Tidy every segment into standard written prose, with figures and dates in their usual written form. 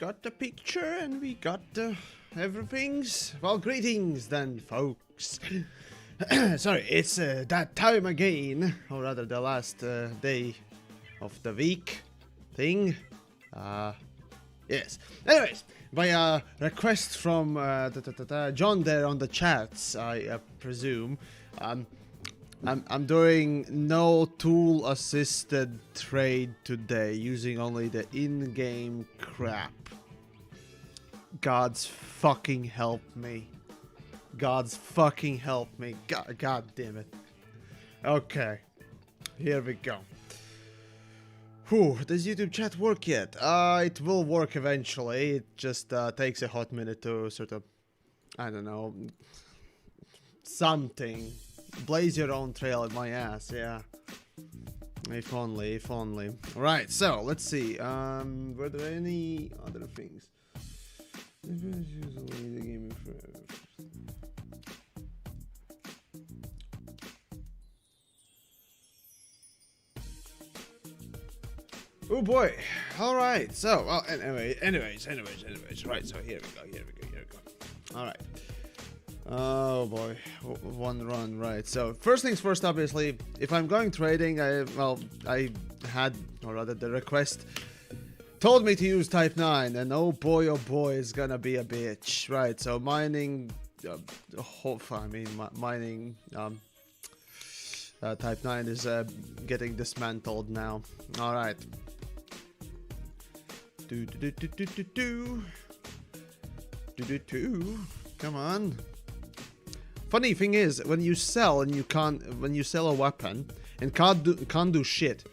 got the picture and we got the everything's. Well, greetings then, folks. Sorry, it's that time again, or rather the last day of the week thing. Yes. Anyways, by a request from John there on the chats, I presume, I'm doing no tool-assisted trade today, using only the in-game crap. God's fucking help me. God's fucking help me. God damn it. Okay. Here we go. Whew, does YouTube chat work yet? It will work eventually. It just takes a hot minute to sort of, I don't know, something. Blaze your own trail at my ass, yeah. If only, if only. Right, so let's see. Were there any other things? Oh boy. All right. So, well, anyways. Right. So here we go. All right. Oh boy, one run, right. So first things first, obviously, if I'm going trading, I had, or rather the request told me to use type 9, and oh boy, it's gonna be a bitch, right? So mining, mining type 9 is getting dismantled now. All right. Come on. Funny thing is, when you sell and when you sell a weapon and can't do shit,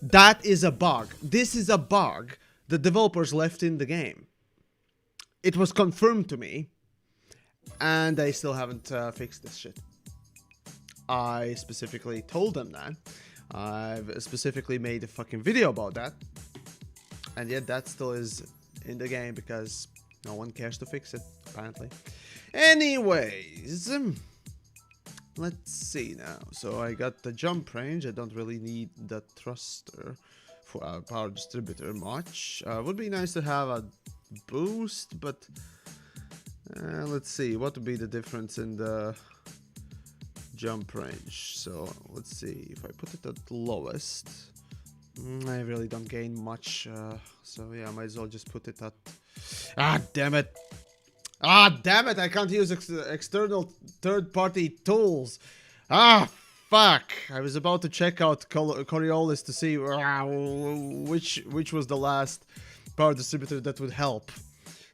that is a bug. This is a bug the developers left in the game. It was confirmed to me, and they still haven't fixed this shit. I specifically told them that. I've specifically made a fucking video about that, and yet that still is in the game because no one cares to fix it, apparently. Anyways, let's see now. So I got the jump range. I don't really need the thruster for our power distributor much. Would be nice to have a boost, but let's see. What would be the difference in the jump range? So let's see. If I put it at lowest, I really don't gain much. So yeah, I might as well just put it at... Ah, damn it. Ah, damn it, I can't use external third-party tools. Ah, fuck. I was about to check out Coriolis to see which was the last power distributor that would help.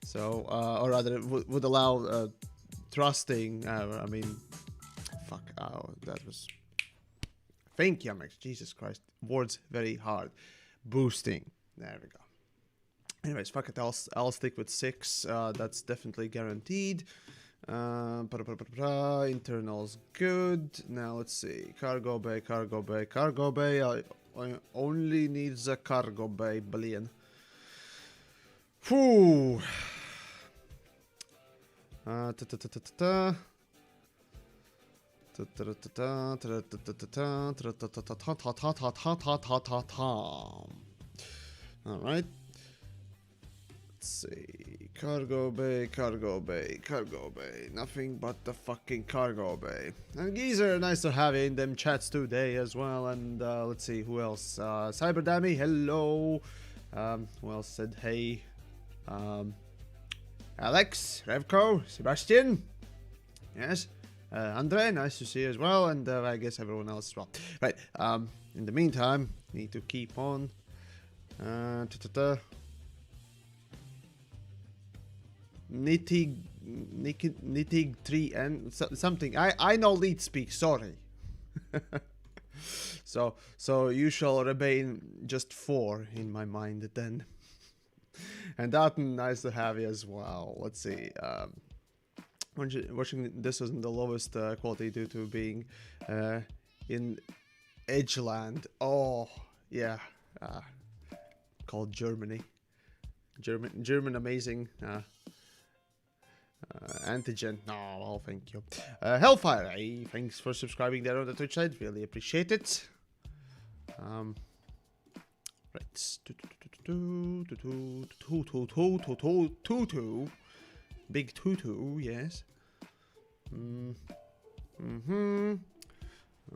So, or rather, would allow thrusting. I mean, fuck, that was... Thank TheYamiks, Jesus Christ. Words very hard. Boosting. There we go. Anyways, fuck it, I'll stick with 6, that's definitely guaranteed. Internals good. Now let's see, cargo bay. I only need the cargo bay, billion. Whew. All right. Let's see, cargo bay, nothing but the fucking cargo bay. And Geezer, nice to have you in them chats today as well. And let's see, who else? Cyberdammy, hello. Who else said hey? Alex, Revco, Sebastian, yes. Andre, nice to see you as well. And I guess everyone else as well. Right, in the meantime, need to keep on. Nittig 3N something. I know lead speak, sorry. so you shall remain just 4 in my mind then. And that nice to have you as well. Let's see. Watching this was in the lowest quality due to being in Edgeland. Oh yeah, called Germany. German amazing. Antigen. No, well, thank you. Hellfire, hey, thanks for subscribing there on the Twitch side. Really appreciate it. Right. Big tutu, yes.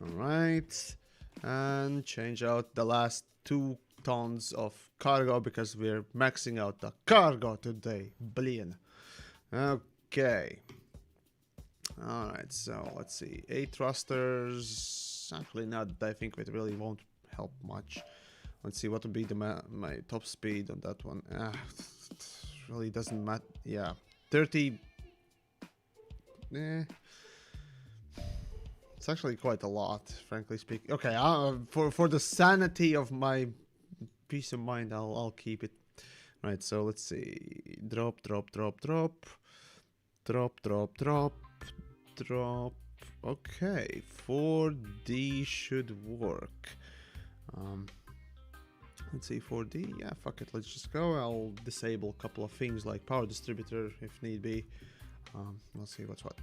Alright. And change out the last 2 tons of cargo because we're maxing out the cargo today. Billion. Okay. Alright, so let's see. 8 thrusters. Actually, not. I think it really won't help much. Let's see what would be the my top speed on that one. Really doesn't matter. Yeah, 30. It's actually quite a lot, frankly speaking. Okay, for the sanity of my peace of mind, I'll keep it. Right. So let's see. Drop. Okay, 4D should work. Let's see, 4D. Yeah, fuck it. Let's just go. I'll disable a couple of things like power distributor if need be. Let's see what's what.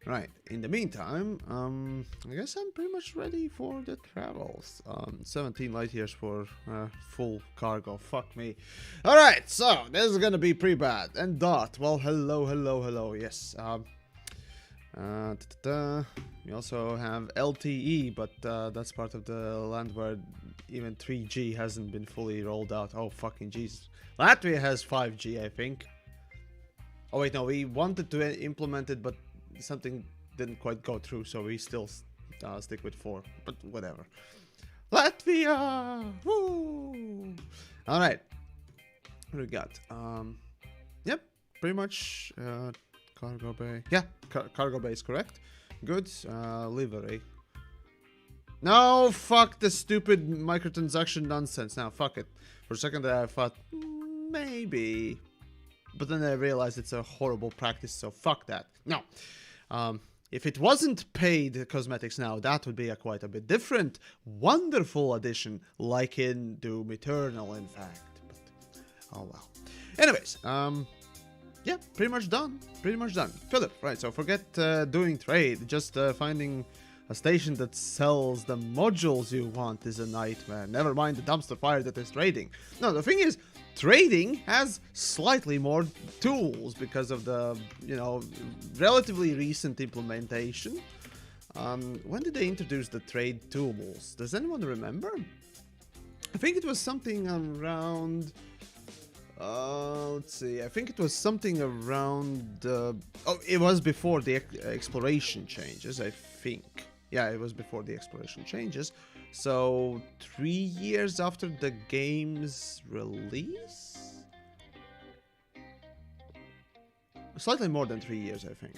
Right. In the meantime, I guess I'm pretty much ready for the travels. 17 light years for full cargo. Fuck me. All right. So this is gonna be pretty bad. And dot. Well, hello. Yes. We also have LTE, but that's part of the land where even 3G hasn't been fully rolled out. Oh, fucking Jesus. Latvia has 5G, I think. Oh, wait, no. We wanted to implement it, but something didn't quite go through, so we still stick with 4. But whatever. Latvia! Woo! Alright. What do we got? Yep. Pretty much... cargo bay. Yeah, cargo bay is correct. Good. Livery. No, fuck the stupid microtransaction nonsense. Now, fuck it. For a second there, I thought, maybe. But then I realized it's a horrible practice, so fuck that. No. If it wasn't paid cosmetics now, that would be a quite a bit different, wonderful addition, like in Doom Eternal, in fact. But, oh well. Anyways, yeah, pretty much done. Philip, right, so forget doing trade. Just finding a station that sells the modules you want is a nightmare. Never mind the dumpster fire that is trading. No, the thing is, trading has slightly more tools because of the, you know, relatively recent implementation. When did they introduce the trade tools? Does anyone remember? I think it was something around... let's see. I think it was something around... oh, it was before the exploration changes, I think. Yeah, it was before the exploration changes. So, 3 years after the game's release? Slightly more than 3 years, I think.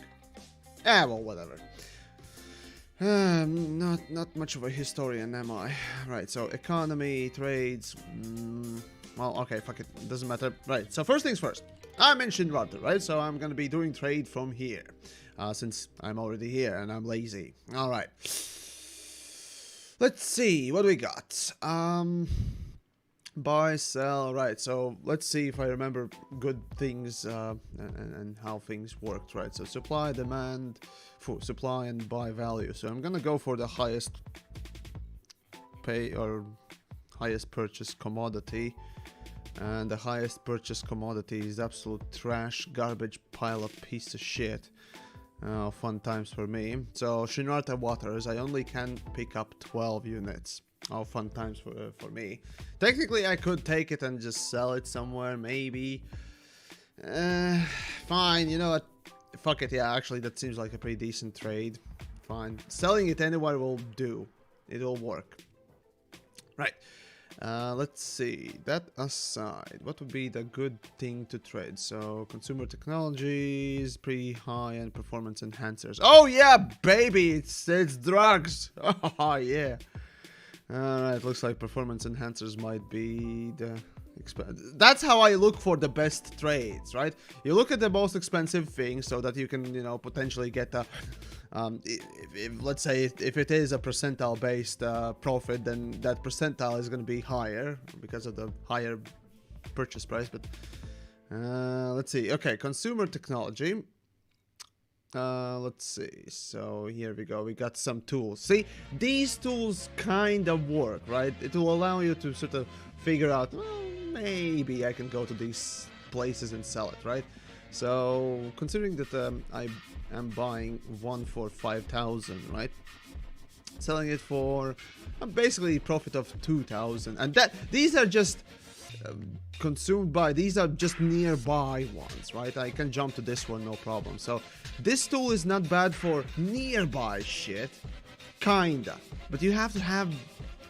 Well, whatever. Not much of a historian, am I? Right, so economy, trades... well, okay, fuck it. Doesn't matter. Right, so first things first. I'm in Shinrata, right? So I'm gonna be doing trade from here. Since I'm already here and I'm lazy. Alright. Let's see. What do we got? Buy, sell. Right, so let's see if I remember good things and how things worked, right? So supply, demand, supply and buy value. So I'm gonna go for the highest pay or highest purchase commodity. And the highest purchase commodity is absolute trash, garbage pile of piece of shit. Fun times for me. So Shinrata Waters, I only can pick up 12 units. Oh, fun times for me. Technically, I could take it and just sell it somewhere, maybe. Fine, you know what? Fuck it, yeah, actually, that seems like a pretty decent trade. Fine. Selling it anywhere will do. It'll work. Right. Let's see. That aside, what would be the good thing to trade? So, consumer technologies, pretty high-end performance enhancers. Oh yeah, baby, it's drugs. Oh yeah. All right, looks like performance enhancers might be the. That's how I look for the best trades, right? You look at the most expensive thing so that you can, you know, potentially get a. Let's say if it is a percentile based profit, then that percentile is going to be higher because of the higher purchase price. But let's see. Okay, consumer technology. Let's see. So here we go. We got some tools. See, these tools kind of work, right? It will allow you to sort of figure out, well, maybe I can go to these places and sell it, right? So considering that I am buying one for 5,000, right? Selling it for basically profit of 2,000, and that these are just consumed by, these are just nearby ones, right? I can jump to this one, no problem. So this tool is not bad for nearby shit, kinda, but you have to have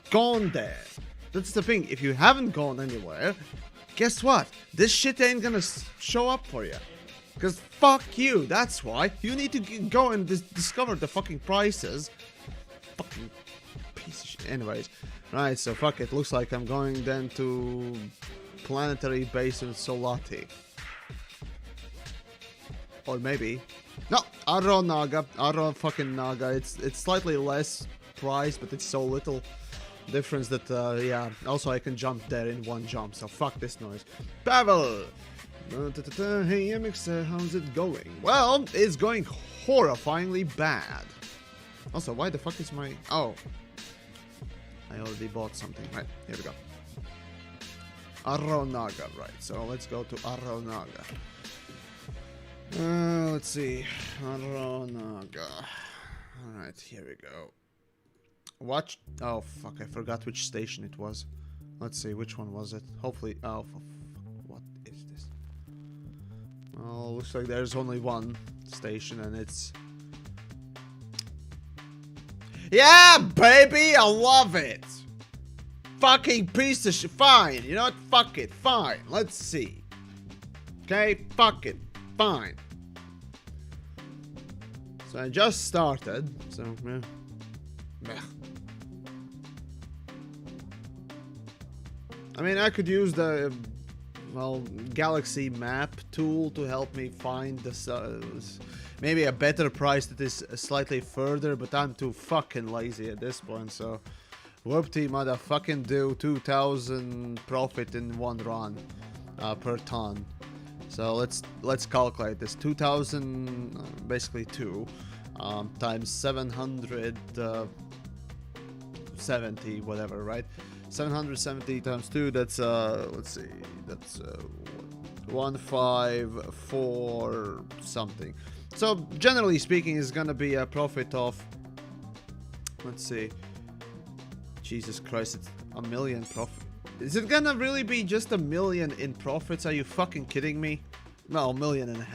gone there. That's the thing. If you haven't gone anywhere, guess what? This shit ain't gonna show up for you. Because fuck you, that's why. You need to go and discover the fucking prices. Fucking piece of shit. Anyways, right, so fuck it. Looks like I'm going then to planetary base in Solati. Or maybe. No, Arrow Naga. Arrow fucking Naga. It's slightly less price, but it's so little difference that, yeah. Also, I can jump there in one jump, so fuck this noise. Pavel! Hey, Yamiks, how's it going? Well, it's going horrifyingly bad. Also, why the fuck is my... Oh. I already bought something. Right, here we go. Aronaga, right. So let's go to Aronaga. Let's see. Aronaga. Alright, here we go. Watch... Oh, fuck, I forgot which station it was. Let's see, which one was it? Hopefully... Oh, for fuck, what is this? Oh, looks like there's only one station and it's... Yeah, baby, I love it. Fucking piece of shit. Fine, you know what? Fuck it. Fine. Let's see. Okay, fuck it. Fine. So I just started. So, yeah. Meh. I mean, I could use the, well, Galaxy Map tool to help me find the... maybe a better price that is slightly further, but I'm too fucking lazy at this point, so... Whoopty motherfucking do 2,000 profit in one run per ton. So let's calculate this. 2,000, basically 2, times 770, whatever, right? 770 times 2, that's, let's see, that's 154 something. So generally speaking, it's gonna be a profit of, let's see, Jesus Christ, it's a million profit. Is it gonna really be just a million in profits? Are you fucking kidding me? No, $1.5 million.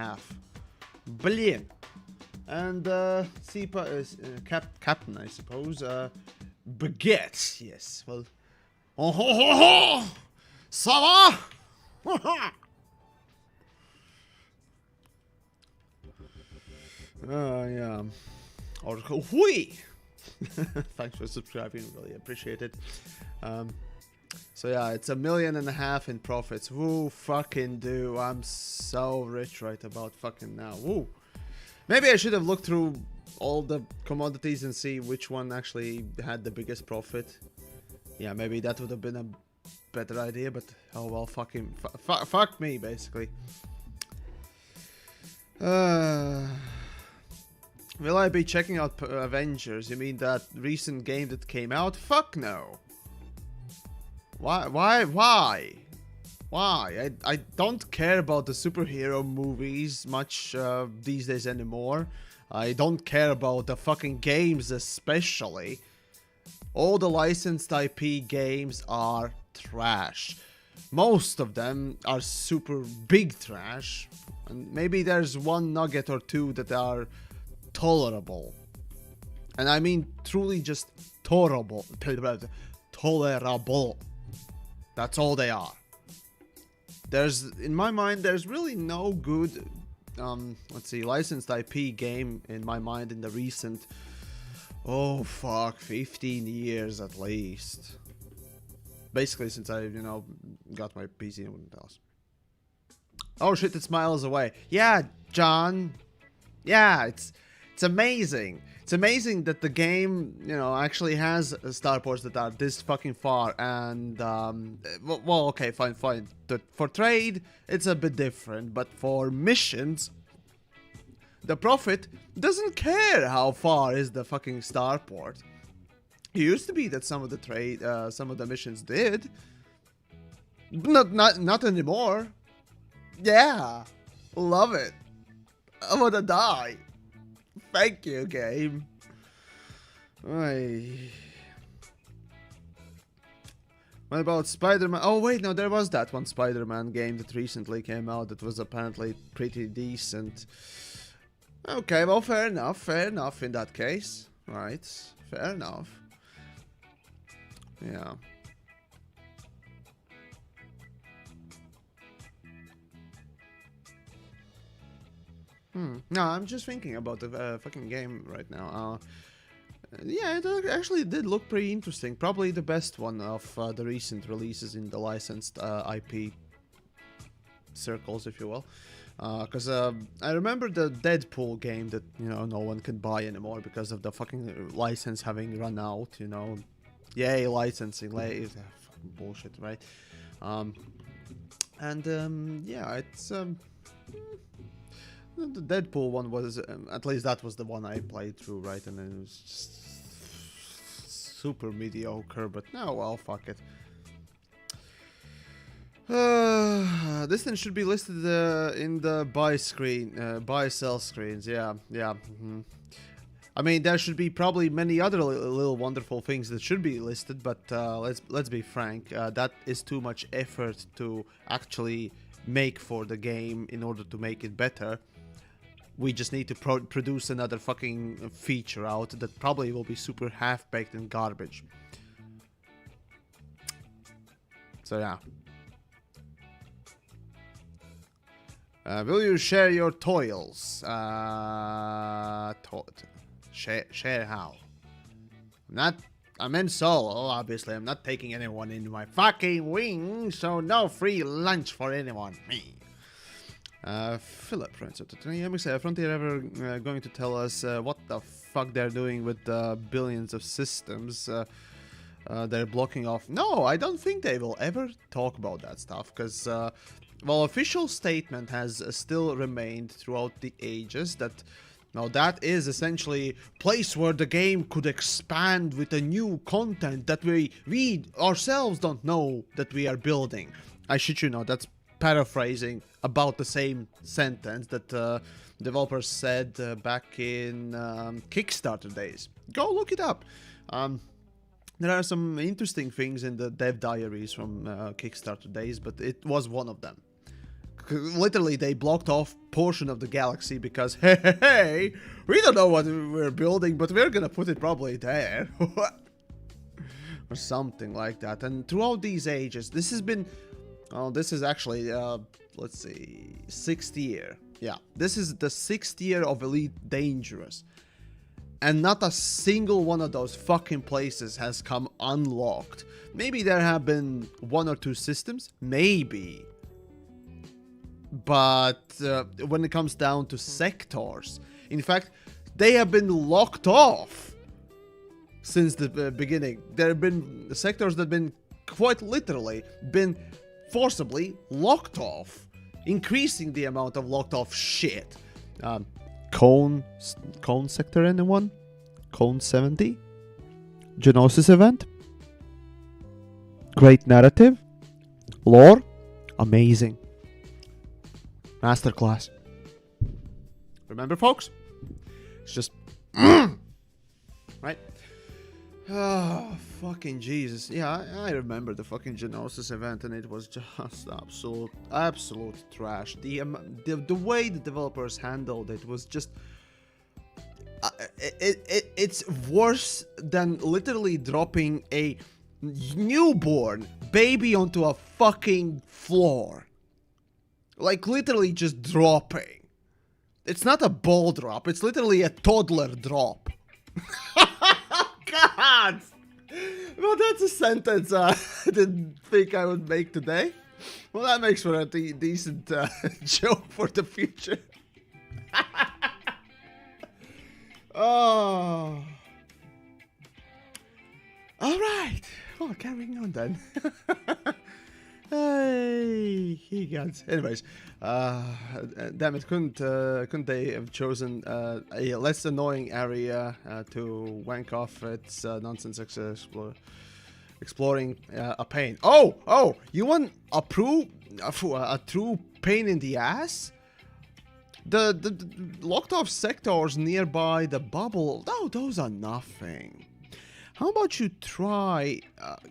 Billion. And, Captain, I suppose. Baguette, yes. Well. Oh ho ho ho! Ça va? Yeah. Or hui! Thanks for subscribing, really appreciate it. So yeah, it's $1.5 million in profits. Woo, fucking do. I'm so rich right about fucking now. Woo. Maybe I should have looked through all the commodities and see which one actually had the biggest profit. Yeah, maybe that would have been a better idea, but oh well, fucking fuck me, basically. Will I be checking out Avengers? You mean that recent game that came out? Fuck no. Why? I don't care about the superhero movies much these days anymore. I don't care about the fucking games especially. All the licensed IP games are trash. Most of them are super big trash. And maybe there's one nugget or two that are tolerable. And I mean truly just tolerable. Tolerable. That's all they are. There's, in my mind, there's really no good, let's see, licensed IP game in my mind in the recent, oh fuck, 15 years at least. Basically since I, you know, got my PC and everything else. Oh shit, it's miles away. Yeah, John. Yeah, it's amazing. It's amazing that the game, you know, actually has starports that are this fucking far. And, well, okay, fine. For trade, it's a bit different. But for missions, the Prophet doesn't care how far is the fucking starport. It used to be that some of the missions did. Not anymore. Yeah, love it. I wanna die. Thank you, game. Ay. What about Spider-Man? Oh wait, no, there was that one Spider-Man game that recently came out that was apparently pretty decent. Okay, well, fair enough in that case. Right, fair enough. Yeah. No, I'm just thinking about the fucking game right now. Yeah, it actually did look pretty interesting. Probably the best one of the recent releases in the licensed IP circles, if you will. Because I remember the Deadpool game that, you know, no one can buy anymore because of the fucking license having run out, you know. Yay, licensing. Fucking bullshit, right? Yeah, it's... the Deadpool one was, at least that was the one I played through, right? And it was just super mediocre, but no, well, fuck it. This thing should be listed in the buy sell screens. Yeah. I mean, there should be probably many other little wonderful things that should be listed, but let's be frank, that is too much effort to actually make for the game in order to make it better. We just need to produce another fucking feature out that probably will be super half-baked and garbage. So yeah. Will you share your toils? Share how? I'm in solo, obviously. I'm not taking anyone into my fucking wing, so no free lunch for anyone. Me. Philip, friends of the TheYamiks, Frontier ever going to tell us what the fuck they're doing with billions of systems they're blocking off? No, I don't think they will ever talk about that stuff, because, well, official statement has still remained throughout the ages that, now that is essentially place where the game could expand with a new content that we ourselves don't know that we are building. I shit you not, that's paraphrasing about the same sentence that developers said back in Kickstarter days. Go look it up. There are some interesting things in the dev diaries from Kickstarter days, but it was one of them. Literally, they blocked off portion of the galaxy because, hey, we don't know what we're building, but we're gonna put it probably there. Or something like that. And throughout these ages, this has been... Oh, this is actually, let's see, 6th year. Yeah, this is the 6th year of Elite Dangerous. And not a single one of those fucking places has come unlocked. Maybe there have been 1 or 2 systems. Maybe. But when it comes down to sectors, in fact, they have been locked off since the beginning. There have been sectors that have been quite literally been forcibly locked off, increasing the amount of locked off shit. Cone sector, anyone? Cone 70? Genosis event? Great narrative? Lore? Amazing. Masterclass. Remember, folks? It's just... right? Oh, fucking Jesus. Yeah, I remember the fucking Genosis event, and it was just absolute trash. The way the developers handled it was just... it's worse than literally dropping a newborn baby onto a fucking floor. Like, literally just dropping. It's not a ball drop, it's literally a toddler drop. God! Well, that's a sentence I didn't think I would make today. Well, that makes for a decent joke for the future. Oh. Alright. Well, carrying on then. Hey, he got. Anyways, damn it! Couldn't they have chosen a less annoying area to wank off its nonsense exploring a pain? Oh! You want a true pain in the ass? The locked off sectors nearby the bubble. Oh, those are nothing. How about you try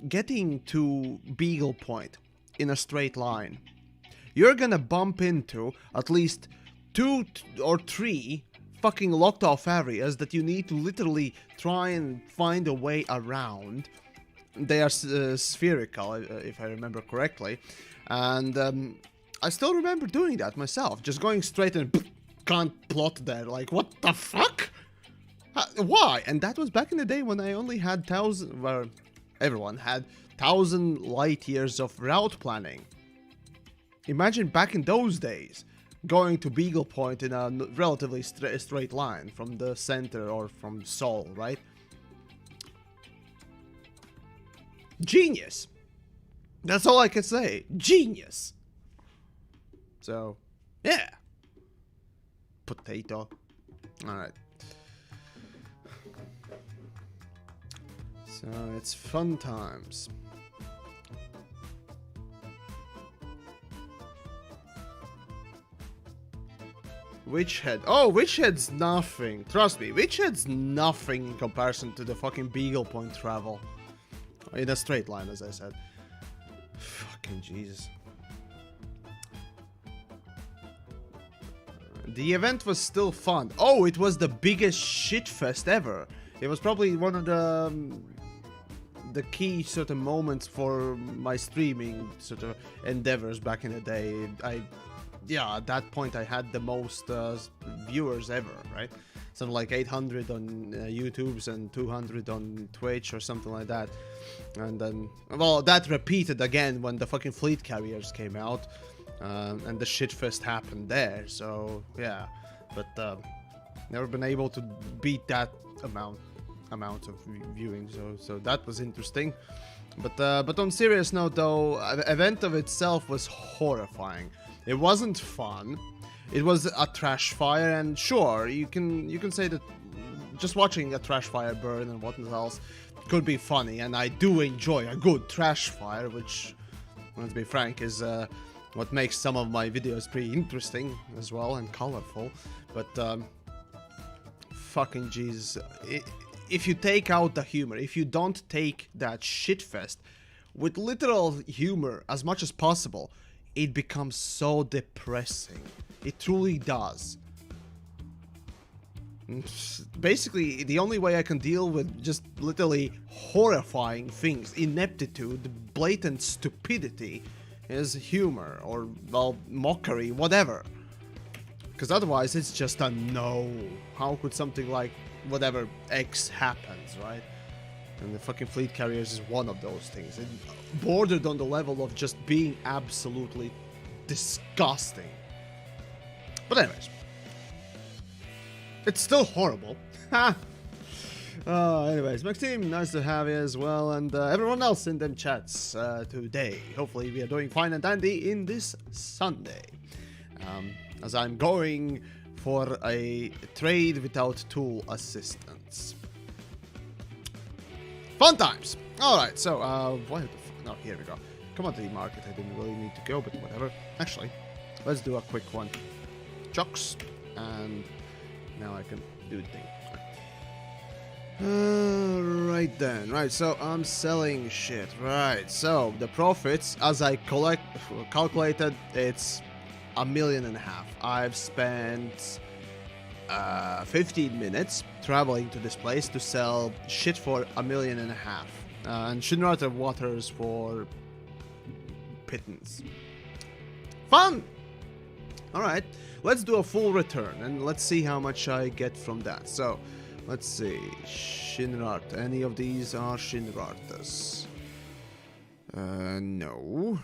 getting to Beagle Point in a straight line? You're gonna bump into at least 2 or 3 fucking locked off areas that you need to literally try and find a way around. They are spherical, if I remember correctly. And I still remember doing that myself. Just going straight and can't plot there. Like, what the fuck? Why? And that was back in the day when I only had 1,000, where everyone had 1,000 light years of route planning. Imagine back in those days, going to Beagle Point in a relatively straight line from the center or from Seoul, right? Genius! That's all I can say. Genius! So, yeah. Potato. Alright. So, it's fun times. Witchhead. Oh, Witchhead's nothing. Trust me, Witchhead's nothing in comparison to the fucking Beagle Point travel. In a straight line, as I said. Fucking Jesus. The event was still fun. Oh, it was the biggest shitfest ever. It was probably one of the key sort of moments for my streaming sort of endeavors back in the day. Yeah, at that point I had the most viewers ever, right? Something like 800 on YouTube's and 200 on Twitch or something like that. And then, well, that repeated again when the fucking fleet carriers came out. And the shitfest happened there, so yeah. But never been able to beat that amount of viewing, so that was interesting. But on serious note though, event of itself was horrifying. It wasn't fun. It was a trash fire, and sure, you can say that just watching a trash fire burn and whatnot else could be funny, and I do enjoy a good trash fire, which, let's be frank, is what makes some of my videos pretty interesting as well and colorful. But fucking Jesus, if you take out the humor, if you don't take that shitfest with literal humor as much as possible, it becomes so depressing. It truly does. Basically, the only way I can deal with just literally horrifying things, ineptitude, blatant stupidity, is humor or, well, mockery, whatever. Because otherwise it's just a no. How could something like whatever X happens, right? And the fucking fleet carriers is one of those things. It bordered on the level of just being absolutely disgusting. But anyways, it's still horrible. Ha! Anyways, Maxime, nice to have you as well, and everyone else in them chats today. Hopefully we are doing fine and dandy in this Sunday. As I'm going for a trade without tool assistance. Fun times! Alright, so, what the fuck? No, here we go. Come on to the market, I didn't really need to go, but whatever. Actually, let's do a quick one. Chucks, and now I can do the thing. Right then, right, so I'm selling shit, right, so the profits, as I calculated, it's $1.5 million. I've spent 15 minutes traveling to this place to sell shit for $1.5 million, and Shinrata waters for pittance. Fun! Alright, let's do a full return, and let's see how much I get from that. So, let's see, Shinrata, any of these are Shinratas? No.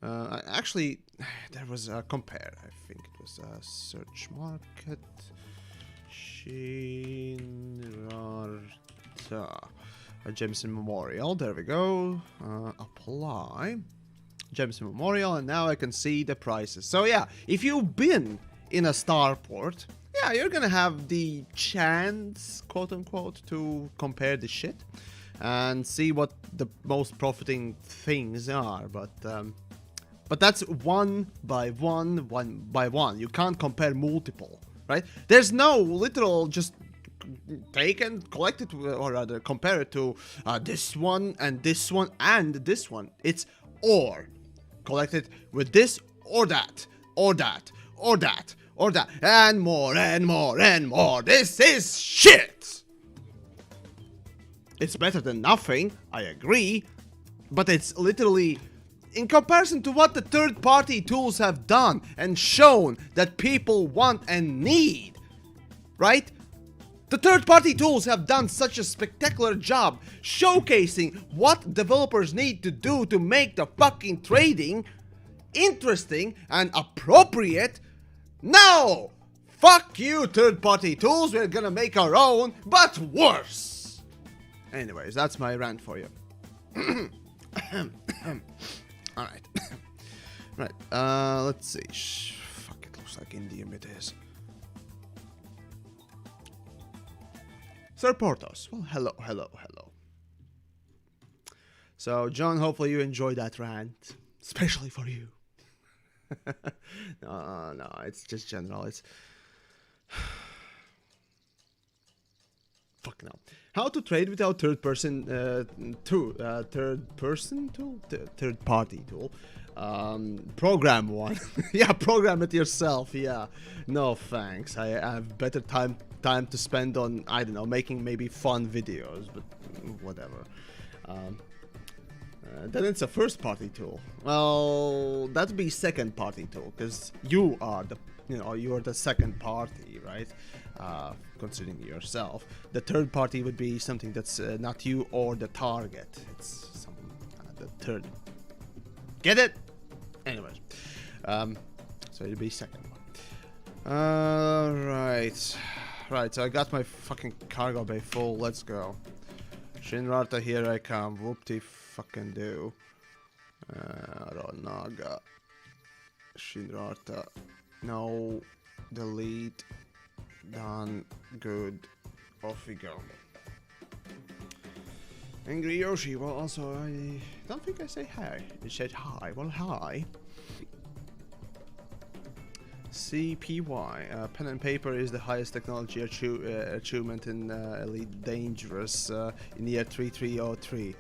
Actually, there was a compare, I think it was a search market. Shinrata. A Jameson Memorial, there we go. Apply. Gems Memorial, and now I can see the prices. So yeah, if you've been in a starport, yeah, you're gonna have the chance, quote unquote, to compare the shit and see what the most profiting things are. But that's one by one. You can't compare multiple, right? There's no literal just take and collect it, or rather compare it to this one and this one and this one. It's or collect it with this or that or that or that or that and more and more and more. This is shit. It's better than nothing, I agree, but it's literally, in comparison to what the third-party tools have done and shown that people want and need, right? The third-party tools have done such a spectacular job showcasing what developers need to do to make the fucking trading interesting and appropriate. No! Fuck you, third-party tools, we're gonna make our own, but worse! Anyways, that's my rant for you. Alright. Right, let's see. Fuck, it looks like Indium it is. Sir Portos. Well, hello. So, John, hopefully you enjoyed that rant. Especially for you. No, it's just general. It's... Fuck no. How to trade without third-party tool. Program one. Yeah, program it yourself. Yeah. No thanks. I have better time to spend on, I don't know, making maybe fun videos, but whatever. Then it's a first-party tool. Well, that'd be second-party tool, because you are the second party, right? Considering yourself. The third party would be something that's not you or the target. It's some the third. Get it? Anyways, so it'd be second one. Right. So I got my fucking cargo bay full. Let's go. Shinrarta, here I come. Whoop-de fucking do. Ronaga. Shinrarta. No. Delete. Done. Good. Off we go. Angry Yoshi. Well, also, I don't think I say hi. It said hi. Well, hi. CPY. Pen and paper is the highest technology achievement in Elite Dangerous in the year 3303.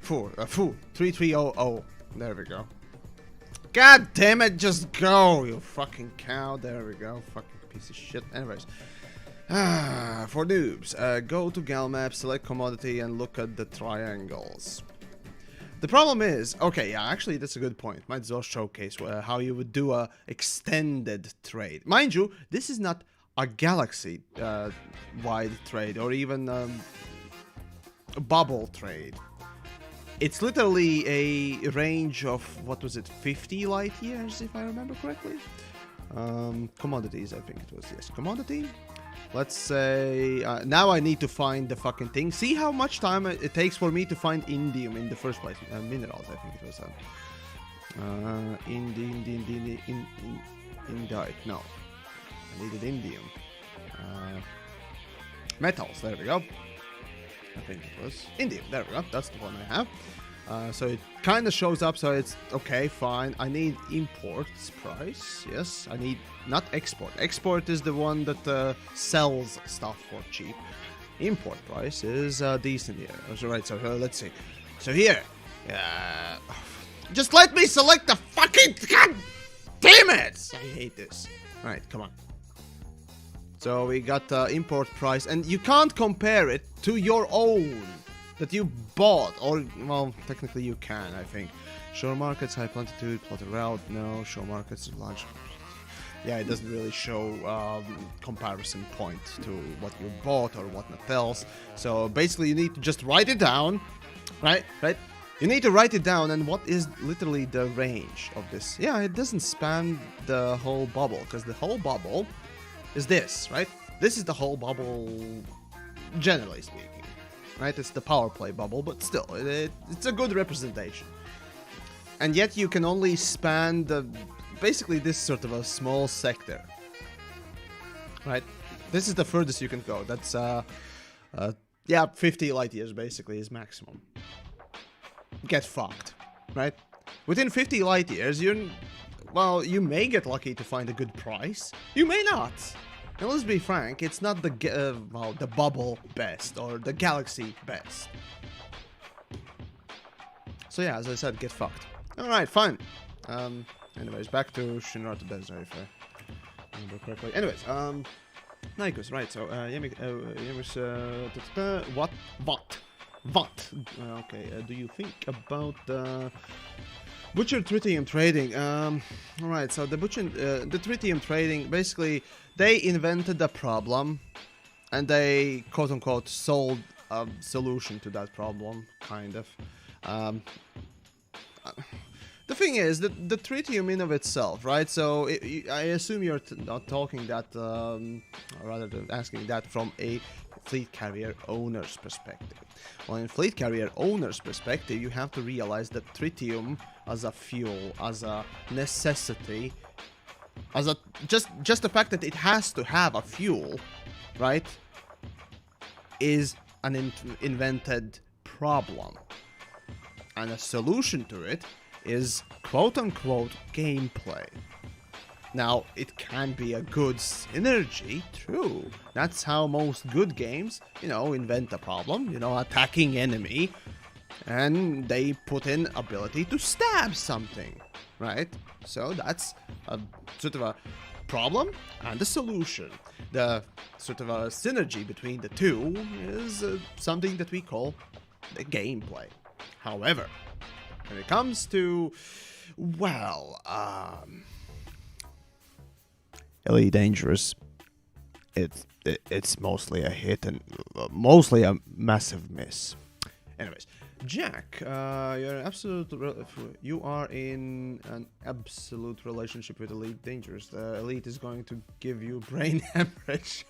3300. There we go. God damn it, just go, you fucking cow. There we go. Fucking piece of shit. Anyways. For noobs, go to Gal Map, select commodity, and look at the triangles. The problem is, okay, yeah, actually, that's a good point. Might as well showcase how you would do a extended trade. Mind you, this is not a galaxy-wide trade, or even a bubble trade. It's literally a range of, what was it, 50 light years, if I remember correctly? Commodities, I think it was, yes. Commodity? Let's say, now I need to find the fucking thing. See how much time it takes for me to find indium in the first place. Minerals, I think it was. Indite, no. I needed indium. Metals, there we go. I think it was indium, there we go. That's the one I have. So it kind of shows up, so it's okay, fine. I need imports price, yes. I need, not export. Export is the one that sells stuff for cheap. Import price is decent here. So, right, so let's see. So here, just let me select the fucking, god damn it! I hate this. All right, come on. So we got import price, and you can't compare it to your own that you bought, or, well, technically you can, I think. Shore markets, high plentitude, plotted route, no. Shore markets, large. Yeah, it doesn't really show comparison point to what you bought or whatnot else. So basically you need to just write it down, right? You need to write it down, and what is literally the range of this? Yeah, it doesn't span the whole bubble, because the whole bubble is this, right? This is the whole bubble, generally speaking. Right, it's the power play bubble, but still, it's a good representation. and yet you can only span basically this sort of a small sector, right? This is the furthest you can go. That's yeah, 50 light years basically is maximum. Get fucked, right? Within 50 light years, well, you may get lucky to find a good price. You may not. And let's be frank, it's not the bubble best or the galaxy best. So yeah, as I said, get fucked. Alright, fine. Anyways, back to Shinra to Desert, if I remember correctly. Anyways, Nikos, right, so, Yamiks, what? Okay, do you think about the Butcher tritium trading? Alright, so the tritium trading, basically, they invented a problem, and they, quote-unquote, sold a solution to that problem, kind of. The thing is, the tritium in of itself, right? So, I assume you're not talking that, rather than asking that from a fleet carrier owner's perspective. Well, in fleet carrier owner's perspective, you have to realize that tritium as a fuel, as a necessity, as a just the fact that it has to have a fuel, right, is an invented problem, and a solution to it is quote-unquote gameplay. Now, it can be a good synergy, true. That's how most good games, you know, invent a problem, you know, attacking enemy, and they put in ability to stab something, right? So that's a sort of a problem and a solution. The sort of a synergy between the two is something that we call the gameplay. However, when it comes to, well, Elite Dangerous, it's mostly a hit and mostly a massive miss. Anyways, Jack, you are in an absolute relationship with Elite Dangerous. The Elite is going to give you brain hemorrhage.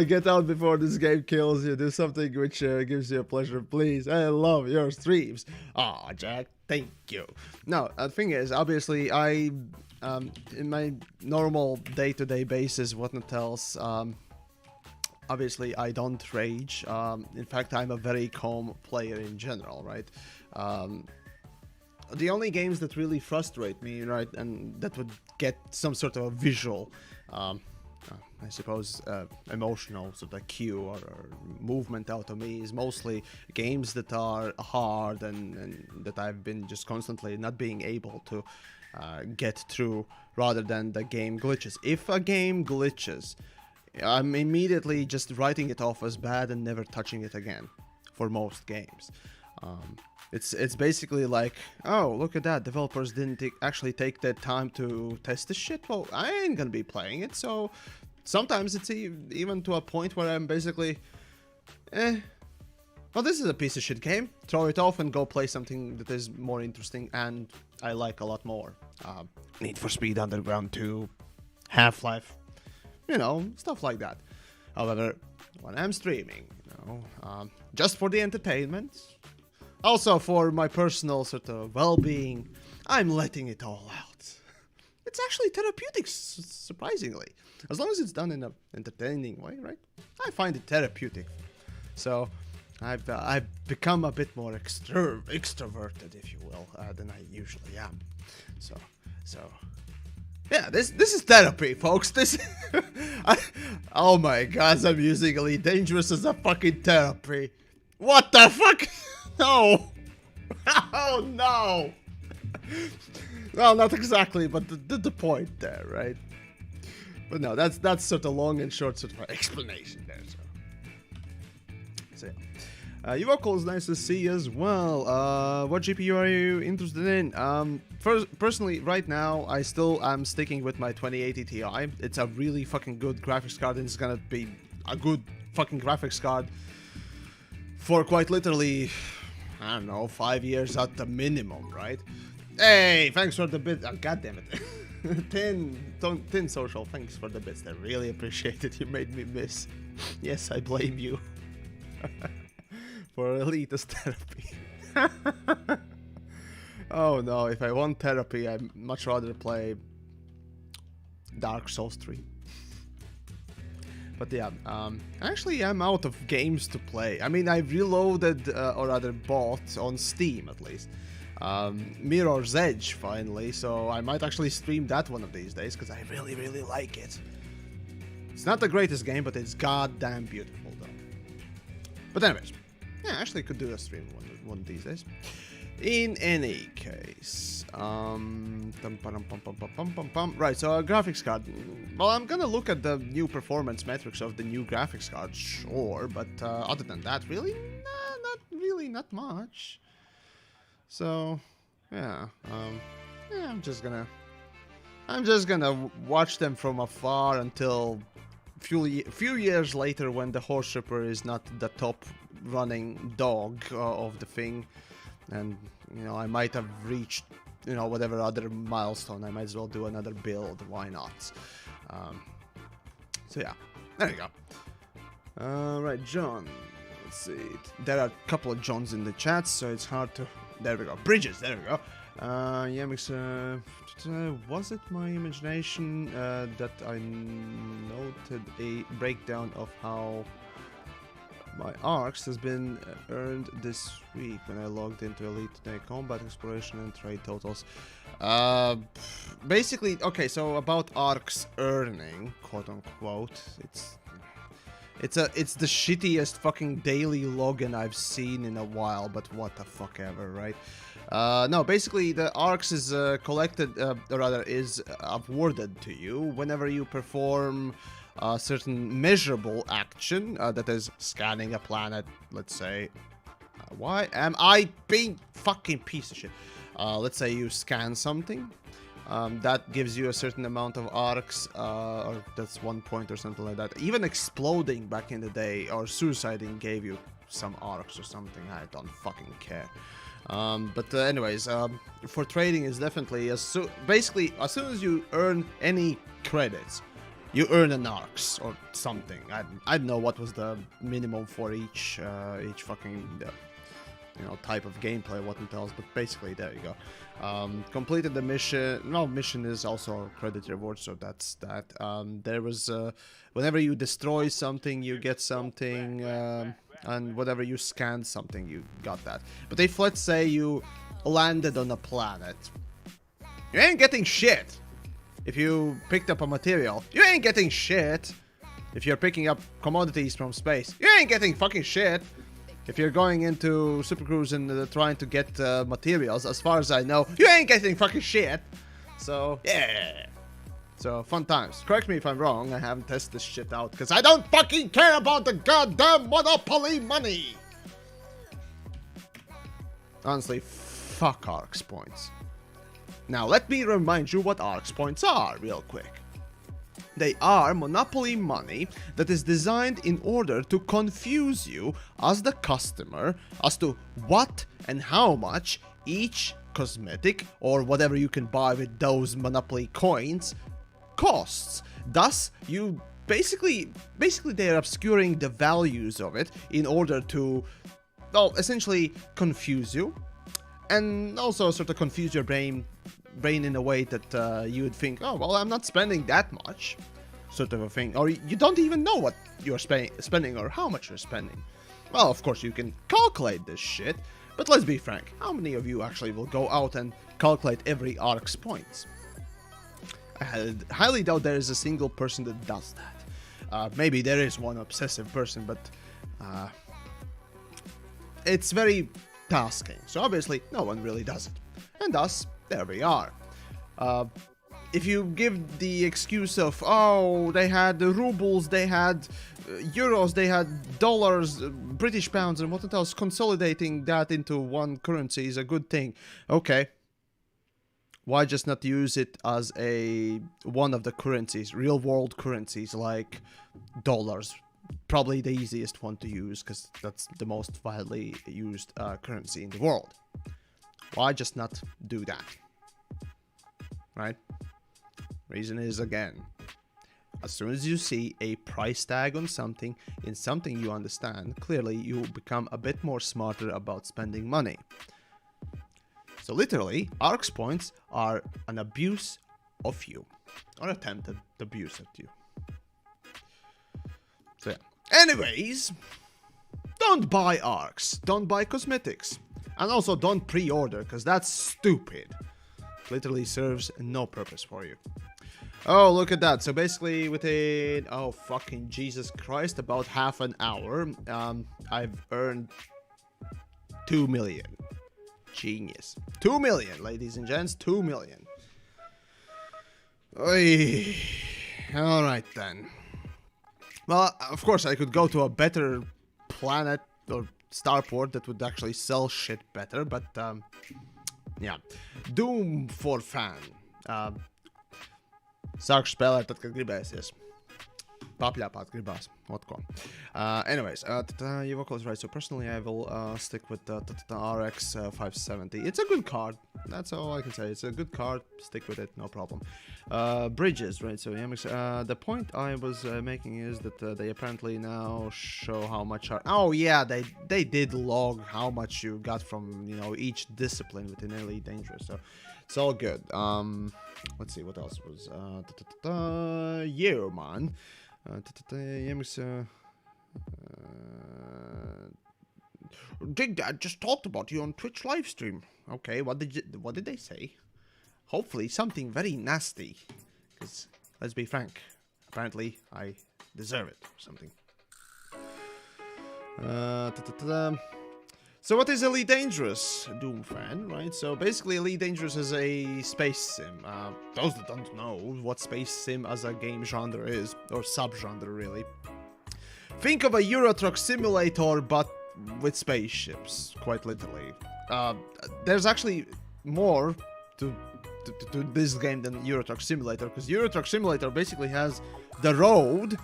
Get out before this game kills you. Do something which gives you a pleasure, please. I love your streams. Aw, Jack, thank you. No, the thing is, obviously, I, in my normal day-to-day basis, whatnot else, obviously, I don't rage. In fact, I'm a very calm player in general, right? The only games that really frustrate me, right, and that would get some sort of a visual, I suppose, emotional sort of cue or movement out of me is mostly games that are hard and that I've been just constantly not being able to get through, rather than the game glitches. If a game glitches, I'm immediately just writing it off as bad and never touching it again for most games. It's basically like, oh, look at that, developers didn't actually take the time to test this shit. Well, I ain't gonna be playing it, so sometimes it's even to a point where I'm basically, well, this is a piece of shit game. Throw it off and go play something that is more interesting and I like a lot more. Need for Speed Underground 2, Half-Life, you know, stuff like that. However, when I'm streaming, you know, just for the entertainment, also for my personal sort of well-being, I'm letting it all out. It's actually therapeutic, surprisingly. As long as it's done in an entertaining way, right? I find it therapeutic. So, I've become a bit more extroverted, if you will, than I usually am. So, yeah, this is therapy, folks. This, oh my God, I'm using Elite Dangerous as a fucking therapy. What the fuck? No. Oh no. Well, not exactly, but the point there, right? But no, that's sort of long and short sort of explanation there. So yeah. Yuvokal is nice to see as well. What GPU are you interested in? Personally, right now, I still am sticking with my 2080 Ti. It's a really fucking good graphics card, and it's gonna be a good fucking graphics card for quite literally, I don't know, 5 years at the minimum, right? Hey, thanks for the bit. Oh, God damn it. Tin Social, thanks for the bits. I really appreciate it. You made me miss. Yes, I blame you for elitist therapy. Oh no, if I want therapy, I'd much rather play Dark Souls 3. But yeah, actually I'm out of games to play. I mean, I've reloaded, or rather bought, on Steam at least, Mirror's Edge finally, so I might actually stream that one of these days, because I really, really like it. It's not the greatest game, but it's goddamn beautiful, though. But anyways, yeah, I actually could do a stream one of these days. In any case, right, so a graphics card. Well, I'm gonna look at the new performance metrics of the new graphics card, sure, but other than that, really, not much. So, yeah, yeah, I'm just gonna watch them from afar until few years later, when the Horse Ripper is not the top running dog of the thing. And, you know, I might have reached, you know, whatever other milestone. I might as well do another build. Why not? So, yeah. There you go. Right, John. Let's see. There are a couple of Johns in the chat, so it's hard to... There we go. Bridges. There we go. Yamiks, was it my imagination that I noted a breakdown of how my arcs has been earned this week when I logged into Elite Today? Combat, exploration, and trade totals. Basically, okay, so about arcs earning, quote unquote, it's the shittiest fucking daily login I've seen in a while, but what the fuck ever, right? No, basically the arcs is collected, or rather is awarded to you whenever you perform a certain measurable action, that is scanning a planet, let's say. Why am I being fucking piece of shit? Let's say you scan something. That gives you a certain amount of arcs, or that's 1 point or something like that. Even exploding back in the day, or suiciding, gave you some arcs or something. I don't fucking care. But anyways, for trading is definitely basically as soon as you earn any credits, you earn an arcs or something. I don't know what was the minimum for each fucking you know, type of gameplay, what it tells, but basically there you go. Completed the mission. No, mission is also credit reward, so that's that. There was whenever you destroy something, you get something, and whenever you scan something, you got that. But if, let's say, you landed on a planet, you ain't getting shit. If you picked up a material, you ain't getting shit. If you're picking up commodities from space, you ain't getting fucking shit. If you're going into Super Cruise and trying to get materials, as far as I know, you ain't getting fucking shit. So, yeah. So, fun times. Correct me if I'm wrong, I haven't tested this shit out, because I don't fucking care about the goddamn Monopoly money! Honestly, fuck ARX points. Now, let me remind you what ARX points are, real quick. They are Monopoly money that is designed in order to confuse you as the customer as to what and how much each cosmetic or whatever you can buy with those Monopoly coins costs. Thus, you basically they are obscuring the values of it in order to, well, essentially confuse you, and also sort of confuse your brain in a way that you would think, oh, well, I'm not spending that much, sort of a thing. Or you don't even know what you're spending or how much you're spending. Well, of course, you can calculate this shit, but let's be frank, how many of you actually will go out and calculate every ARX points? I highly doubt there is a single person that does that. Maybe there is one obsessive person, but it's very tasking, so obviously no one really does it. And thus, there we are. If you give the excuse of, oh, they had rubles, they had euros, they had dollars, British pounds, and what else, consolidating that into one currency is a good thing. Okay. Why just not use it as one of the currencies, real world currencies like dollars? Probably the easiest one to use because that's the most widely used currency in the world. Why just not do that? Right? Reason is, again, As soon as you see a price tag on something, in something you understand, clearly you become a bit more smarter about spending money. So literally, ARX points are an abuse of you, or attempted abuse at you. So yeah. Anyways, don't buy ARX, don't buy cosmetics, and also don't pre-order, because that's stupid. Literally serves no purpose for you. Oh, look at that. So basically within, oh fucking Jesus Christ, about half an hour, I've earned 2 million. Genius. 2 million, ladies and gents, 2 million. Oy. All right then. Well, of course I could go to a better planet or starport that would actually sell shit better, but yeah. Doom for fan. Sākšu spēlēt tad, kad gribēsies. Papļāpāt gribās. Otko. Anyways, your vocal is right. So personally, I will stick with the RX 570. It's a good card. That's all I can say. It's a good card. Stick with it. No problem. Bridges, right? So the point I was making is that they apparently now show how much are... Oh yeah, they did log how much you got from, you know, each discipline within Elite Dangerous. So it's all good. Let's see what else was. Yeah, man. TheYamiks, Big Dad just talked about you on Twitch livestream. Okay, what did they say? Hopefully something very nasty. Because let's be frank, apparently I deserve it or something. So what is Elite Dangerous, Doom fan, right? So basically Elite Dangerous is a space sim. Those that don't know what space sim as a game genre is, or sub-genre really. Think of a Euro Truck Simulator, but with spaceships, quite literally. There's actually more to this game than Euro Truck Simulator, because Euro Truck Simulator basically has the road,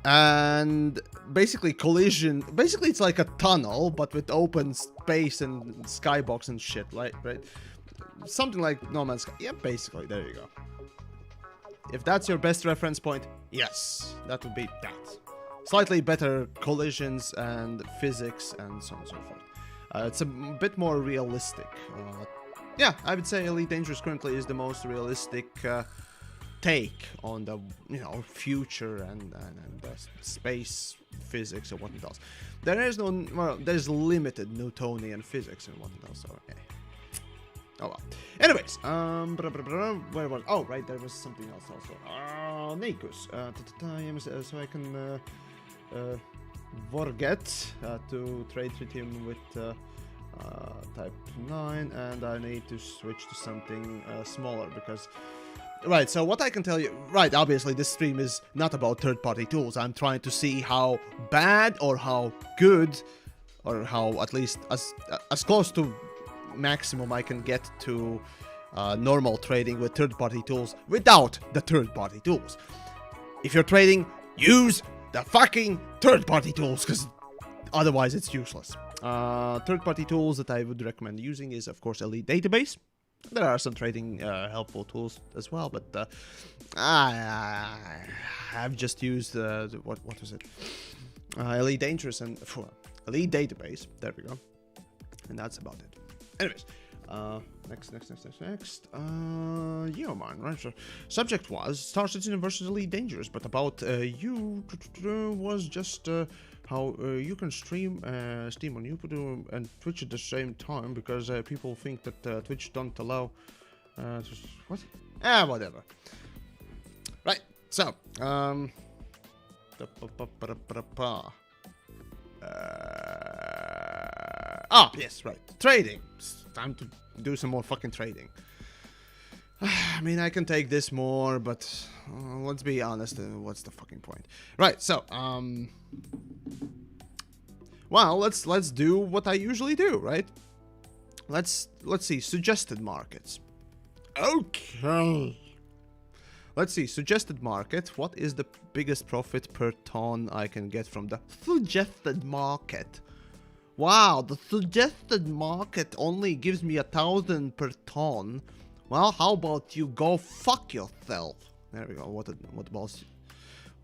and basically collision. Basically, it's like a tunnel, but with open space and skybox and shit, right? Something like No Man's Sky. Yeah, basically, there you go. If that's your best reference point, yes, that would be that. Slightly better collisions and physics and so on and so forth. It's a bit more realistic. Yeah, I would say Elite Dangerous currently is the most realistic take on the, you know, future and space physics or whatnot else. There is no, well, there's limited Newtonian physics and whatnot else, so okay. Oh well. Anyways, where was, oh right, there was something else also. Nikus, so I can forget to trade with him with type 9, and I need to switch to something smaller because... Right, so what I can tell you... Right, obviously this stream is not about third-party tools. I'm trying to see how bad or how good, or how at least as close to maximum I can get to normal trading with third-party tools without the third-party tools. If you're trading, use the fucking third-party tools, because otherwise it's useless. Third-party tools that I would recommend using is, of course, Elite Database. There are some trading helpful tools as well, but I've just used what was it? Elite Dangerous and Elite Database. There we go, and that's about it. Anyways, next. Yeah, man. Right. So, subject was Star Citizen versus Elite Dangerous, but about you was just how you can stream on YouTube and Twitch at the same time, because people think that Twitch don't allow what? Whatever. Right. So yes, right. Trading. It's time to do some more fucking trading. I mean, I can take this more, but let's be honest. What's the fucking point? Right. So, well, let's do what I usually do, right? Let's see, suggested markets. Okay. Let's see, suggested market. What is the biggest profit per ton I can get from the suggested market? Wow, the suggested market only gives me 1,000 per ton. Well, how about you go fuck yourself? There we go. What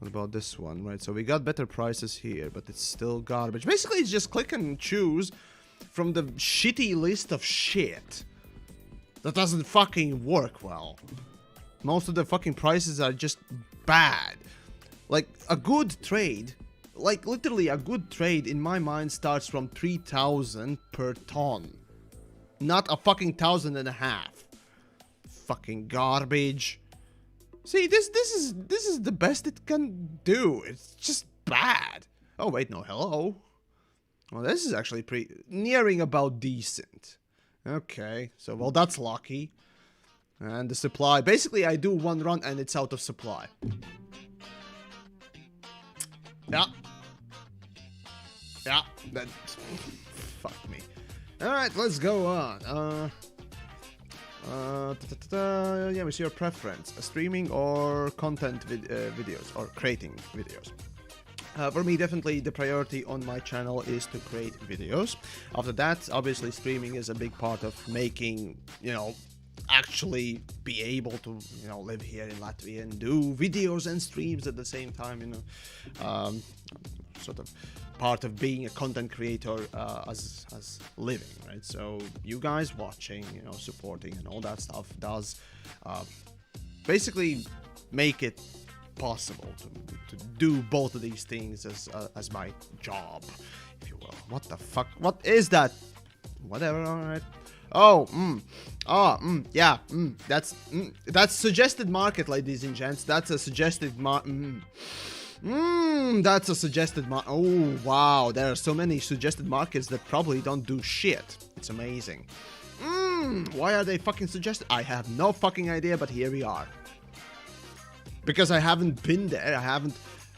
about this one, right? So we got better prices here, but it's still garbage. Basically, it's just click and choose from the shitty list of shit that doesn't fucking work well. Most of the fucking prices are just bad. Like, a good trade, like literally a good trade in my mind starts from 3,000 per ton. Not a fucking 1,500. Fucking garbage. See, this is the best it can do. It's just bad. Oh wait, no, hello. Well, this is actually nearing about decent. Okay, so well, that's lucky. And the supply, basically I do one run and it's out of supply. Yeah. Yeah, that fuck me. Alright, let's go on. Yeah, what's your preference? Streaming or content videos, or creating videos? For me, definitely the priority on my channel is to create videos. After that, obviously streaming is a big part of making, you know, actually be able to, you know, live here in Latvia and do videos and streams at the same time, you know. Sort of part of being a content creator as living, right? So you guys watching, you know, supporting and all that stuff does basically make it possible to do both of these things as my job, if you will. What the fuck? What is that? Whatever, alright. Oh, yeah, that's suggested market, ladies and gents. That's a suggested that's a suggested oh, wow, there are so many suggested markets that probably don't do shit. It's amazing. Why are they fucking suggested? I have no fucking idea, but here we are. Because I haven't been there, I haven't...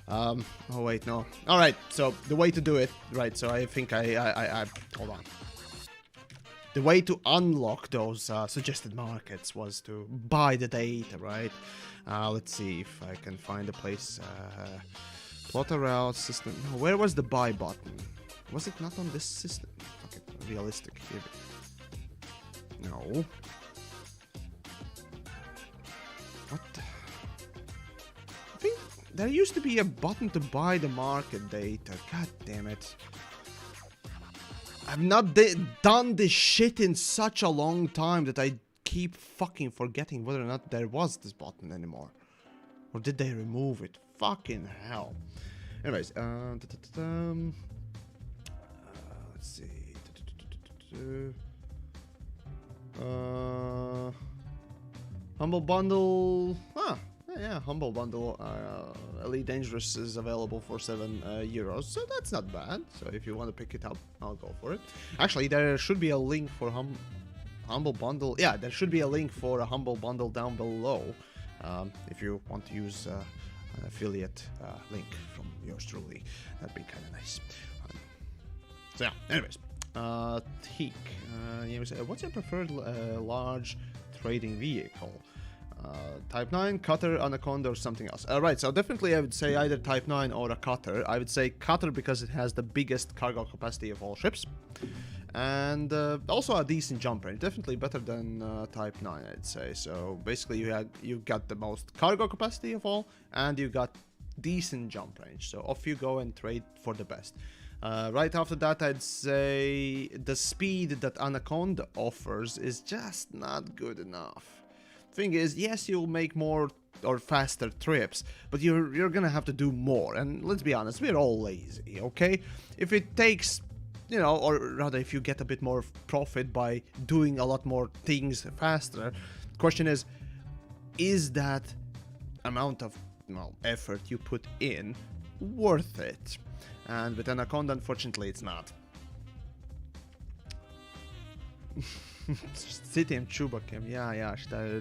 oh, wait, no. Alright, so the way to do it, right, so I think I hold on. The way to unlock those suggested markets was to buy the data, right? Let's see if I can find a place. Plot a route system. No, where was the buy button? Was it not on this system? Okay, realistic here. No. What? I think there used to be a button to buy the market data. God damn it. I've not done this shit in such a long time that I keep fucking forgetting whether or not there was this button anymore. Or did they remove it? Fucking hell. Anyways, let's see. Humble Bundle. Yeah, Humble Bundle. Elite Dangerous is available for €7, so that's not bad. So if you want to pick it up, I'll go for it. Actually, there should be a link for Humble Bundle. Yeah, there should be a link for a Humble Bundle down below. If you want to use an affiliate link from yours truly, that'd be kind of nice. So yeah, anyways, Teak, what's your preferred large trading vehicle? Type 9, Cutter, Anaconda, or something else. Right, so definitely I would say either Type 9 or a Cutter. I would say Cutter because it has the biggest cargo capacity of all ships. And also a decent jump range. Definitely better than Type 9, I'd say. So basically you got the most cargo capacity of all, and you got decent jump range. So off you go and trade for the best. Right after that, I'd say the speed that Anaconda offers is just not good enough. Thing is, yes, you'll make more or faster trips, but you're gonna have to do more. And let's be honest, we're all lazy, okay? If it takes, you know, or rather if you get a bit more profit by doing a lot more things faster, the question is that amount of, well, effort you put in worth it? And with Anaconda, unfortunately, it's not. City Chubakem, ja,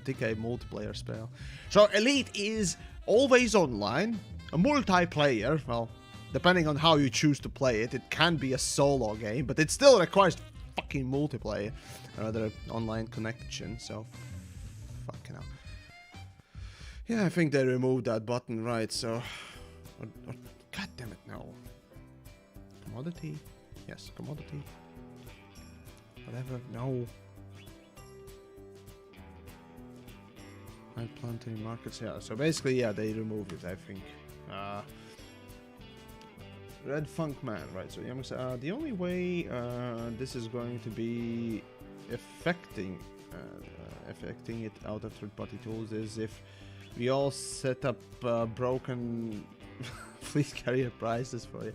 dikke multiplayer spel. So Elite is always online, a multiplayer, well, depending on how you choose to play it, it can be a solo game, but it still requires fucking multiplayer, rather online connection, so fucking hell. Yeah, I think they removed that button, right, so, god damn it, no. Commodity, yes, commodity, whatever, no. Add planetary markets, yeah. So basically, yeah, they removed it, I think. Red Funk Man, right? So Yamiks, the only way this is going to be affecting it out of third-party tools is if we all set up broken fleet carrier prices for you.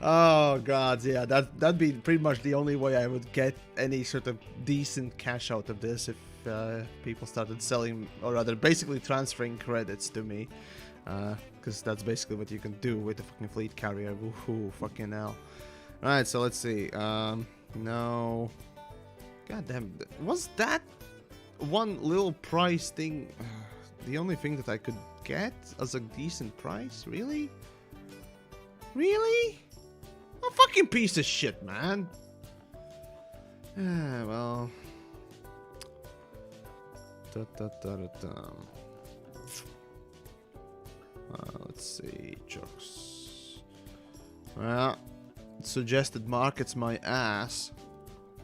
Oh god, yeah, that'd be pretty much the only way I would get any sort of decent cash out of this if people started selling, or rather basically transferring credits to me, because that's basically what you can do with the fucking fleet carrier. Woohoo, fucking hell. Alright, so let's see. No. God damn, was that one little price thing the only thing that I could get as a decent price? Really? Really? A fucking piece of shit, man. Well. Let's see, jokes. Well, suggested markets my ass.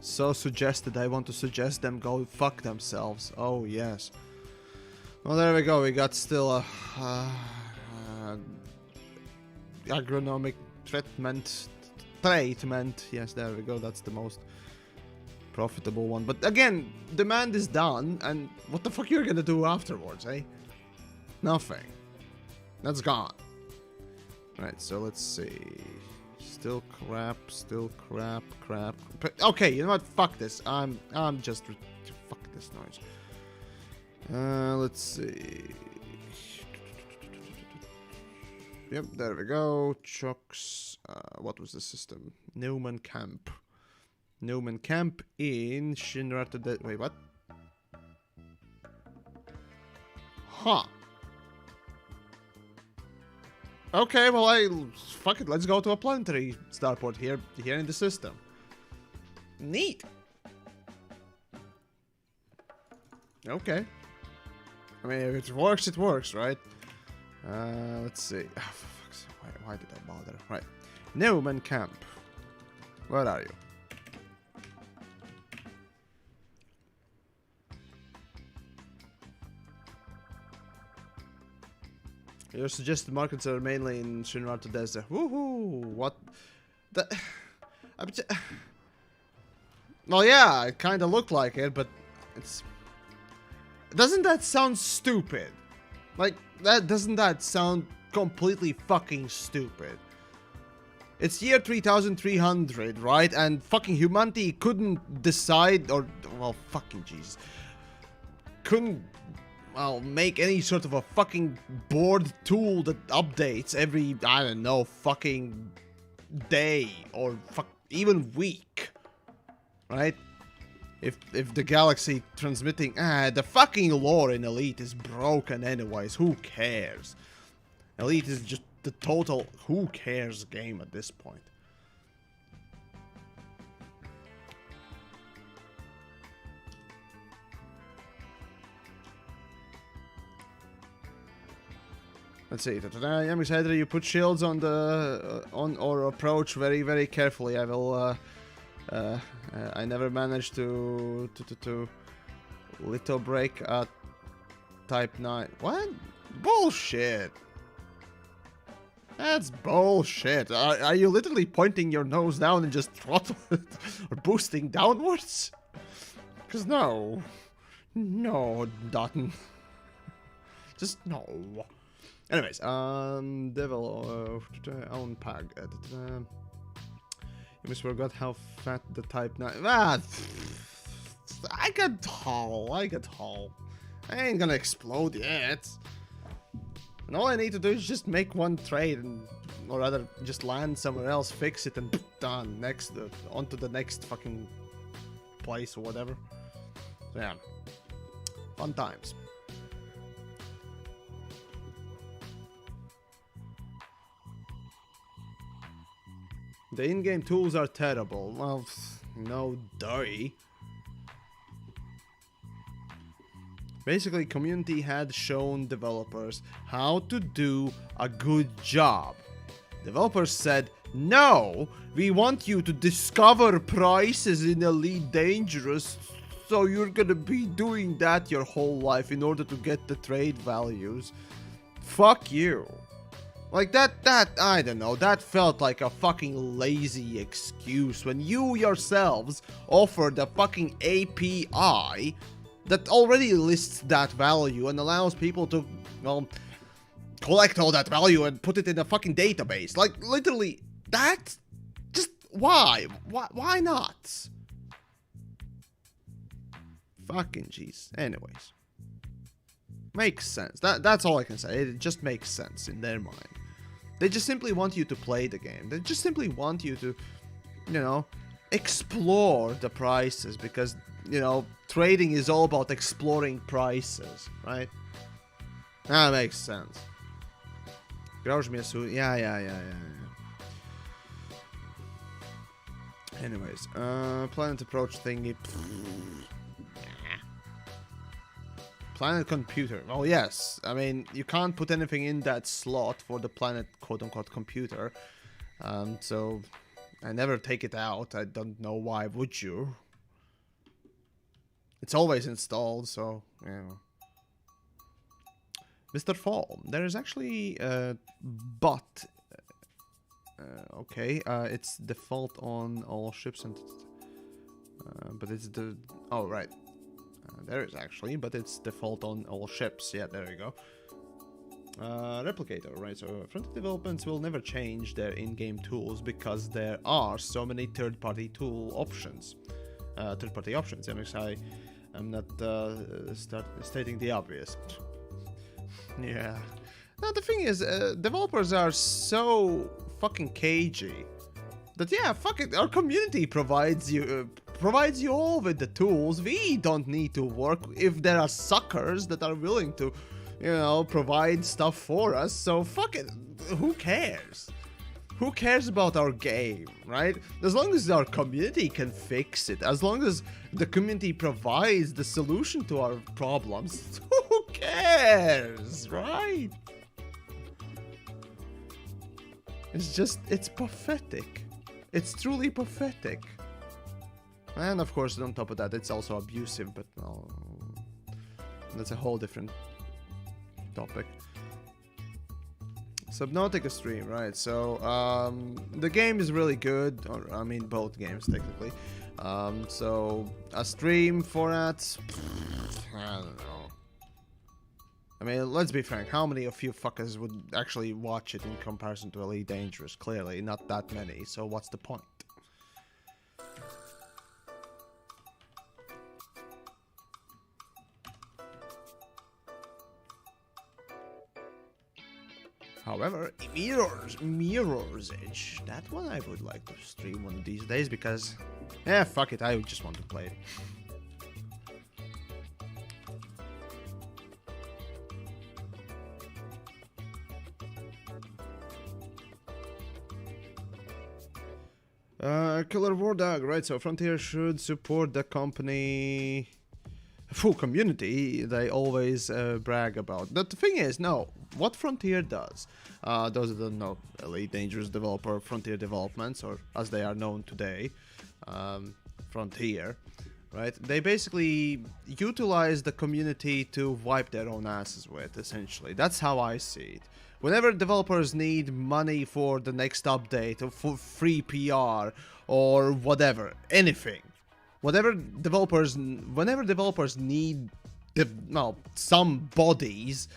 So suggested I want to suggest them go fuck themselves. Oh yes. Well, there we go. We got still a agronomic treatment. Yes, there we go. That's the most profitable one. But again, demand is done, and what the fuck you're gonna do afterwards, eh? Nothing. That's gone. Right, so let's see. Still crap. Okay, you know what? Fuck this. I'm just fuck this noise. Let's see. Yep, there we go. Chucks. What was the system? Newman Camp. Newman Camp in Shinrata. Wait, what? Huh. Okay, well, fuck it. Let's go to a planetary starport here in the system. Neat. Okay. I mean, if it works, it works, right? Let's see. Oh, for fuck's sake, why did I bother? Right. Newman Camp. Where are you? Your suggested markets are mainly in Shinrata Desert. Woohoo! What? Well, yeah, it kind of looked like it, but it's... Doesn't that sound stupid? Like, doesn't that sound completely fucking stupid? It's year 3300, right? And fucking humanity couldn't decide, or... Well, fucking Jesus. Couldn't... Well, make any sort of a fucking board tool that updates every, I don't know, fucking day or even week, right? If the galaxy transmitting, the fucking lore in Elite is broken anyways, who cares? Elite is just the total who cares game at this point. Let's see. Yamiks, either you put shields on the on or approach very, very carefully. I will. I never managed to little break at type 9. What? Bullshit. That's bullshit. Are you literally pointing your nose down and just throttle it or boosting downwards? Cause no, Dotton. Just no. Anyways, Devil, own pag. You must forgot how fat the type 9. I could haul. I ain't gonna explode yet. And all I need to do is just make one trade, or rather, just land somewhere else, fix it, and done. Next, onto the next fucking place or whatever. So yeah, fun times. The in-game tools are terrible. Well, no dirty. Basically, community had shown developers how to do a good job. Developers said, no, we want you to discover prices in Elite Dangerous so you're gonna be doing that your whole life in order to get the trade values. Fuck you. Like that, I don't know, that felt like a fucking lazy excuse when you yourselves offered a fucking API that already lists that value and allows people to, well, collect all that value and put it in a fucking database. Like, literally, that? Just, why? Why not? Fucking jeez. Anyways. Makes sense. That's all I can say. It just makes sense in their mind. They just simply want you to play the game. They just simply want you to, you know, explore the prices because, you know, trading is all about exploring prices, right? That makes sense. Grauž mě su... Yeah. Anyways, planet approach thingy. Planet computer. Oh yes, I mean you can't put anything in that slot for the planet quote-unquote computer, so I never take it out. I don't know why would you. It's always installed, so yeah. Mr. Fall, there is actually a bot. Okay, it's default on all ships and but it's the oh right. There is actually, but it's default on all ships. Yeah, there you go. Replicator, right? So front-end developments will never change their in-game tools because there are so many third-party tool options. Third-party options. I'm not stating the obvious. Yeah. Now the thing is, developers are so fucking cagey that yeah, fuck it. Our community provides you all with the tools. We don't need to work if there are suckers that are willing to, you know, provide stuff for us. So fuck it. Who cares? Who cares about our game, right? As long as our community can fix it, as long as the community provides the solution to our problems, who cares, right? It's pathetic. It's truly pathetic. And of course, on top of that, it's also abusive, but no, that's a whole different topic. Subnautica stream, right? So, the game is really good, or I mean, both games technically. So, a stream for that, I don't know. I mean, let's be frank, how many of you fuckers would actually watch it in comparison to Elite Dangerous? Clearly, not that many, so what's the point? However, Mirror's Edge, that one I would like to stream one of these days because, yeah, fuck it, I just want to play it. Killer War Dog, right? So Frontier should support the company. Full community they always brag about. But the thing is, no, what Frontier does, those that don't know, Elite Dangerous developer, Frontier Developments, or as they are known today, Frontier, right? They basically utilize the community to wipe their own asses with, essentially. That's how I see it. Whenever developers need money for the next update, or for free PR, or whatever, anything. Whenever developers need some bodies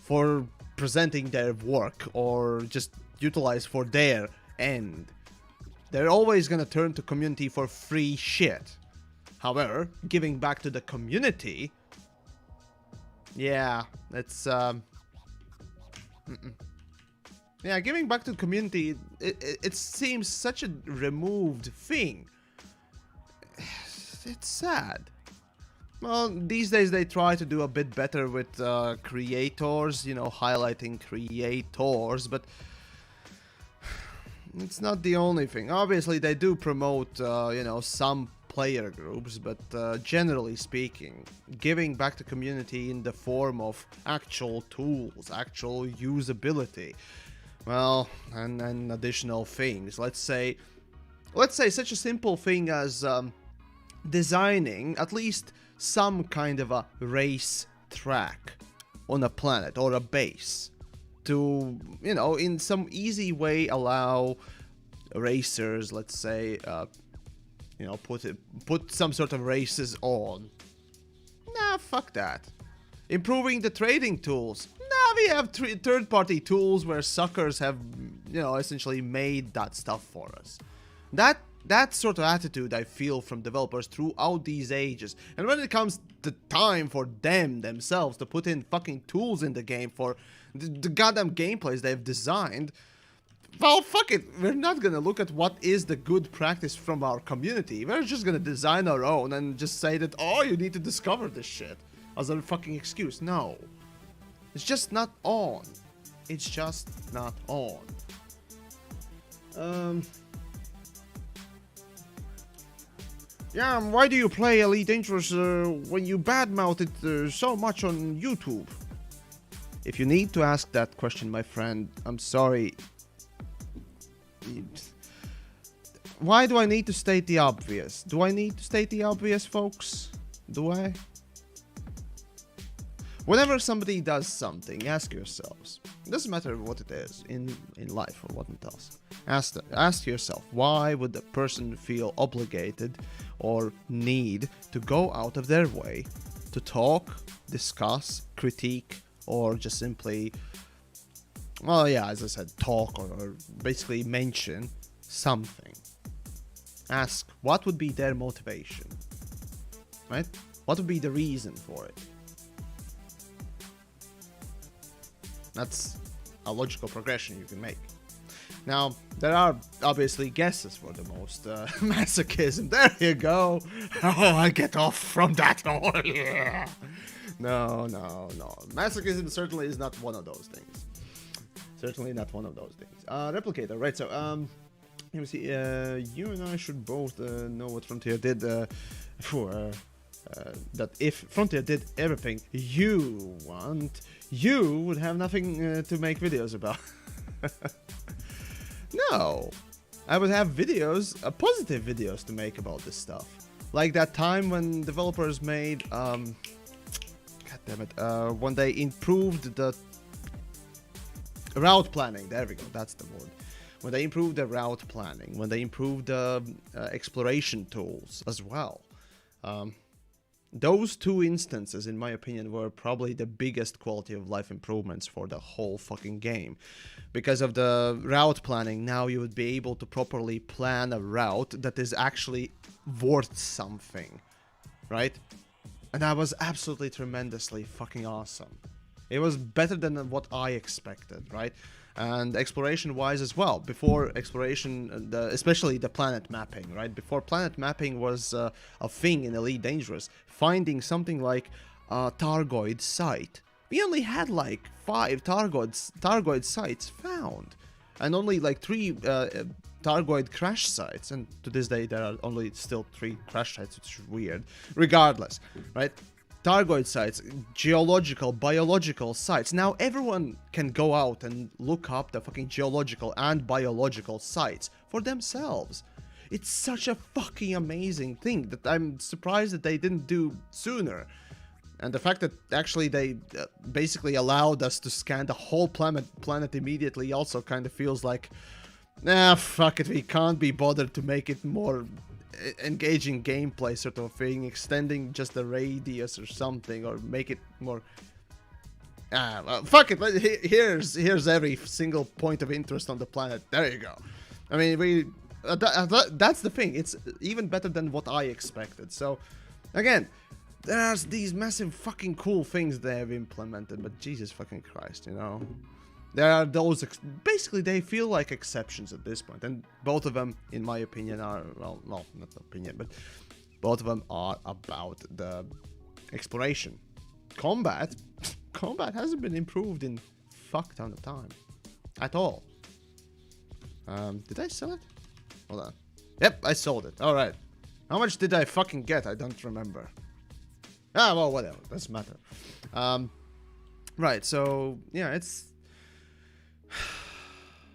for presenting their work or just utilize for their end, they're always gonna turn to community for free shit. However, giving back to the community, yeah, it's yeah, giving back to the community, it seems such a removed thing. It's sad. Well, these days they try to do a bit better with creators, you know, highlighting creators, but it's not the only thing. Obviously, they do promote, you know, some player groups, but generally speaking, giving back to community in the form of actual tools, actual usability, well, and additional things. Let's say such a simple thing as designing at least some kind of a race track on a planet or a base to, you know, in some easy way allow racers, let's say, you know, put some sort of races on. Nah, fuck that. Improving the trading tools. Nah, we have third-party tools where suckers have, you know, essentially made that stuff for us. That sort of attitude I feel from developers throughout these ages. And when it comes to time for them themselves to put in fucking tools in the game for the goddamn gameplays they've designed, well, fuck it. We're not gonna look at what is the good practice from our community. We're just gonna design our own and just say that, oh, you need to discover this shit as a fucking excuse. No. It's just not on. It's just not on. Yeah, why do you play Elite Dangerous when you badmouth it so much on YouTube? If you need to ask that question, my friend, I'm sorry. Why do I need to state the obvious? Do I need to state the obvious, folks? Do I? Whenever somebody does something, ask yourselves. It doesn't matter what it is in life or what else. Ask yourself, why would the person feel obligated or need to go out of their way to talk, discuss, critique, or just simply, well, yeah, as I said, talk or basically mention something. Ask, what would be their motivation, right? What would be the reason for it? That's a logical progression you can make. Now, there are obviously guesses for the most masochism. There you go. Oh, I get off from that. Oh, yeah. No. Masochism certainly is not one of those things. Certainly not one of those things. Replicator, right? So, let me see. You and I should both know what Frontier did that if Frontier did everything you want, you would have nothing to make videos about. No, I would have videos, positive videos to make about this stuff. Like that time when developers made, god damn it, when they improved the route planning. There we go, that's the word. When they improved the route planning, when they improved the exploration tools as well. Those two instances, in my opinion, were probably the biggest quality of life improvements for the whole fucking game. Because of the route planning, now you would be able to properly plan a route that is actually worth something, right? And that was absolutely tremendously fucking awesome. It was better than what I expected, right? And exploration-wise as well. Before exploration, especially the planet mapping, right? Before planet mapping was a thing in Elite Dangerous, finding something like a Targoid site. We only had like 5 Targoid sites found, and only like 3 Targoid crash sites. And to this day, there are only still 3 crash sites, which is weird. Regardless, right? Targoid sites, geological, biological sites. Now everyone can go out and look up the fucking geological and biological sites for themselves. It's such a fucking amazing thing that I'm surprised that they didn't do sooner. And the fact that actually they basically allowed us to scan the whole planet immediately also kind of feels like, nah, fuck it, we can't be bothered to make it more engaging gameplay sort of thing, extending just the radius or something, or make it more well, fuck it, here's every single point of interest on the planet. There you go. I mean, that's the thing, it's even better than what I expected. So again, there's these massive fucking cool things they have implemented, but Jesus fucking Christ, you know, there are those, basically they feel like exceptions at this point, and both of them, in my opinion, are, well, no, not opinion, but both of them are about the exploration. Combat hasn't been improved in fuck ton of time, at all. Did I sell it? Hold on. Yep, I sold it. All right. How much did I fucking get? I don't remember. Ah, well, whatever. Doesn't matter. Right. So yeah, it's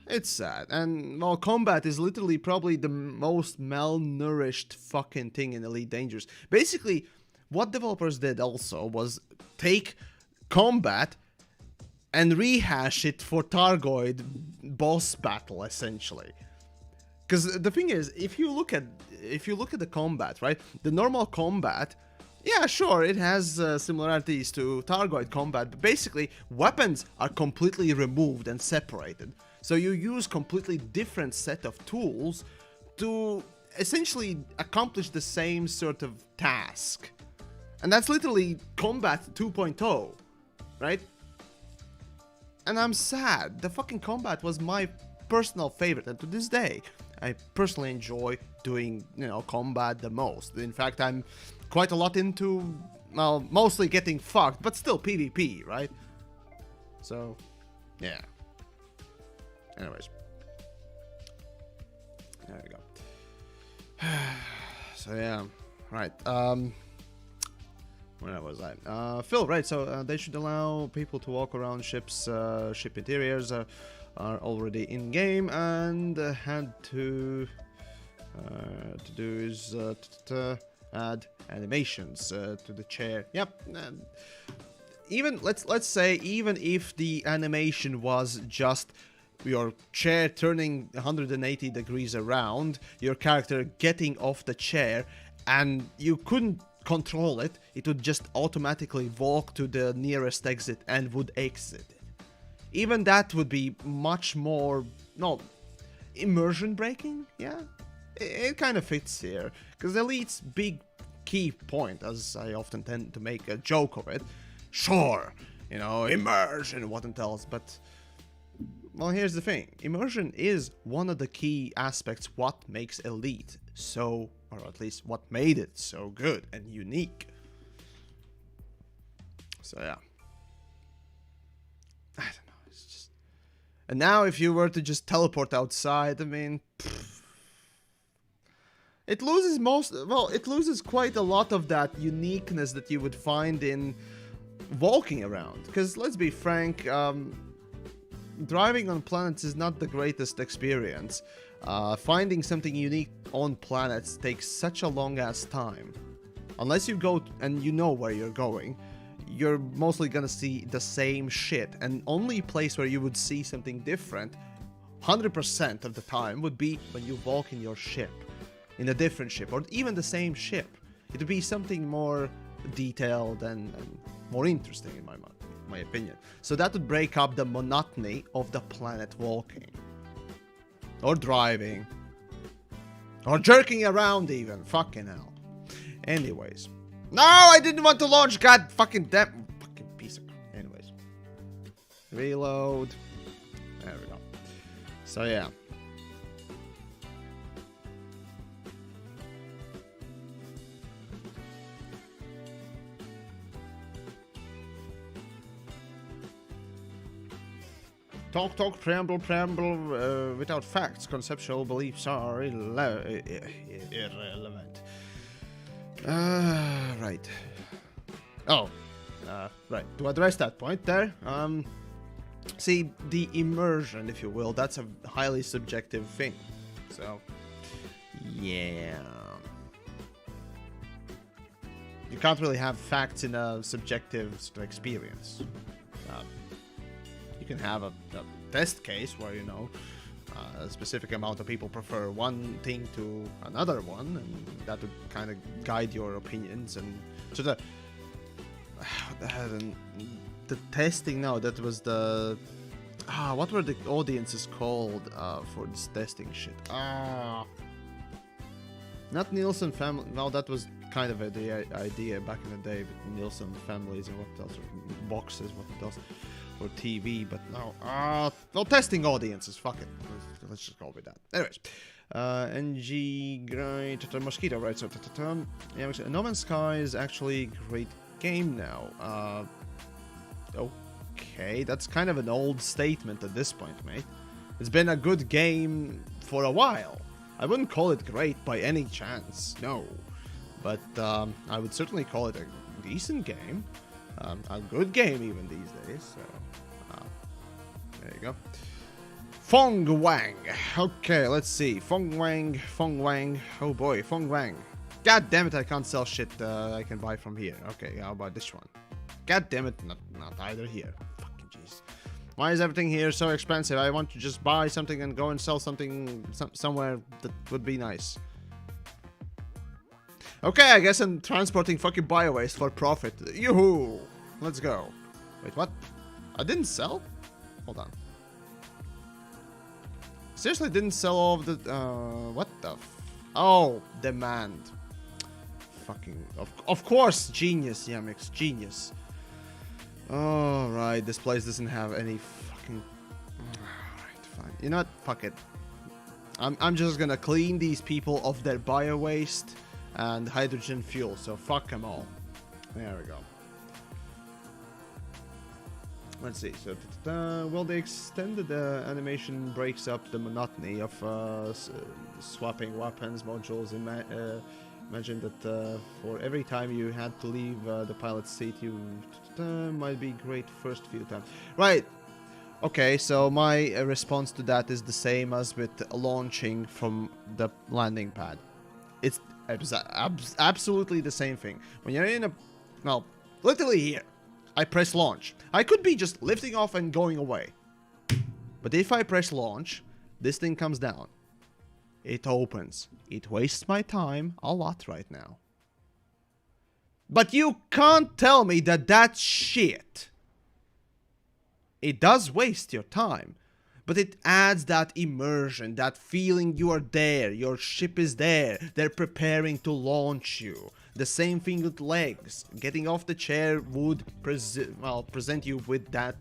It's sad. And, well, combat is literally probably the most malnourished fucking thing in Elite Dangerous. Basically, what developers did also was take combat and rehash it for Targoid boss battle, essentially. Because the thing is, if you look at the combat, right, the normal combat, yeah, sure, it has similarities to Targoid combat, but basically weapons are completely removed and separated. So you use completely different set of tools to essentially accomplish the same sort of task. And that's literally Combat 2.0, right? And I'm sad. The fucking combat was my personal favorite, and to this day, I personally enjoy doing, combat the most. In fact, I'm quite a lot into, well, mostly getting fucked, but still PvP, right? So, yeah. Anyways. There we go. So, yeah. Right. Where was I? Phil, right, so they should allow people to walk around ships. Ship interiors are already in game, and had to do is add animations to the chair. Yep. Even let's say even if the animation was just your chair turning 180 degrees around, your character getting off the chair, and you couldn't control it, it would just automatically walk to the nearest exit and would exit it. Even that would be much more, immersion breaking, yeah? It kind of fits here, because Elite's big key point, as I often tend to make a joke of it, sure, immersion, what else, but, well, here's the thing, immersion is one of the key aspects what makes Elite so, or at least what made it so good and unique. So yeah. I don't know, it's just... And now if you were to just teleport outside, I mean... It loses quite a lot of that uniqueness that you would find in walking around. Because let's be frank, driving on planets is not the greatest experience. Finding something unique on planets takes such a long ass time. Unless you go and you know where you're going, you're mostly gonna see the same shit, and only place where you would see something different 100% of the time would be when you walk in your ship, in a different ship, or even the same ship. It would be something more detailed and more interesting in my opinion. So that would break up the monotony of the planet walking. Or driving. Or jerking around even. Fucking hell. Anyways. No, I didn't want to launch. God fucking damn. Fucking piece of... Anyways. Reload. There we go. So yeah. Talk, preamble, without facts, conceptual beliefs are irrelevant. Right. Oh, right. To address that point there, see, the immersion, if you will, that's a highly subjective thing. So, yeah. You can't really have facts in a subjective experience. You can have a test case where, a specific amount of people prefer one thing to another one, and that would kind of guide your opinions. And so the testing, no, that was the... what were the audiences called for this testing shit? Not Nielsen family. No, that was kind of the idea back in the day, but Nielsen families and what else? Boxes, what else? For TV, but no. Well, testing audiences, fuck it. Let's just go with that. Anyways. NG, great. Mosquito, right? So, yeah, No Man's Sky is actually a great game now. Okay, that's kind of an old statement at this point, mate. It's been a good game for a while. I wouldn't call it great by any chance, no. But I would certainly call it a decent game. A good game even these days, so there you go. Fong Wang. Okay, let's see. Fong Wang. Oh boy, Fong Wang. God damn it, I can't sell shit I can buy from here. Okay, how about this one? God damn it, not either here. Fucking jeez. Why is everything here so expensive? I want to just buy something and go and sell something somewhere that would be nice. Okay, I guess I'm transporting fucking biowaste for profit. Yoo-hoo! Let's go. Wait, what? I didn't sell? Hold on. Seriously, didn't sell all of the... what the oh, demand. Fucking... Of course, genius, Yamiks. Genius. Alright, this place doesn't have any fucking... Alright, fine. You know what? Fuck it. I'm just gonna clean these people of their bio-waste and hydrogen fuel, so fuck them all. There we go. Let's see, so... well, the extended animation breaks up the monotony of swapping weapons, modules. Imagine that for every time you had to leave the pilot's seat, you might be great first few times. Right. Okay, so my response to that is the same as with launching from the landing pad. It's absolutely the same thing. When you're in a... well, literally here. I press launch. I could be just lifting off and going away. But if I press launch, this thing comes down. It opens. It wastes my time a lot right now. But you can't tell me that that's shit. It does waste your time. But it adds that immersion, that feeling you are there, your ship is there, they're preparing to launch you. The same thing with legs. Getting off the chair would present you with that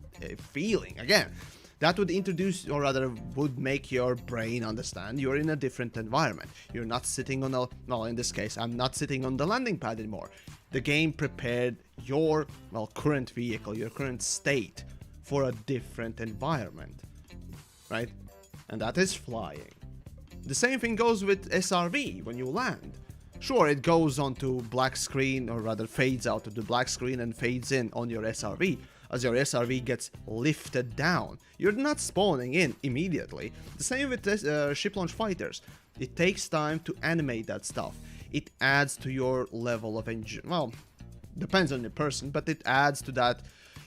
feeling. Again, that would introduce, or rather would make your brain understand you're in a different environment. You're not sitting on a, well, in this case, I'm not sitting on the landing pad anymore. The game prepared your, well, current vehicle, your current state for a different environment. Right? And that is flying. The same thing goes with SRV when you land. Sure, it goes onto black screen, or rather fades out of the black screen and fades in on your SRV as your SRV gets lifted down. You're not spawning in immediately. The same with ship launch fighters. It takes time to animate that stuff. It adds to your level of well, depends on the person, but it adds to that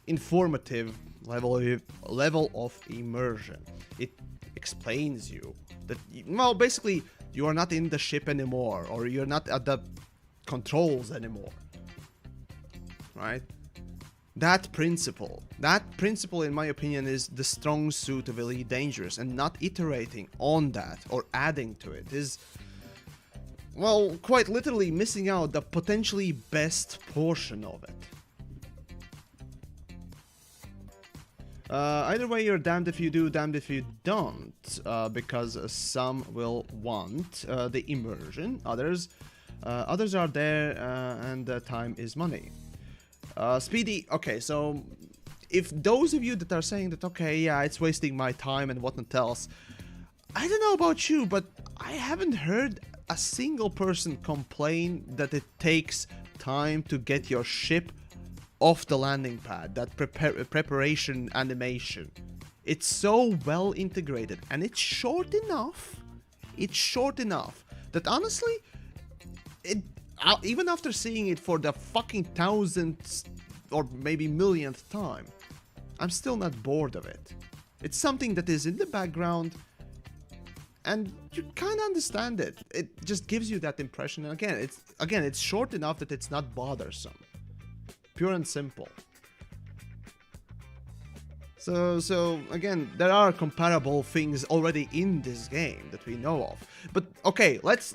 informative level of immersion. It explains you that, well, basically you are not in the ship anymore, or you're not at the controls anymore, right? That principle in my opinion is the strong suit of Elite Dangerous, and not iterating on that or adding to it is, well, quite literally missing out the potentially best portion of it. Either way, you're damned if you do, damned if you don't, because some will want the immersion, others are there, and time is money. Speedy, okay, so if those of you that are saying that, okay, yeah, it's wasting my time and whatnot else, I don't know about you, but I haven't heard a single person complain that it takes time to get your ship off the landing pad, that preparation animation. It's so well integrated, and it's short enough that honestly, even after seeing it for the fucking thousandth or maybe millionth time, I'm still not bored of it. It's something that is in the background, and you kind of understand it. It just gives you that impression, and again, it's short enough that it's not bothersome. Pure and simple. So again, there are comparable things already in this game that we know of. But okay, let's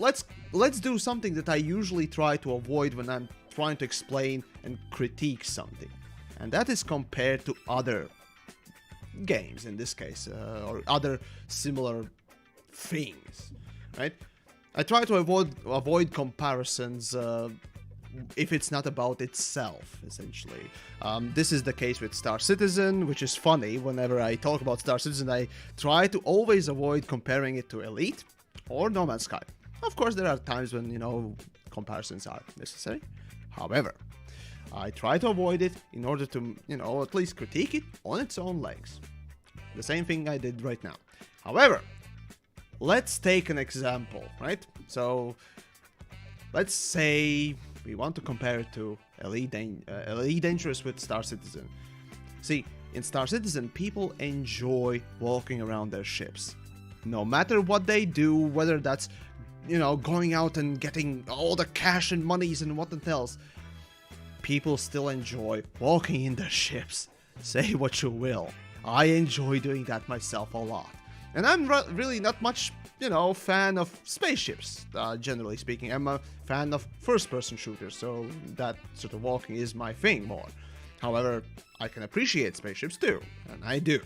do something that I usually try to avoid when I'm trying to explain and critique something, and that is compared to other games in this case, or other similar things, right? I try to avoid comparisons. If it's not about itself, essentially. This is the case with Star Citizen, which is funny. Whenever I talk about Star Citizen, I try to always avoid comparing it to Elite or No Man's Sky. Of course, there are times when, you know, comparisons are necessary. However, I try to avoid it in order to, you know, at least critique it on its own legs. The same thing I did right now. However, let's take an example, right? So, let's say we want to compare it to Elite Dangerous with Star Citizen. See, in Star Citizen, people enjoy walking around their ships. No matter what they do, whether that's, you know, going out and getting all the cash and monies and what else, people still enjoy walking in their ships. Say what you will. I enjoy doing that myself a lot. And I'm really not much, you know, fan of spaceships, generally speaking. I'm a fan of first-person shooters, so that sort of walking is my thing more. However, I can appreciate spaceships too, and I do.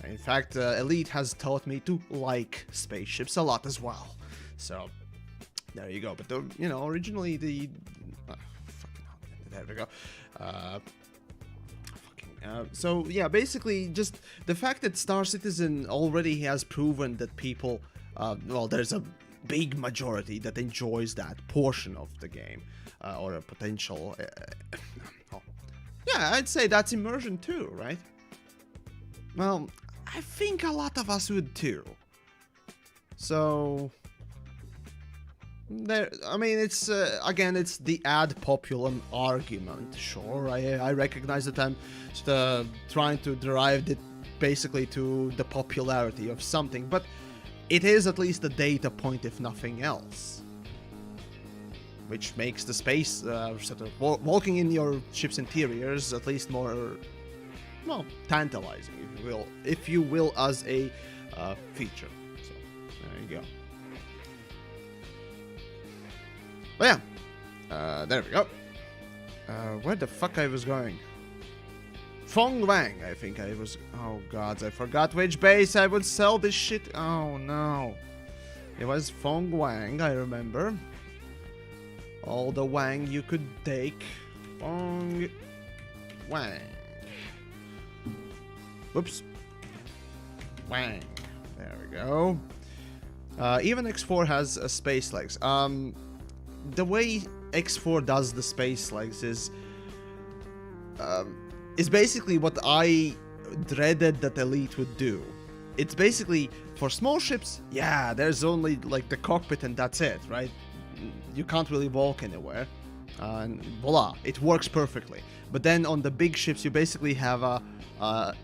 In fact, Elite has taught me to like spaceships a lot as well. So, there you go. But, you know, originally the... there we go. So, yeah, basically, just the fact that Star Citizen already has proven that people... well, there's a big majority that enjoys that portion of the game. Or a potential... yeah, I'd say that's immersion too, right? Well, I think a lot of us would too. So... there, I mean, it's, again, it's the ad populum argument, sure, I recognize that I'm just, trying to derive it basically to the popularity of something, but it is at least a data point if nothing else. Which makes the space, sort of, walking in your ship's interiors at least more, well, tantalizing, if you will, as a, feature. So, there you go. But yeah, there we go. Where the fuck I was going? Fong Wang, I think I was... oh god, I forgot which base I would sell this shit. Oh no. It was Fong Wang, I remember. All the Wang you could take. Fong Wang. Whoops. Wang. There we go. Even X4 has space legs. The way X4 does the space legs is basically what I dreaded that Elite would do. It's basically, for small ships, yeah, there's only like the cockpit and that's it, right? You can't really walk anywhere. And voila, it works perfectly. But then on the big ships, you basically have a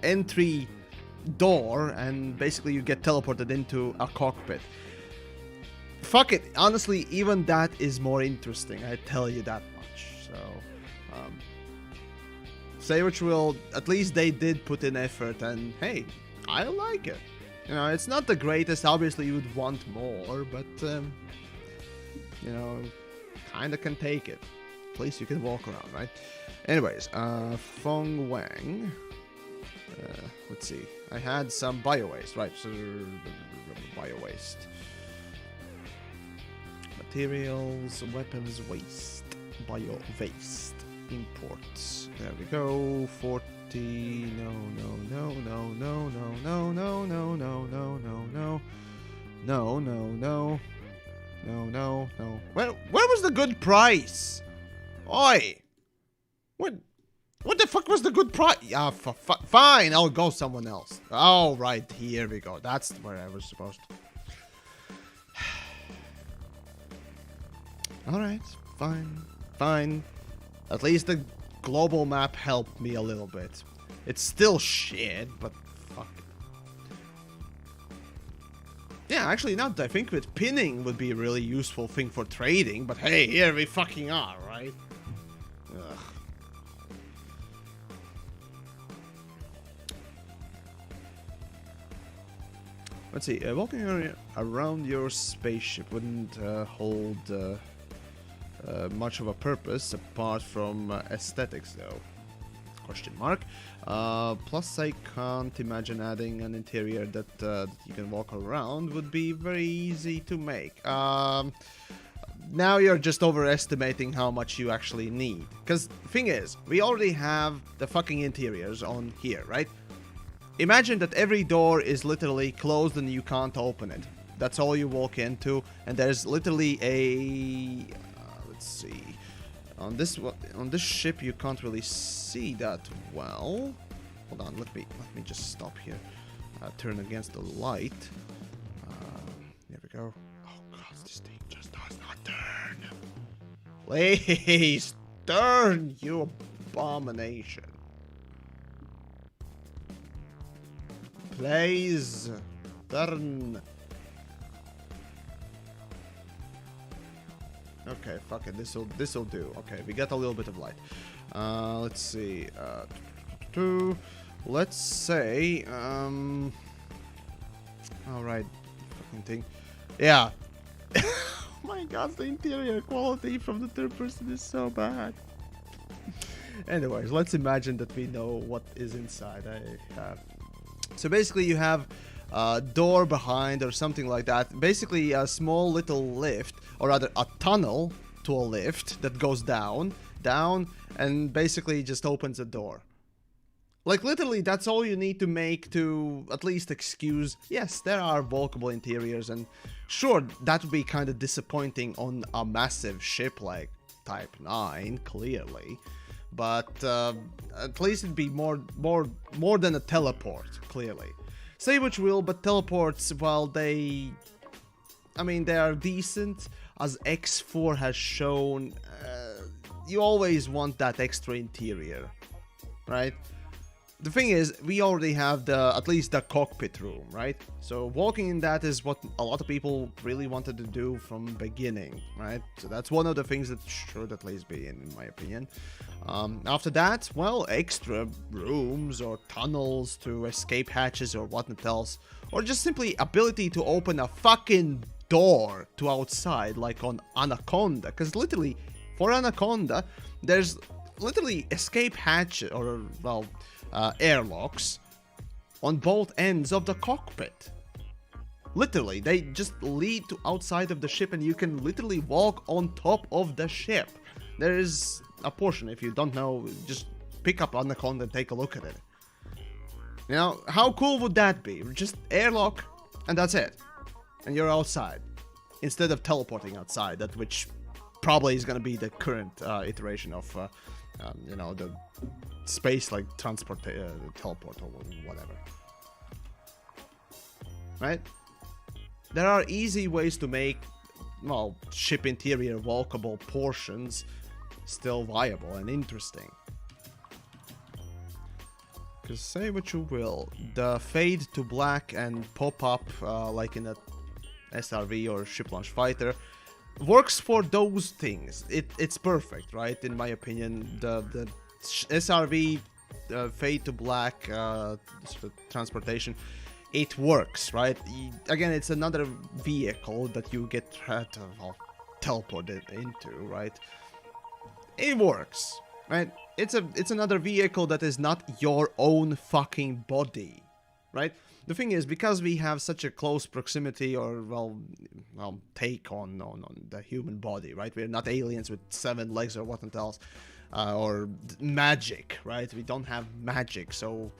entry door and basically you get teleported into a cockpit. Fuck it, honestly, even that is more interesting, I tell you that much. So, say what you will, at least they did put in effort, and hey, I like it. You know, it's not the greatest, obviously you would want more, but, you know, kinda can take it. At least you can walk around, right? Anyways, Fong Wang. Let's see, I had some bio-waste, right, so, bio-waste. Materials, weapons, waste, bio-waste, imports. There we go. 40. No. Where was the good price? Oi! What the fuck was the good price? Yeah, fine. I'll go someone else. Oh, right. Here we go. That's where I was supposed to. Alright, fine. At least the global map helped me a little bit. It's still shit, but fuck it. Yeah, actually, now that I think of it, pinning would be a really useful thing for trading, but hey, here we fucking are, right? Ugh. Let's see, walking around your spaceship wouldn't hold much of a purpose apart from aesthetics, though. Question mark. Plus, I can't imagine adding an interior that you can walk around would be very easy to make. Now you're just overestimating how much you actually need. Because the thing is, we already have the fucking interiors on here, right? Imagine that every door is literally closed and you can't open it. That's all you walk into, and there's literally a... let's see. On this ship, you can't really see that well. Hold on, let me just stop here. turn against the light. There we go. Oh god, this thing just does not turn. Please turn, you abomination. Please turn. Okay, fuck it. This'll do. Okay, we got a little bit of light. Let's see. Let's say. All right, fucking thing. Yeah. Oh my god, the interior quality from the third person is so bad. Anyways, let's imagine that we know what is inside. So basically, you have a door behind or something like that. Basically, a small little lift, or rather, a tunnel to a lift that goes down, and basically just opens a door. Like, literally, that's all you need to make to at least excuse, yes, there are walkable interiors, and sure, that would be kind of disappointing on a massive ship like Type 9, clearly. But at least it'd be more than a teleport, clearly. Say what you will, but teleports, well, they are decent. As X4 has shown, you always want that extra interior, right? The thing is, we already have at least the cockpit room, right? So walking in that is what a lot of people really wanted to do from the beginning, right? So that's one of the things that should at least be in my opinion. After that, well, extra rooms or tunnels to escape hatches or whatnot else. Or just simply ability to open a fucking door to outside, like on Anaconda. Because literally, for Anaconda, there's literally escape hatch or, well, airlocks on both ends of the cockpit. Literally, they just lead to outside of the ship and you can literally walk on top of the ship. There is a portion, if you don't know, just pick up Anaconda and take a look at it. You know, how cool would that be? Just airlock and that's it. And you're outside. Instead of teleporting outside, that which probably is going to be the current iteration of, you know, the space like teleport or whatever, right? There are easy ways to make, well, ship interior walkable portions still viable and interesting. Because say what you will, the fade to black and pop up like in a SRV or ship launch fighter works for those things. It's perfect, right? In my opinion, the SRV fade to black transportation, it works, right? Again, it's another vehicle that you get teleported into, right? It works, right? It's another vehicle that is not your own fucking body, right? The thing is, because we have such a close proximity or, well, take on the human body, right? We're not aliens with 7 legs or whatnot else. Or magic, right? We don't have magic, so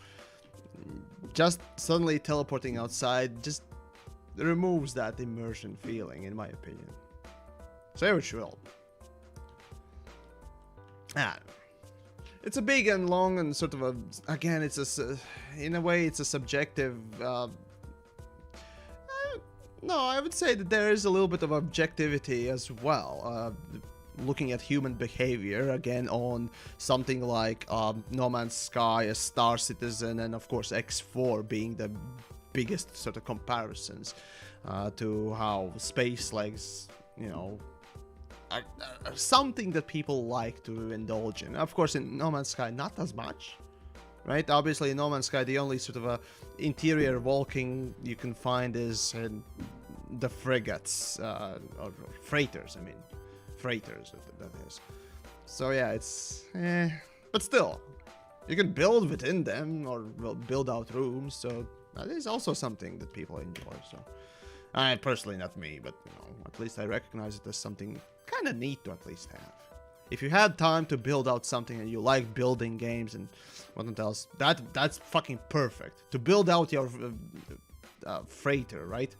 just suddenly teleporting outside just removes that immersion feeling, in my opinion. Say what you will. It's a big and long and sort of a, again, it's in a way it's a subjective, no, I would say that there is a little bit of objectivity as well. Looking at human behavior again on something like No Man's Sky, A Star Citizen, and of course X4 being the biggest sort of comparisons to how space legs, you know, are something that people like to indulge in. Of course, in No Man's Sky, not as much, right? Obviously, in No Man's Sky, the only sort of interior walking you can find is in the frigates or freighters. I mean. Freighters, that is. So yeah, it's but still, you can build within them or build out rooms, so that is also something that people enjoy. So personally, not me, but you know, at least I recognize it as something kind of neat to at least have. If you had time to build out something and you like building games and whatnot else, that's fucking perfect to build out your freighter, right,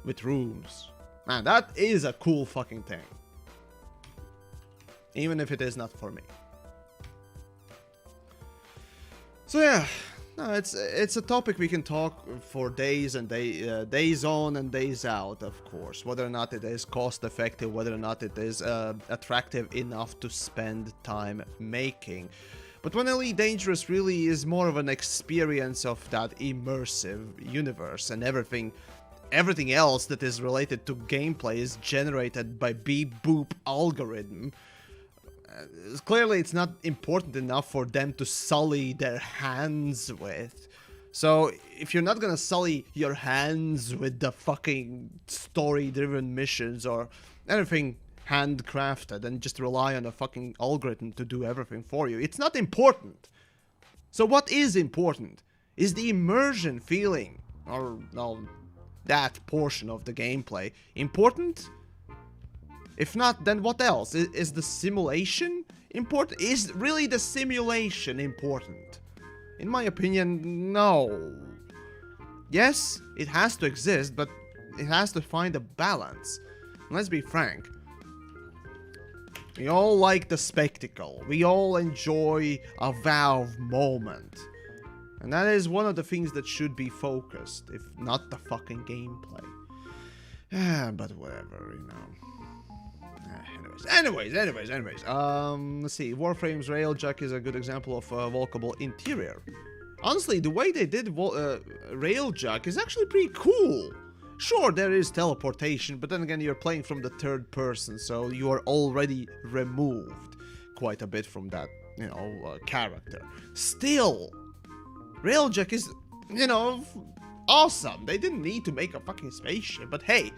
with rooms. Man, that is a cool fucking thing. Even if it is not for me. So yeah, No, it's a topic we can talk for days and days on and days out, of course. Whether or not it is cost effective, whether or not it is attractive enough to spend time making. But when Elite Dangerous really is more of an experience of that immersive universe, and everything else that is related to gameplay is generated by beep boop algorithm. Clearly it's not important enough for them to sully their hands with. So if you're not gonna sully your hands with the fucking story-driven missions or anything handcrafted and just rely on a fucking algorithm to do everything for you, it's not important. So what is important is the immersion feeling, or no, that portion of the gameplay important? If not, then what else? Is the simulation important? Is really the simulation important? In my opinion, no. Yes, it has to exist, but it has to find a balance. Let's be frank. We all like the spectacle. We all enjoy a Valve moment. And that is one of the things that should be focused, if not the fucking gameplay. But whatever, you know. Anyways. Let's see. Warframe's Railjack is a good example of a walkable interior. Honestly, the way they did Railjack is actually pretty cool. Sure, there is teleportation, but then again, you're playing from the third person, so you are already removed quite a bit from that, you know, character. Still, Railjack is, you know, awesome. They didn't need to make a fucking spaceship, but hey,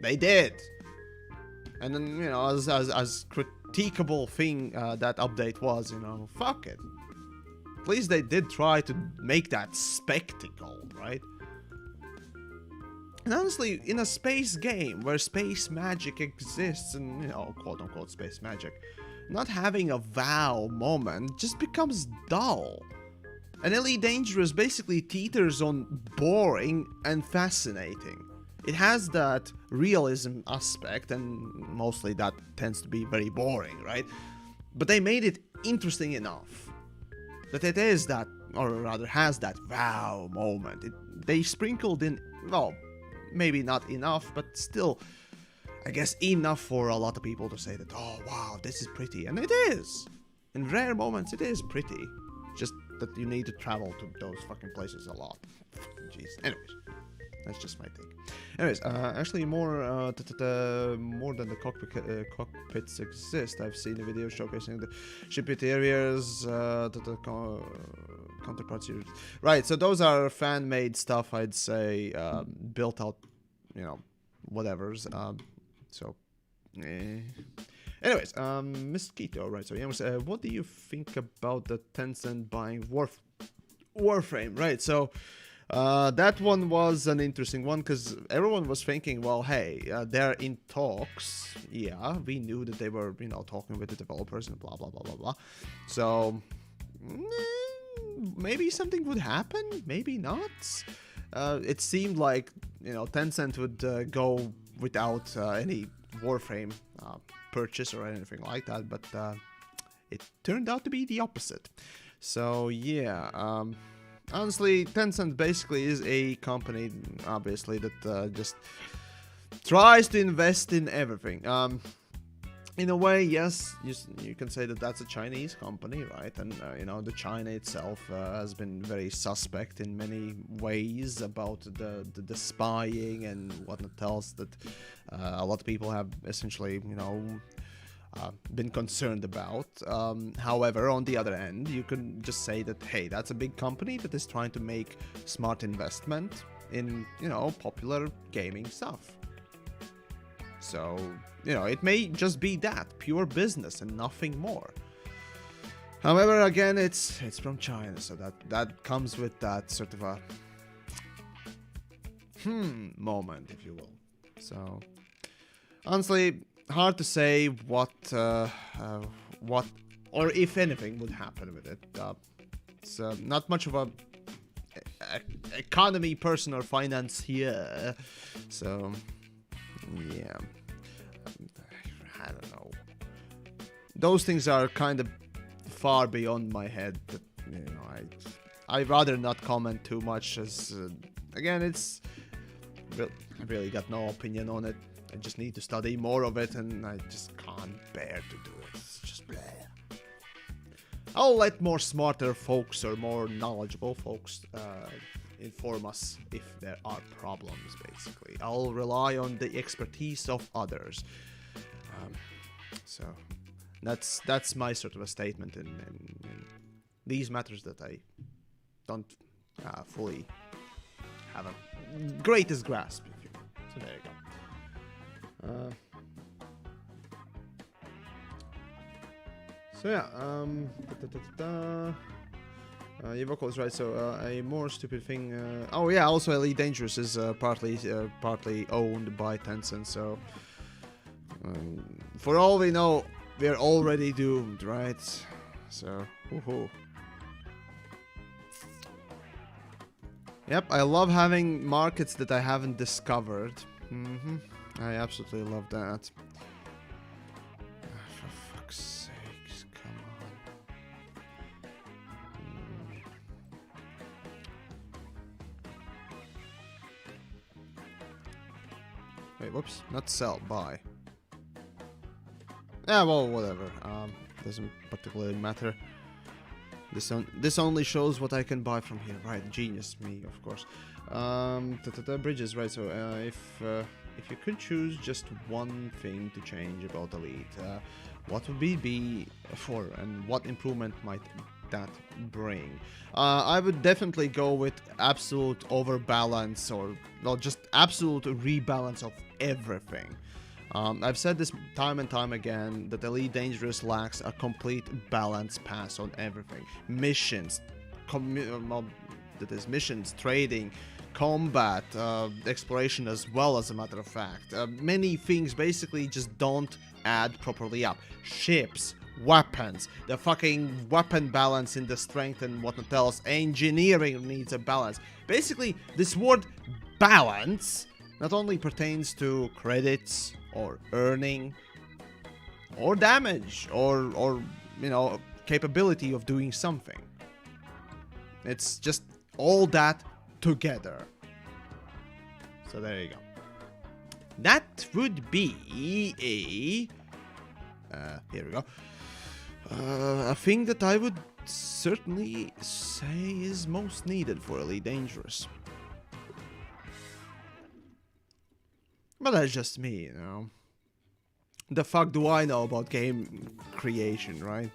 they did. And then, you know, as critiquable thing that update was, you know, fuck it. At least they did try to make that spectacle, right? And honestly, in a space game where space magic exists and, you know, quote-unquote space magic, not having a wow moment just becomes dull. And Elite Dangerous basically teeters on boring and fascinating. It has that realism aspect, and mostly that tends to be very boring, right? But they made it interesting enough that it is that, or rather has that wow moment. They sprinkled in, well, maybe not enough, but still, I guess enough for a lot of people to say that, oh wow, this is pretty. And it is. In rare moments, it is pretty. Just that you need to travel to those fucking places a lot. Jeez. Anyways. That's just my take. Anyways, actually more than the cockpits exist. I've seen a video showcasing the ship interiors, counterparts here. Right, so those are fan-made stuff, I'd say, built out, you know, whatevers. Anyways, Mosquito, right, so yeah, what do you think about the Tencent buying Warframe? Right, so that one was an interesting one because everyone was thinking, well, hey, they're in talks. Yeah, we knew that they were, you know, talking with the developers and blah, blah, blah, blah, blah. So, maybe something would happen, maybe not. It seemed like, you know, Tencent would go without any Warframe purchase or anything like that, but it turned out to be the opposite. So, yeah, honestly, Tencent basically is a company, obviously, that just tries to invest in everything. In a way, yes, you can say that that's a Chinese company, right? And, you know, the China itself has been very suspect in many ways about the spying and whatnot else that a lot of people have essentially, you know, been concerned about. However, on the other end, you can just say that, hey, that's a big company that is trying to make smart investment in, you know, popular gaming stuff. So, you know, it may just be that, pure business and nothing more. However, again, it's from China, so that comes with that sort of a moment, if you will. So, honestly, hard to say what or if anything would happen with it. It's not much of a economy person or finance here, so yeah, I don't know. Those things are kind of far beyond my head. That, you know, I'd rather not comment too much, as again, it's I really got no opinion on it. I just need to study more of it, and I just can't bear to do it. It's just bleh. I'll let more smarter folks or more knowledgeable folks inform us if there are problems, basically. I'll rely on the expertise of others. So that's my sort of a statement in these matters that I don't fully have a greatest grasp. So there you go. So yeah, your vocal is right. So a more stupid thing. Oh yeah, also Elite Dangerous is partly owned by Tencent. So for all we know, we're already doomed, right? So woohoo. Yep, I love having markets that I haven't discovered. I absolutely love that. For fuck's sakes, come on. Wait, whoops. Not sell, buy. Yeah, well, whatever. Doesn't particularly matter. This only shows what I can buy from here. Right, genius me, of course. Bridges, right? So if you could choose just one thing to change about Elite, what would be for, and what improvement might that bring? I would definitely go with absolute overbalance, or well, just absolute rebalance of everything. I've said this time and time again, that Elite Dangerous lacks a complete balance pass on everything. Missions, missions, trading, combat, exploration as well, as a matter of fact. Many things basically just don't add properly up. Ships, weapons, the fucking weapon balance in the strength and whatnot else. Engineering needs a balance. Basically, this word balance not only pertains to credits, or earning, or damage, or you know, capability of doing something. It's just all that together. So there you go. That would be a here we go. A thing that I would certainly say is most needed for Elite Dangerous. But that's just me, you know. The fuck do I know about game creation, right?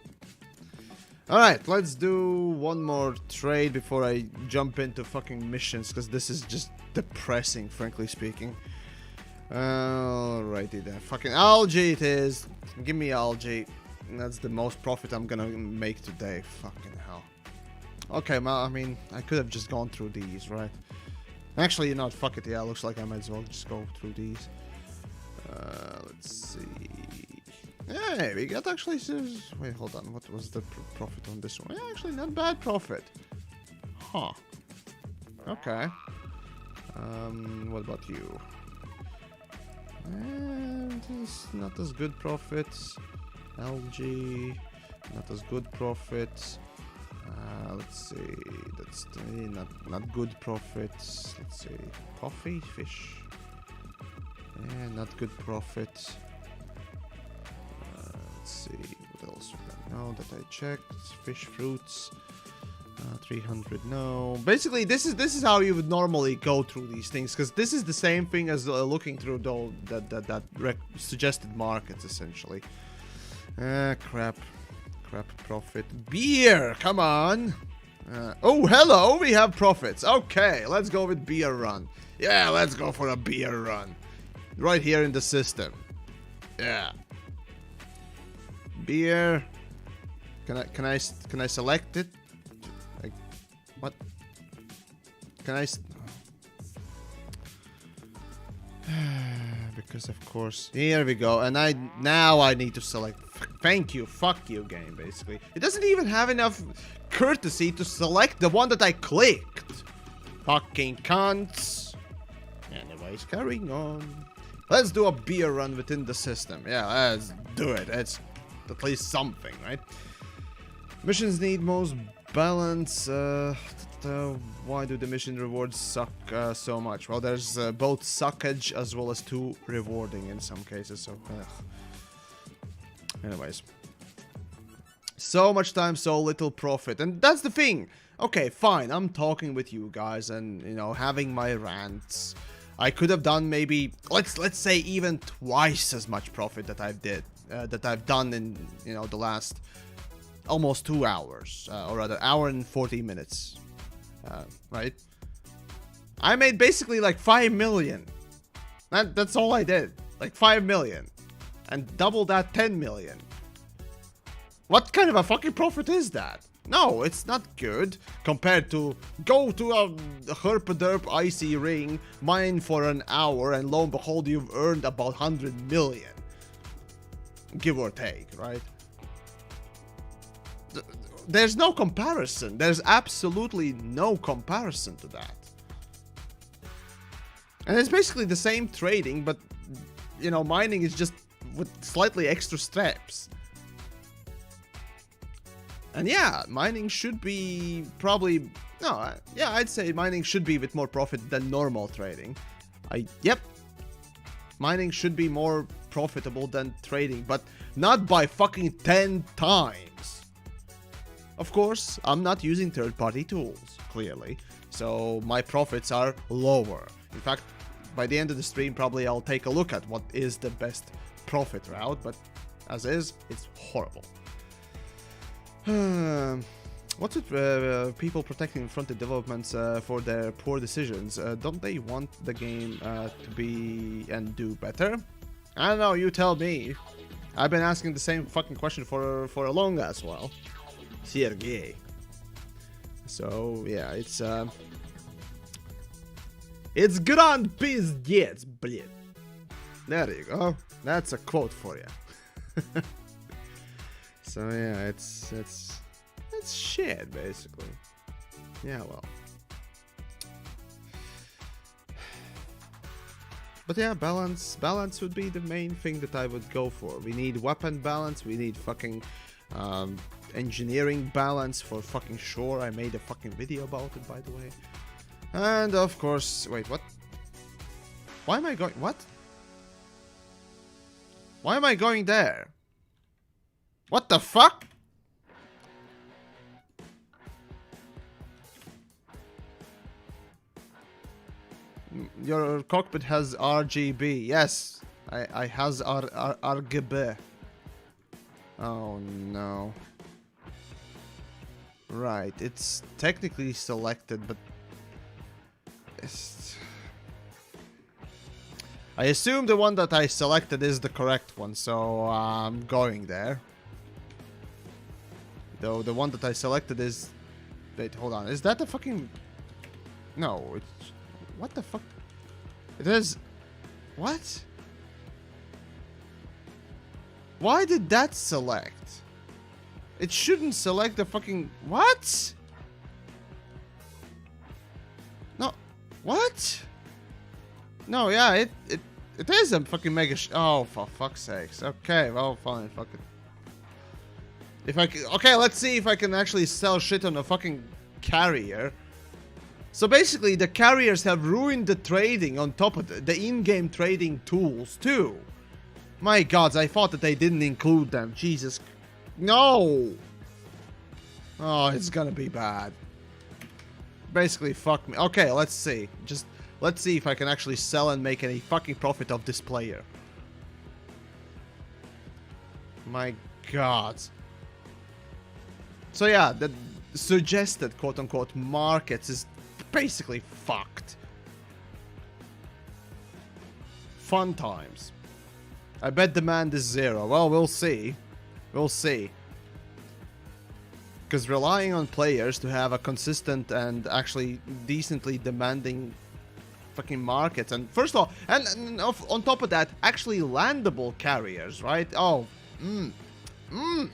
Alright, let's do one more trade before I jump into fucking missions, because this is just depressing, frankly speaking. Alrighty then. Fucking algae it is. Give me algae. That's the most profit I'm gonna make today. Fucking hell. Okay, well, I mean, I could have just gone through these, right? Actually, you know what, fuck it, yeah, looks like I might as well just go through these. Let's see. Hey, we got actually... Wait, hold on, what was the profit on this one? Yeah, actually, not bad profit. Huh. Okay. What about you? Not as good profits. Algae, not as good profits. Let's see, that's not good profits. Let's see, coffee, fish. Yeah, not good profits. Let's see, what else we got? No, that I checked. Fish, fruits. 300, no. Basically, this is how you would normally go through these things, because this is the same thing as looking through that suggested markets, essentially. Crap profit. Beer, come on. Oh, hello, we have profits. Okay, let's go with beer run. Yeah, let's go for a beer run. Right here in the system. Yeah. Beer. Can I select it? Like, what? Can I? Because of course, here we go, and now I need to select. Thank you, fuck you, game. Basically, it doesn't even have enough courtesy to select the one that I clicked. Fucking cunts. Anyways, carrying on. Let's do a beer run within the system. Yeah, let's do it. It's at least something, right? Missions need most Balance. Why do the mission rewards suck so much? Well, there's both suckage as well as too rewarding in some cases. So, anyways, so much time, so little profit, and that's the thing. Okay, fine. I'm talking with you guys, and you know, having my rants. I could have done maybe let's say even twice as much profit that I've done in, you know, the last almost 2 hours, or rather hour and 40 minutes, right? I made basically like 5 million. That's all I did, like 5 million, and double that 10 million. What kind of a fucking profit is that? No, it's not good compared to go to a herp-a-derp icy ring, mine for an hour, and lo and behold, you've earned about 100 million. Give or take, right? There's no comparison. There's absolutely no comparison to that. And it's basically the same trading, but, you know, mining is just with slightly extra steps. And yeah, mining should be probably... No, yeah, I'd say mining should be with more profit than normal trading. Yep. Mining should be more profitable than trading, but not by fucking 10 times. Of course, I'm not using third-party tools, clearly, so my profits are lower. In fact, by the end of the stream, probably I'll take a look at what is the best profit route, but as is, it's horrible. What's with people protecting fronted developments for their poor decisions? Don't they want the game to be and do better? I don't know, you tell me. I've been asking the same fucking question for a long as well. Sergey. So yeah, it's grand пиздец, блин. There you go. That's a quote for you. So yeah, it's shit basically. Yeah, well. But yeah, balance would be the main thing that I would go for. We need weapon balance, we need fucking engineering balance for fucking sure. I made a fucking video about it, by the way. And of course, wait, what? Why am I going, what? Why am I going there? What the fuck? Your cockpit has RGB. Yes, I has RGB. Oh no. Right, it's technically selected, but I assume the one that I selected is the correct one, so I'm going there. Though the one that I selected is... Wait, hold on. Is that the fucking... No, it's... What the fuck? It is... What? Why did that select? It shouldn't select the fucking... What? No. What? No, yeah, it is a fucking mega... Oh, for fuck's sakes. Okay, well, fine, fuck it. If I can, okay, let's see if I can actually sell shit on a fucking carrier. So basically, the carriers have ruined the trading on top of the in-game trading tools too. My gods, I thought that they didn't include them. Jesus, no. Oh, it's gonna be bad. Basically, fuck me. Okay, let's see. Just let's see if I can actually sell and make any fucking profit of this player. My god. So yeah, the suggested quote-unquote markets is basically fucked. Fun times. I bet demand is 0. Well, we'll see. We'll see. Because relying on players to have a consistent and actually decently demanding fucking markets, and first of all, and on top of that, actually landable carriers, right? Oh,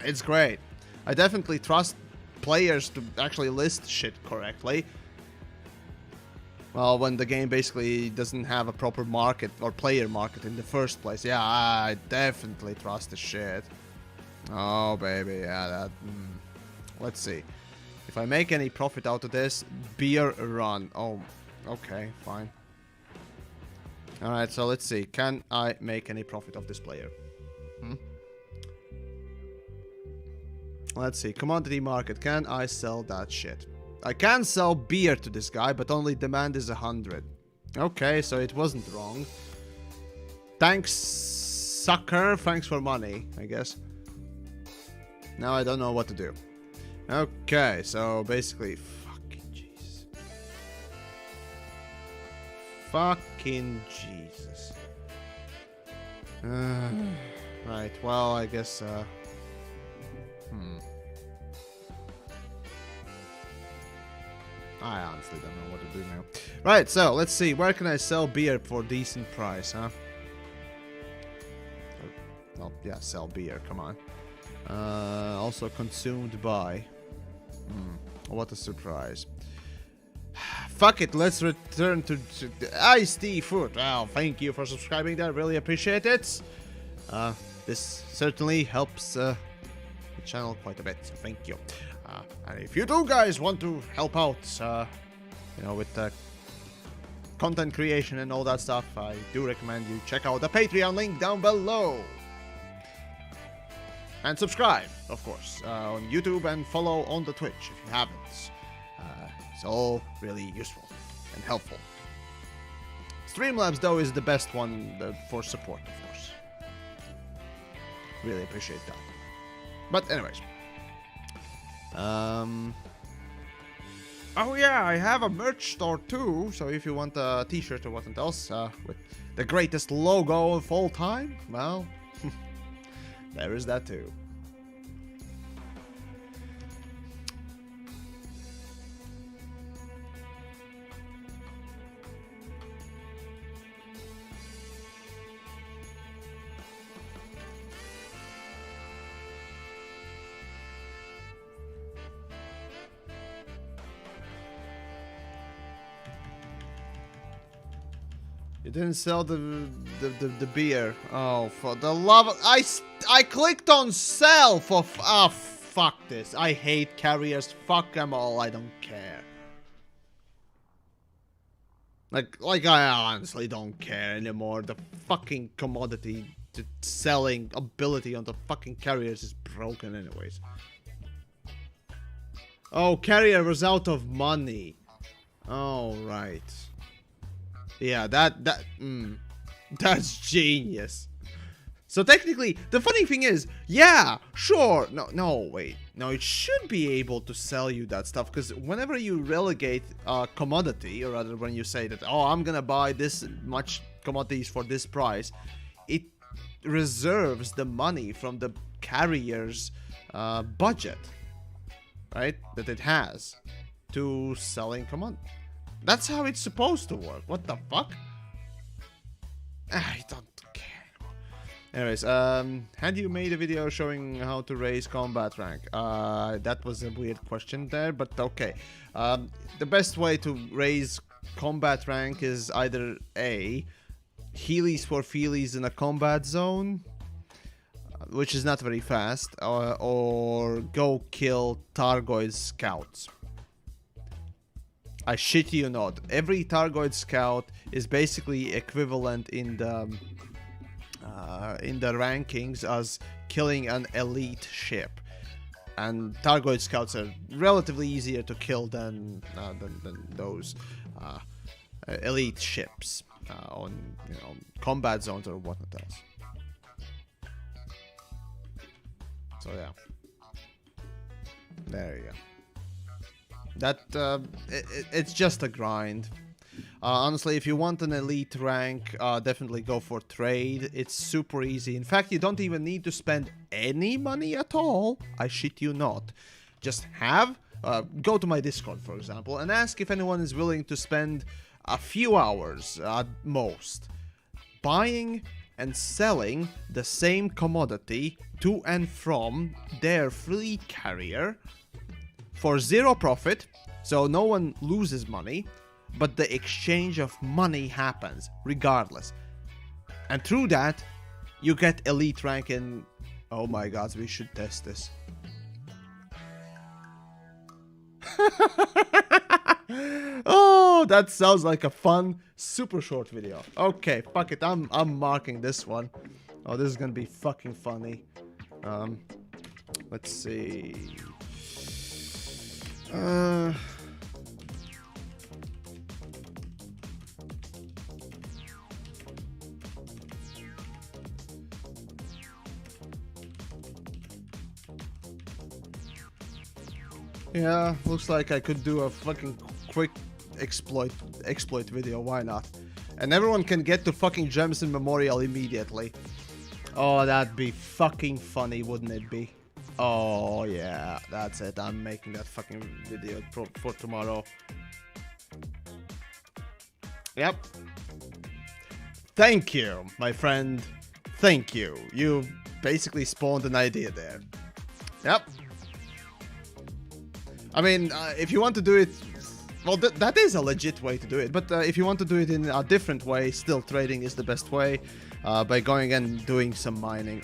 it's great. I definitely trust players to actually list shit correctly. Well, when the game basically doesn't have a proper market or player market in the first place. Yeah, I definitely trust the shit. Oh, baby, yeah, that... Let's see. If I make any profit out of this, beer run. Oh, okay, fine. Alright, so let's see. Can I make any profit of this player? Let's see. Commodity market. Can I sell that shit? I can sell beer to this guy, but only demand is 100. Okay, so it wasn't wrong. Thanks, sucker. Thanks for money, I guess. Now I don't know what to do. Okay, so basically, fucking jeez. Fucking Jesus. Right, well, I guess, I honestly don't know what to do now. Right, so, let's see. Where can I sell beer for decent price, huh? Well, yeah, sell beer, come on. Also consumed by... what a surprise. Fuck it, let's return to iced tea food. Well, thank you for subscribing there, really appreciate it. This certainly helps the channel quite a bit, so thank you. And if you do guys want to help out, you know, with content creation and all that stuff, I do recommend you check out the Patreon link down below. And subscribe, of course, on YouTube and follow on the Twitch if you haven't. It's all really useful and helpful. Streamlabs, though, is the best one for support, of course. Really appreciate that. But anyways. Oh yeah, I have a merch store too, so if you want a t-shirt or whatever else with the greatest logo of all time, well, there is that too. You didn't sell the beer. Oh, for the love of... I clicked on sell for... Ah, fuck this. I hate carriers. Fuck them all. I don't care. Like I honestly don't care anymore. The fucking commodity selling ability on the fucking carriers is broken anyways. Oh, carrier was out of money. Oh, right. Yeah, that's genius. So technically, the funny thing is, yeah, sure, no, wait. No, it should be able to sell you that stuff, because whenever you relegate a commodity, or rather when you say that, oh, I'm gonna buy this much commodities for this price, it reserves the money from the carrier's budget, right, that it has to selling commodities. That's how it's supposed to work. What the fuck? I don't care. Anyways, had you made a video showing how to raise combat rank? That was a weird question there, but okay. The best way to raise combat rank is either A, Heelys for Feelies in a combat zone, which is not very fast, or go kill Targoid scouts. I shit you not. Every Targoid scout is basically equivalent in the rankings as killing an elite ship, and Targoid scouts are relatively easier to kill than those elite ships on combat zones or whatnot else. So yeah, there you go. That it's just a grind. Honestly, if you want an elite rank, definitely go for trade. It's super easy. In fact, you don't even need to spend any money at all. I shit you not. Just go to my Discord, for example, and ask if anyone is willing to spend a few hours at most buying and selling the same commodity to and from their fleet carrier for 0 profit, so no one loses money, but the exchange of money happens regardless. And through that, you get elite rank in... Oh my god, we should test this. Oh, that sounds like a fun, super short video. Okay, fuck it. I'm marking this one. Oh, this is gonna be fucking funny. Let's see. Yeah, looks like I could do a fucking quick exploit video. Why not? And everyone can get to fucking Jemison Memorial immediately. Oh, that'd be fucking funny, wouldn't it be? Oh yeah, that's it. I'm making that fucking video for tomorrow. Yep. Thank you, my friend. Thank you. You basically spawned an idea there. Yep. I mean, if you want to do it, well, that is a legit way to do it. But if you want to do it in a different way, still trading is the best way. By going and doing some mining.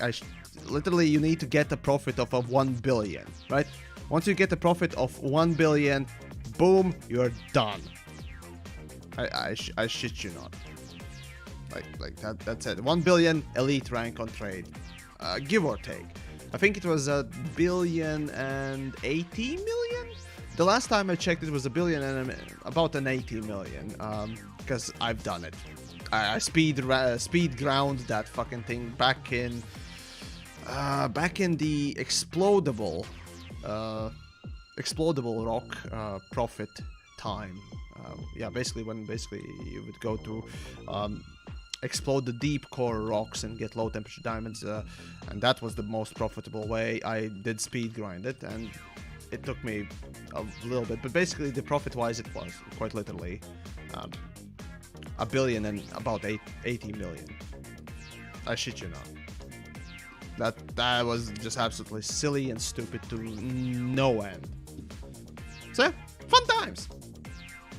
Literally, you need to get a profit of 1 billion, right? Once you get a profit of 1 billion, boom, you're done. I shit you not. Like that. That's it. 1 billion elite rank on trade, give or take. I think it was 1,080 million. The last time I checked, it was 1 billion and about an 80 million. Because I've done it. I speed ground that fucking thing back in the explodable rock profit time. Yeah, basically when you would go to explode the deep core rocks and get low temperature diamonds, and that was the most profitable way. I did speed grind it, and it took me a little bit, but basically the profit wise it was quite literally 1 billion and about 80 million. I shit you not. That was just absolutely silly and stupid to no end. So, fun times.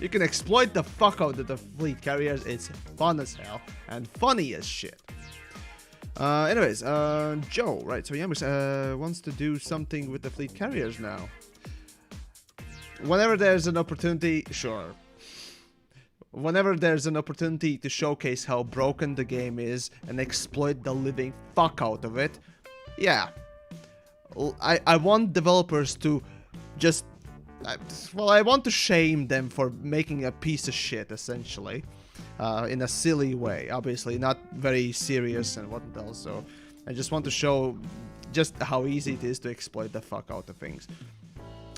You can exploit the fuck out of the fleet carriers. It's fun as hell and funny as shit. Anyways, Joe, right? So Yamiks wants to do something with the fleet carriers now. Whenever there's an opportunity, sure. Whenever there's an opportunity to showcase how broken the game is and exploit the living fuck out of it, yeah. I want developers to just... well, I want to shame them for making a piece of shit, essentially. In a silly way. Obviously, not very serious and what else. So, I just want to show just how easy it is to exploit the fuck out of things.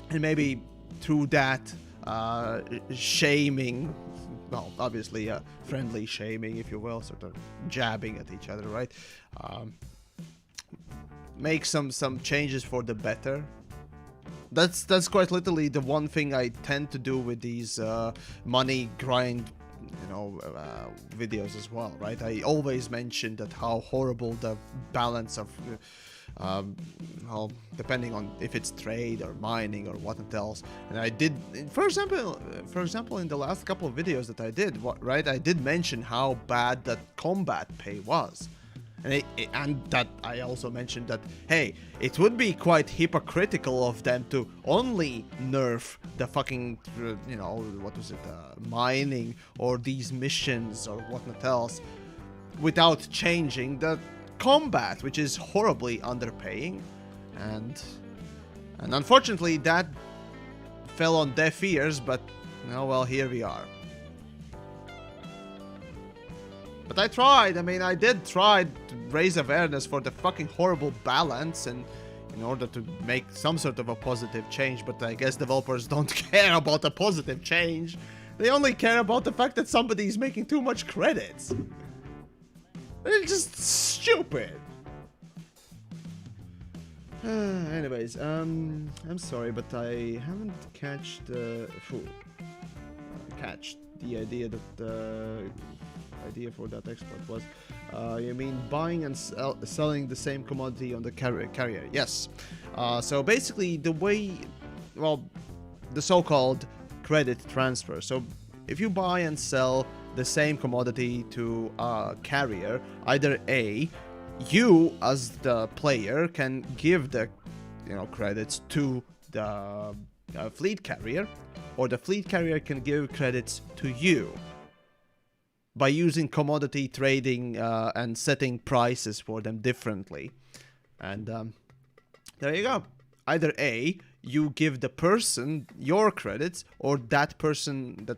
And maybe through that, shaming... well, obviously, friendly shaming, if you will, sort of jabbing at each other, right? Make some changes for the better. That's quite literally the one thing I tend to do with these money grind, videos as well, right? I always mention that how horrible the balance of, well, depending on if it's trade or mining or what else. And I did, for example, in the last couple of videos that I did, right? I did mention how bad that combat pay was. And that I also mentioned that, hey, it would be quite hypocritical of them to only nerf the fucking, what was it, mining or these missions or whatnot else without changing the combat, which is horribly underpaying. And unfortunately that fell on deaf ears, but, well, here we are. But I tried. I mean, I did try to raise awareness for the fucking horrible balance and in order to make some sort of a positive change. But I guess developers don't care about a positive change. They only care about the fact that somebody's making too much credits. It's just stupid. Anyways, I'm sorry, but I haven't catched the idea that the idea for that export was, you mean buying and selling the same commodity on the carrier? Yes. So basically the way, well, the so-called credit transfer. So if you buy and sell the same commodity to a carrier, either A, you as the player can give the credits to the fleet carrier, or the fleet carrier can give credits to you by using commodity trading and setting prices for them differently. And there you go. Either A, you give the person your credits, or that person that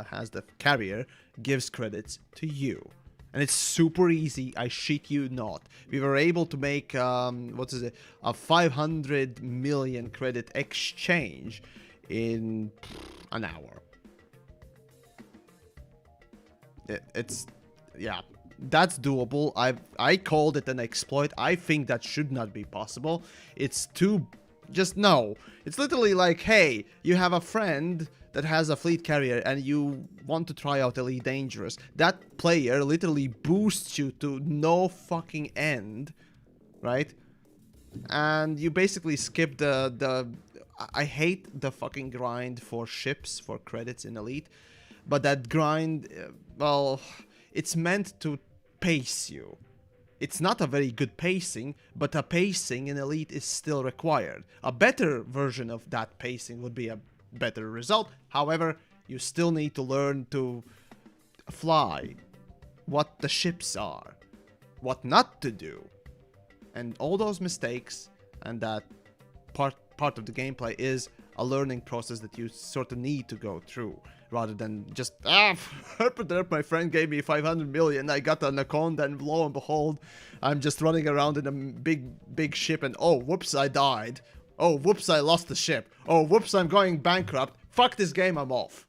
has the carrier gives credits to you. And it's super easy, I shit you not. We were able to make, a 500 million credit exchange in an hour. Yeah, that's doable. I called it an exploit. I think that should not be possible. It's no. It's literally like, hey, you have a friend that has a fleet carrier and you want to try out Elite Dangerous. That player literally boosts you to no fucking end, right? And you basically skip I hate the fucking grind for ships, for credits in Elite. But that grind, well, it's meant to pace you. It's not a very good pacing, but a pacing in Elite is still required. A better version of that pacing would be a better result. However, you still need to learn to fly, what the ships are, what not to do. And all those mistakes and that part of the gameplay is a learning process that you sort of need to go through, rather than just, my friend gave me 500 million, I got an account, and lo and behold, I'm just running around in a big ship, and oh, whoops, I died. Oh, whoops, I lost the ship. Oh, whoops, I'm going bankrupt. Fuck this game, I'm off.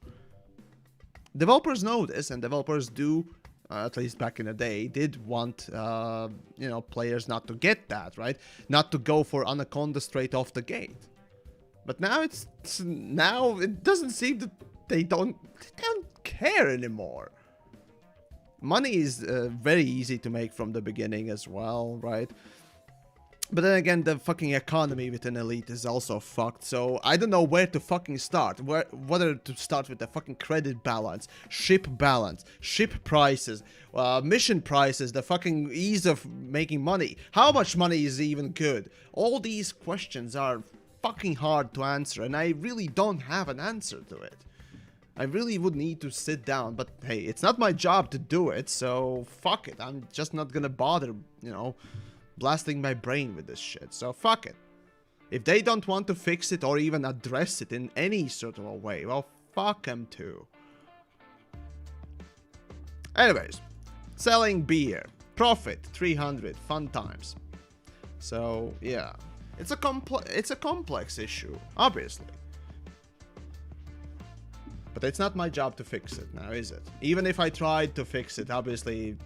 Developers know this, and developers do, at least back in the day, did want, players not to get that, right? Not to go for Anaconda straight off the gate. But now it doesn't seem that they don't care anymore. Money is very easy to make from the beginning as well, right? But then again, the fucking economy within Elite is also fucked, so I don't know where to fucking start. Whether to start with the fucking credit balance, ship prices, mission prices, the fucking ease of making money. How much money is even good? All these questions are fucking hard to answer, and I really don't have an answer to it. I really would need to sit down, but hey, it's not my job to do it, so fuck it. I'm just not gonna bother, blasting my brain with this shit, so fuck it. If they don't want to fix it or even address it in any sort of a way, well, fuck them too. Anyways, selling beer. Profit, 300, fun times. So, yeah. It's a complex issue, obviously. But it's not my job to fix it now, is it? Even if I tried to fix it, obviously,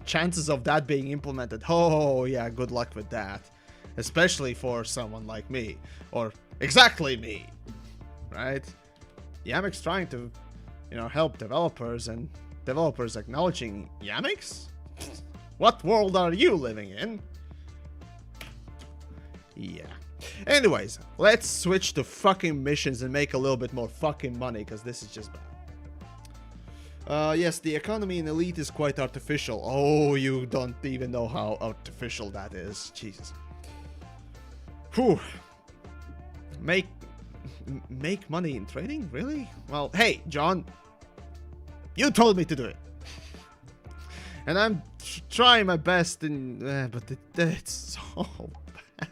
chances of that being implemented, oh yeah, good luck with that. Especially for someone like me. Or exactly me. Right? TheYamiks trying to, help developers, and developers acknowledging TheYamiks? What world are you living in? Yeah. Anyways, let's switch to fucking missions and make a little bit more fucking money, because this is just bad. Yes, the economy in Elite is quite artificial. Oh, you don't even know how artificial that is. Jesus. Whew. Make money in trading? Really? Well, hey, John. You told me to do it. And I'm trying my best, but it's so bad.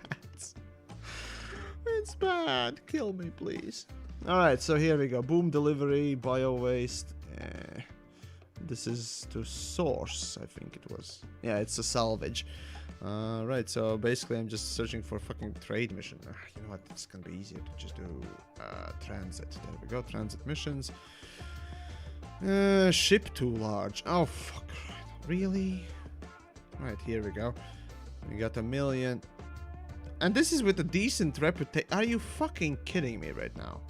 It's bad. Kill me, please. Alright, so here we go. Boom delivery, bio waste. This is to source, I think it was. Yeah, it's a salvage. Right, so basically I'm just searching for fucking trade mission. You know what? It's gonna be easier to just do transit. There we go, transit missions. Ship too large. Oh, fuck. Really? Right, here we go. We got 1 million. And this is with a decent reputation. Are you fucking kidding me right now?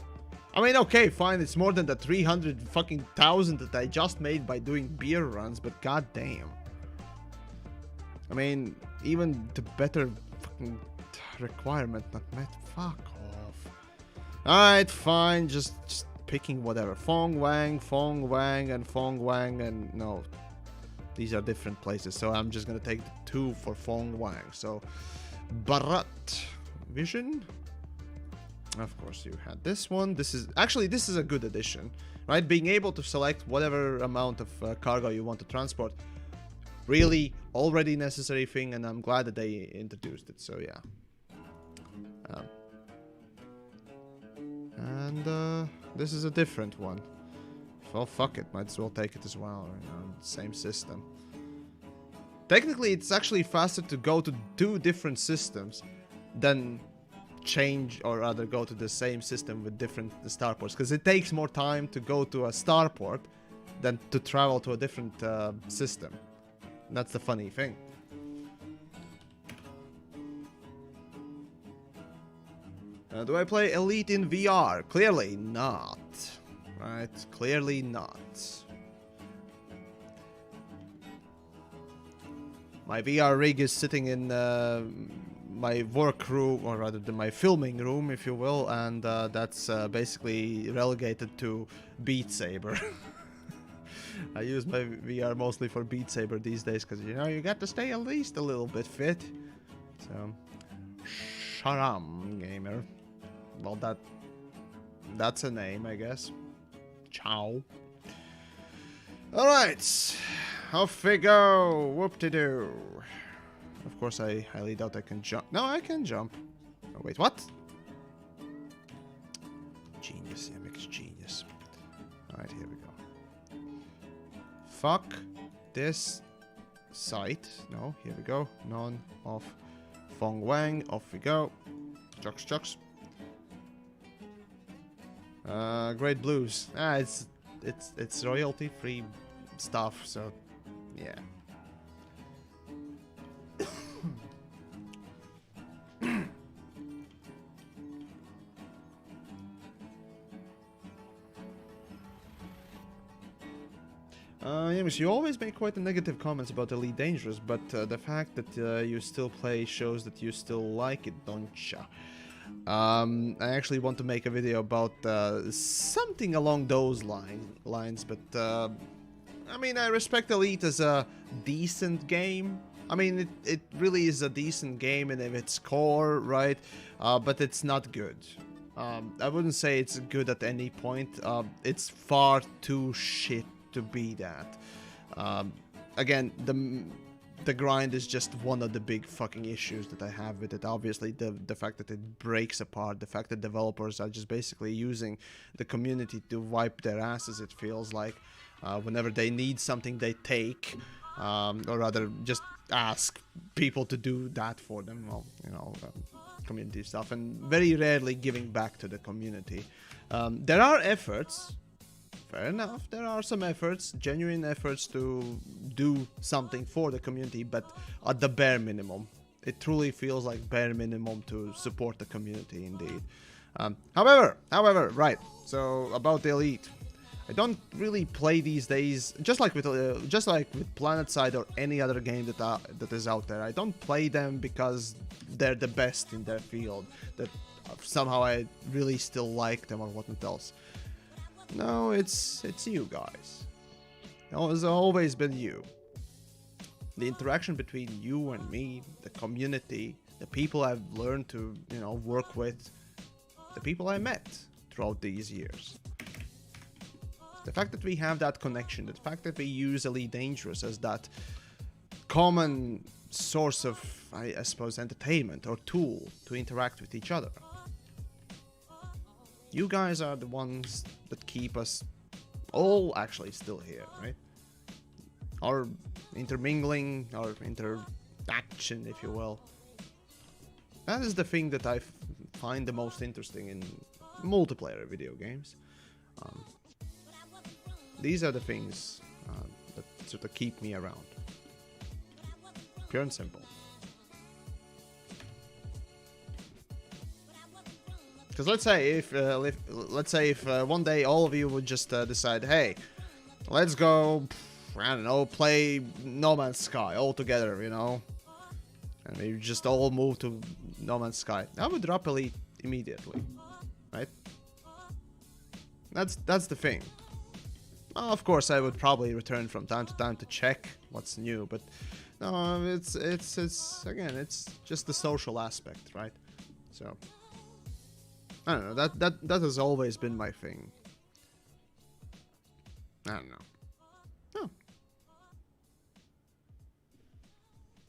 I mean, okay, fine. It's more than the 300 fucking thousand that I just made by doing beer runs, but goddamn. I mean, even the better fucking requirement not met. Fuck off. Alright, fine. Just picking whatever. Fong Wang, and Fong Wang, and no. These are different places, so I'm just gonna take the 2 for Fong Wang. So, Bharat Vision. Of course, you had this one. This is a good addition, right? Being able to select whatever amount of cargo you want to transport, really already necessary thing, and I'm glad that they introduced it. So yeah. And this is a different one. Well, fuck it, might as well take it as well. You know, same system. Technically, it's actually faster to go to 2 different systems than change, or rather go to the same system with different starports, because it takes more time to go to a starport than to travel to a different system. And that's the funny thing. Do I play Elite in VR? Clearly not. Right? Clearly not. My VR rig is sitting in my work room, or rather my filming room, if you will, and that's basically relegated to Beat Saber. I use my VR mostly for Beat Saber these days, because, you know, you got to stay at least a little bit fit. So, Sharam Gamer. Well, that's a name, I guess. Ciao. Alright. Off we go. Whoop-de-doo. Of course, I highly doubt I can jump. No, I can jump. Oh, wait, what? Genius, TheYamiks, genius. Alright, here we go. Fuck this site. No, here we go. None of Fong Wang. Off we go. Chucks, chucks. Great Blues. It's royalty free stuff, so yeah. YamiKs, you always make quite a negative comments about Elite Dangerous, but the fact that you still play shows that you still like it, don't ya? I actually want to make a video about something along those lines, but I mean, I respect Elite as a decent game. I mean, it really is a decent game in its core, right? But it's not good. I wouldn't say it's good at any point. It's far too shit to be that. Again, the grind is just one of the big fucking issues that I have with it. Obviously, the fact that it breaks apart, the fact that developers are just basically using the community to wipe their asses, it feels like. Whenever they need something, they take, or rather just ask people to do that for them. Well, you know, community stuff, and very rarely giving back to the community. There are efforts. Fair enough, there are some efforts, genuine efforts to do something for the community, but at the bare minimum. It truly feels like bare minimum to support the community, indeed. However, right, so about the Elite. I don't really play these days, just like with PlanetSide or any other game that is out there. I don't play them because they're the best in their field, that somehow I really still like them or whatnot else. No, it's you guys. It's always been you. The interaction between you and me, the community, the people I've learned to, you know, work with, the people I met throughout these years. The fact that we have that connection, the fact that we use Elite Dangerous as that common source of, I suppose, entertainment or tool to interact with each other. You guys are the ones that keep us all actually still here, right? Our intermingling, our interaction, if you will. That is the thing that I find the most interesting in multiplayer video games. These are the things that sort of keep me around. Pure and simple. Because let's say if one day all of you would just decide, hey, let's go, I don't know, play No Man's Sky all together, you know, and we just all move to No Man's Sky, I would drop Elite immediately, right? That's the thing. Well, of course, I would probably return from time to time to check what's new, but no, it's again, it's just the social aspect, right? So. I don't know. That has always been my thing. I don't know. Oh.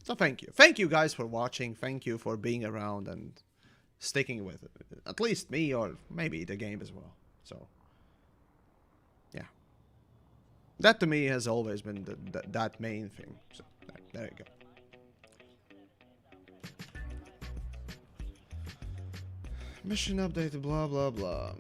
So thank you guys for watching. Thank you for being around and sticking with it. At least me, or maybe the game as well. So yeah, that to me has always been that main thing. So there you go. Mission update, blah blah blah.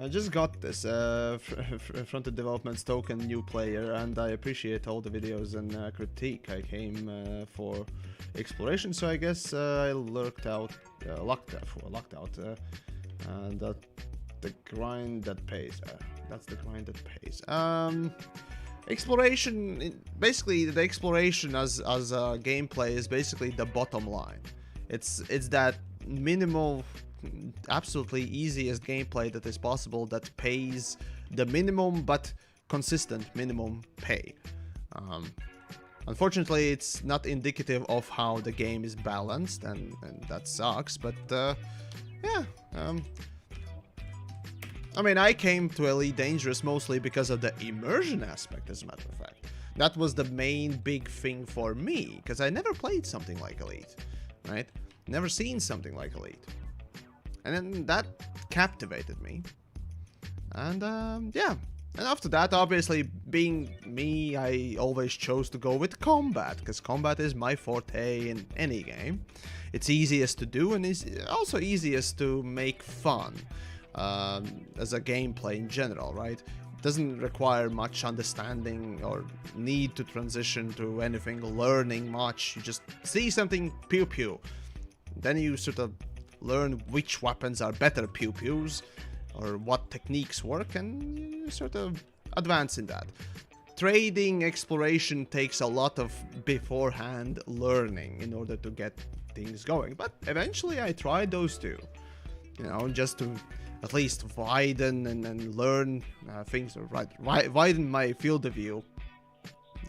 I just got this front-end developments token new player, and I appreciate all the videos and critique. I came for exploration, so I guess I lucked out, and that the grind that pays. That's the grind that pays. Exploration, basically the exploration as a gameplay is basically the bottom line. It's that minimal, absolutely easiest gameplay that is possible that pays the minimum but consistent minimum pay. Unfortunately, it's not indicative of how the game is balanced, and that sucks, but yeah. I mean, I came to Elite Dangerous mostly because of the immersion aspect, as a matter of fact. That was the main big thing for me, because I never played something like Elite, right? Never seen something like Elite. And then that captivated me. And yeah. And after that, obviously, being me, I always chose to go with combat, because combat is my forte in any game. It's easiest to do, and it's also easiest to make fun. As a gameplay in general, right? It doesn't require much understanding or need to transition to anything, learning much. You just see something, pew pew. Then you sort of learn which weapons are better pew pews, or what techniques work, and you sort of advance in that. Trading exploration takes a lot of beforehand learning in order to get things going, but eventually I tried those two, you know, just to at least widen and learn things, or widen my field of view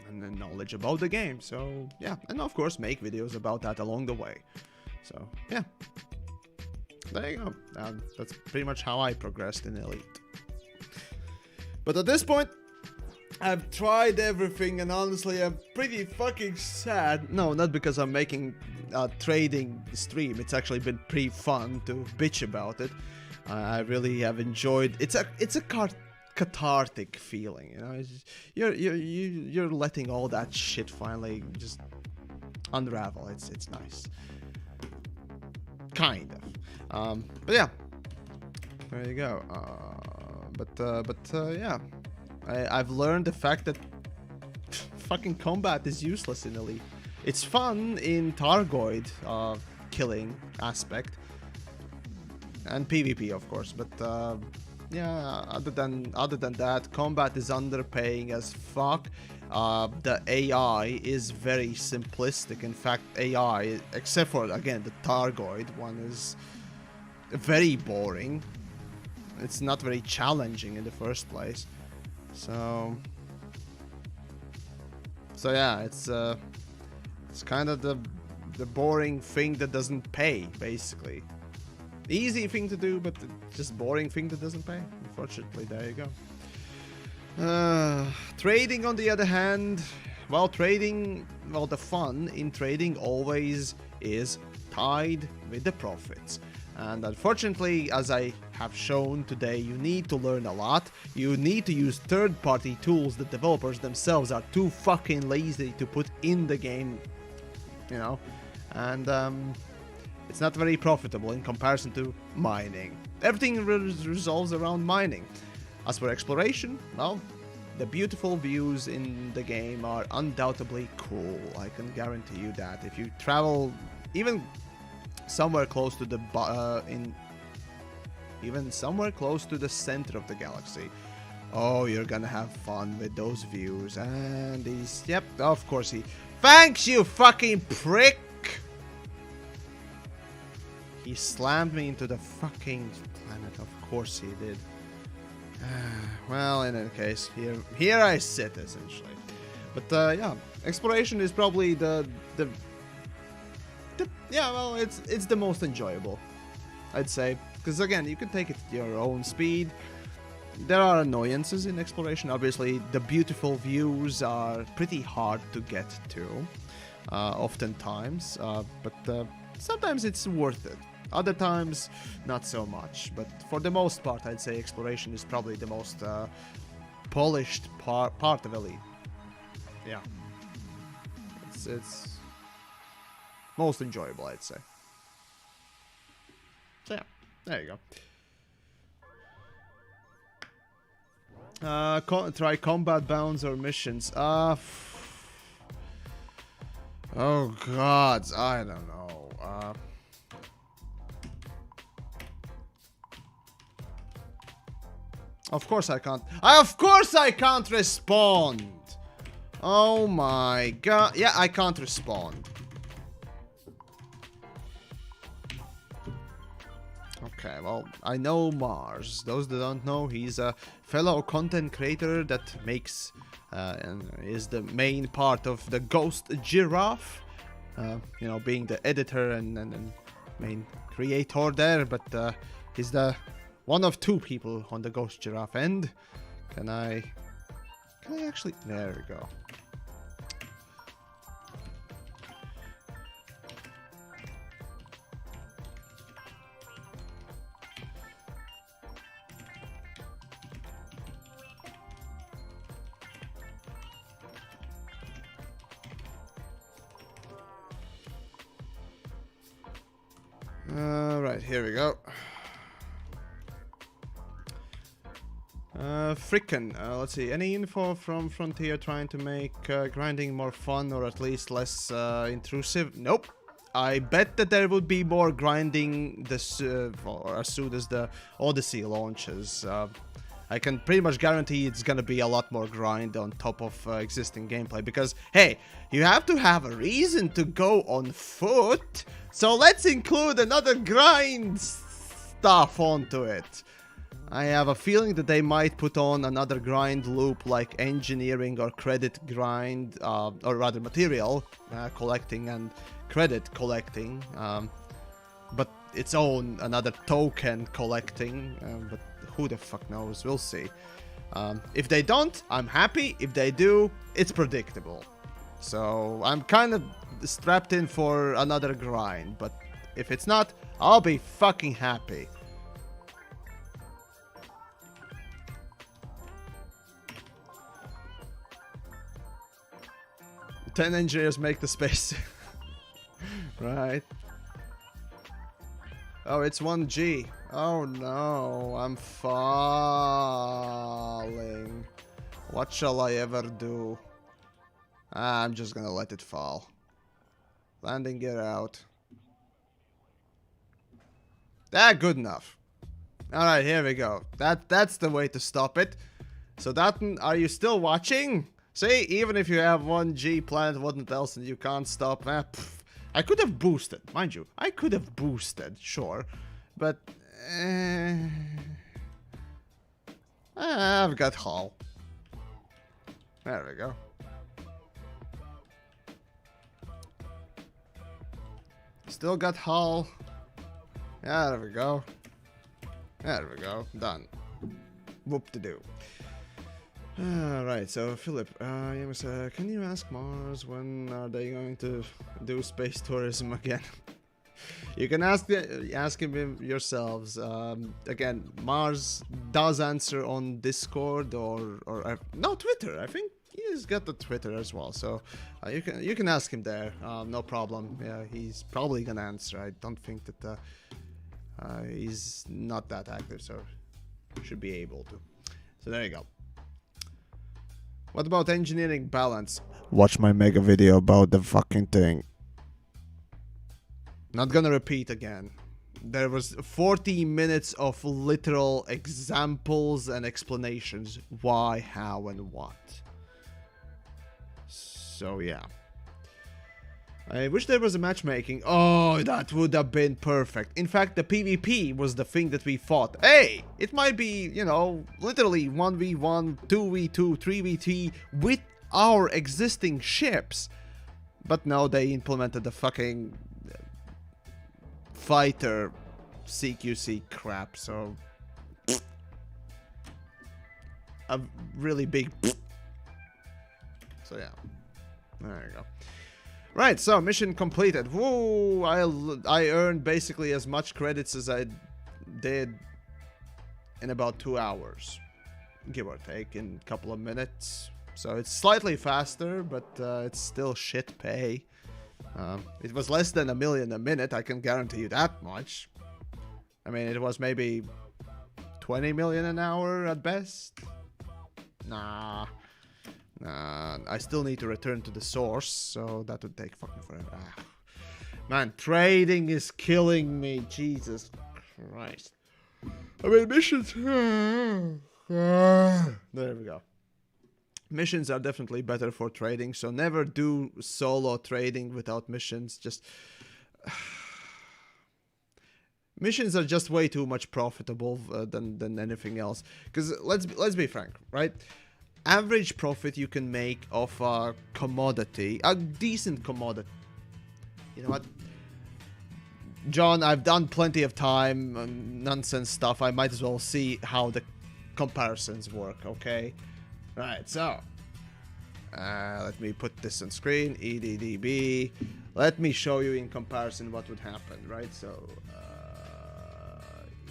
and the knowledge about the game. So yeah, and of course make videos about that along the way. So yeah, there you go. That's pretty much how I progressed in Elite. But at this point, I've tried everything, and honestly, I'm pretty fucking sad. No, not because I'm making a trading stream. It's actually been pretty fun to bitch about it. I really have enjoyed. It's a cathartic feeling, you know. It's just, you're letting all that shit finally just unravel. It's nice, kind of. But yeah, there you go. But yeah, I've learned the fact that fucking combat is useless in Elite. It's fun in Targoid killing aspect. And PvP, of course, but yeah. Other than that, combat is underpaying as fuck. The AI is very simplistic. In fact, AI, except for again the Targoid one, is very boring. It's not very challenging in the first place. So yeah, it's kind of the boring thing that doesn't pay, basically. Easy thing to do, but just boring thing that doesn't pay. Unfortunately, there you go. Trading, on the other hand, well, the fun in trading always is tied with the profits. And unfortunately, as I have shown today, you need to learn a lot. You need to use third-party tools that developers themselves are too fucking lazy to put in the game, you know. And it's not very profitable in comparison to mining. Everything revolves around mining. As for exploration, well, the beautiful views in the game are undoubtedly cool. I can guarantee you that. If you travel even somewhere close to the somewhere close to the center of the galaxy, oh, you're gonna have fun with those views. And he's, yep, of course he. Thanks, you fucking prick. He slammed me into the fucking planet. Of course he did. Well, in any case, here I sit, essentially. But yeah, exploration is probably the yeah, well, it's the most enjoyable, I'd say, because again, you can take it at your own speed. There are annoyances in exploration. Obviously, the beautiful views are pretty hard to get to, oftentimes, but sometimes it's worth it. Other times, not so much. But for the most part, I'd say exploration is probably the most polished part of Elite. Yeah, it's most enjoyable, I'd say. So yeah, there you go. Try combat bounds or missions. Oh god, I don't know. Of course I can't. Of course I can't respond. Oh my god. Yeah, I can't respond. Okay, well, I know Mars. Those that don't know, he's a fellow content creator that makes and is the main part of the Ghost Giraffe. You know, being the editor and main creator there, but he's the one of two people on the Ghost Giraffe end. Can I actually? There we go. Right, here we go. Frickin', let's see, any info from Frontier trying to make grinding more fun or at least less intrusive? Nope. I bet that there would be more grinding this as soon as the Odyssey launches. I can pretty much guarantee it's gonna be a lot more grind on top of existing gameplay because, hey, you have to have a reason to go on foot, so let's include another grind stuff onto it. I have a feeling that they might put on another grind loop like engineering or credit grind, or rather material collecting and credit collecting, but its own another token collecting, but who the fuck knows, we'll see. If they don't, I'm happy. If they do, it's predictable. So I'm kind of strapped in for another grind, but if it's not, I'll be fucking happy. Ten engineers make the space. Right. Oh, it's 1G. Oh no, I'm falling. What shall I ever do? I'm just gonna let it fall. Landing gear out. Good enough. Alright, here we go. That's the way to stop it. So Datton, are you still watching? See, even if you have 1G planned, what else, and you can't stop. I could have boosted, mind you. I could have boosted, sure. But I've got hull. There we go. Still got hull. Yeah, there we go. There we go. Done. Whoop-de-doo. Right, so Philip, can you ask Mars when are they going to do space tourism again? You can ask him yourselves. Again, Mars does answer on Discord or no, Twitter. I think he's got the Twitter as well, so you can ask him there. No problem. Yeah, he's probably gonna answer. I don't think that he's not that active, so should be able to. So there you go. What about engineering balance? Watch my mega video about the fucking thing. Not gonna repeat again. There was 40 minutes of literal examples and explanations. Why, how, and what. So yeah. I wish there was a matchmaking. Oh, that would have been perfect. In fact, the PvP was the thing that we fought. Hey, it might be, you know, literally 1v1, 2v2, 3v3 with our existing ships. But no, they implemented the fucking fighter CQC crap, so a really big. So yeah, there you go. Right, so mission completed. Whoa, I earned basically as much credits as I did in about 2 hours, give or take, in a couple of minutes. So it's slightly faster, but it's still shit pay. It was less than $1 million a minute, I can guarantee you that much. I mean, it was maybe 20 million an hour at best. Nah, I still need to return to the source, so that would take fucking forever. Ah. Man, trading is killing me, Jesus Christ. I mean, missions. There we go. Missions are definitely better for trading, so never do solo trading without missions. Just missions are just way too much profitable than anything else. Because let's be frank, right? Average profit you can make off a commodity, a decent commodity. You know what? John, I've done plenty of time nonsense stuff. I might as well see how the comparisons work, okay? Right, so let me put this on screen. EDDB. Let me show you in comparison what would happen, right? So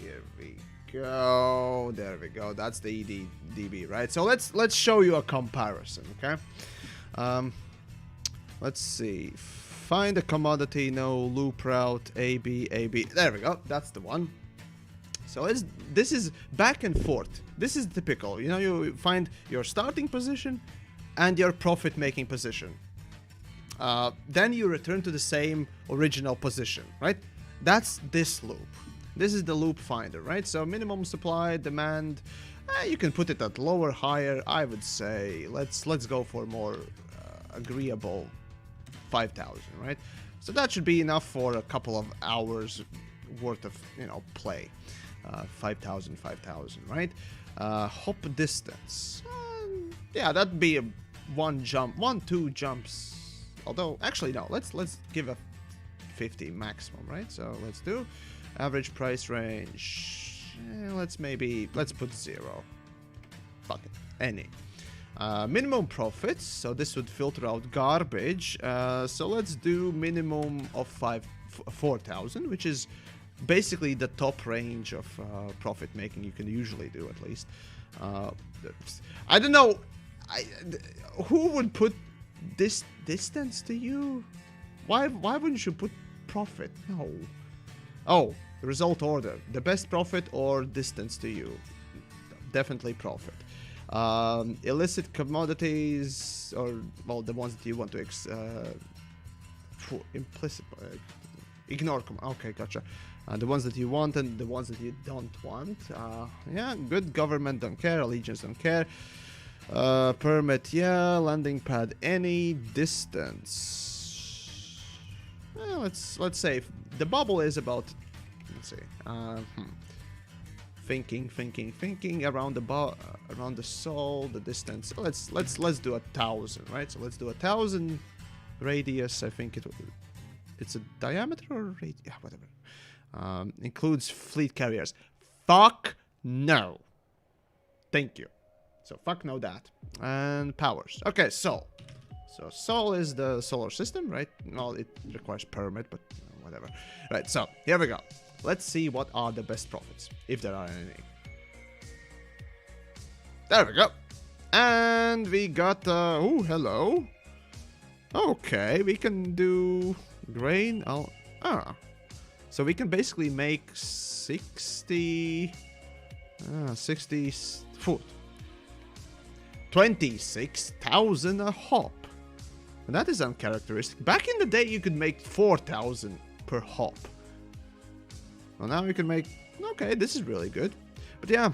here we go. There we go. That's the EDDB, right? So let's show you a comparison, okay? Let's see. Find a commodity, no loop route, AB. There we go. That's the one. So this is back and forth. This is typical. You know, you find your starting position and your profit-making position. Then you return to the same original position, right? That's this loop. This is the loop finder, right? So minimum supply, demand. You can put it at lower, higher. I would say let's go for more agreeable 5,000, right? So that should be enough for a couple of hours worth of, you know, play. 5,000, right? Hop distance. Yeah, that'd be a two jumps. Although, actually, no. Let's give a 50 maximum, right? So let's do average price range. Let's put 0. Fuck it, any. Minimum profits. So this would filter out garbage. So let's do minimum of 4,000, which is basically the top range of profit making you can usually do, at least. I don't know. Who would put this distance to you? Why wouldn't you put profit? No. Oh, result order. The best profit or distance to you? Definitely profit. Illicit commodities, or well, the ones that you want to implicit. Ignore. Okay, gotcha. The ones that you want and the ones that you don't want. Yeah, good government don't care. Allegiance don't care. Permit, yeah. Landing pad, any. Distance. Well, let's say the bubble is about. Let's see. Thinking around the soul, the distance. Let's do 1,000, right? So let's do 1,000 radius. I think it's a diameter or radius. Yeah, whatever. Includes fleet carriers. Fuck no. Thank you. So fuck no that. And powers. Okay, Sol. So Sol is the solar system, right? Well, it requires permit, but whatever. Right, so here we go. Let's see what are the best profits, if there are any. There we go. And we got, oh, hello. Okay, we can do grain. So we can basically make 60 foot. 26,000 a hop. And that is uncharacteristic. Back in the day, you could make 4,000 per hop. Well, now we can make... Okay, this is really good. But yeah,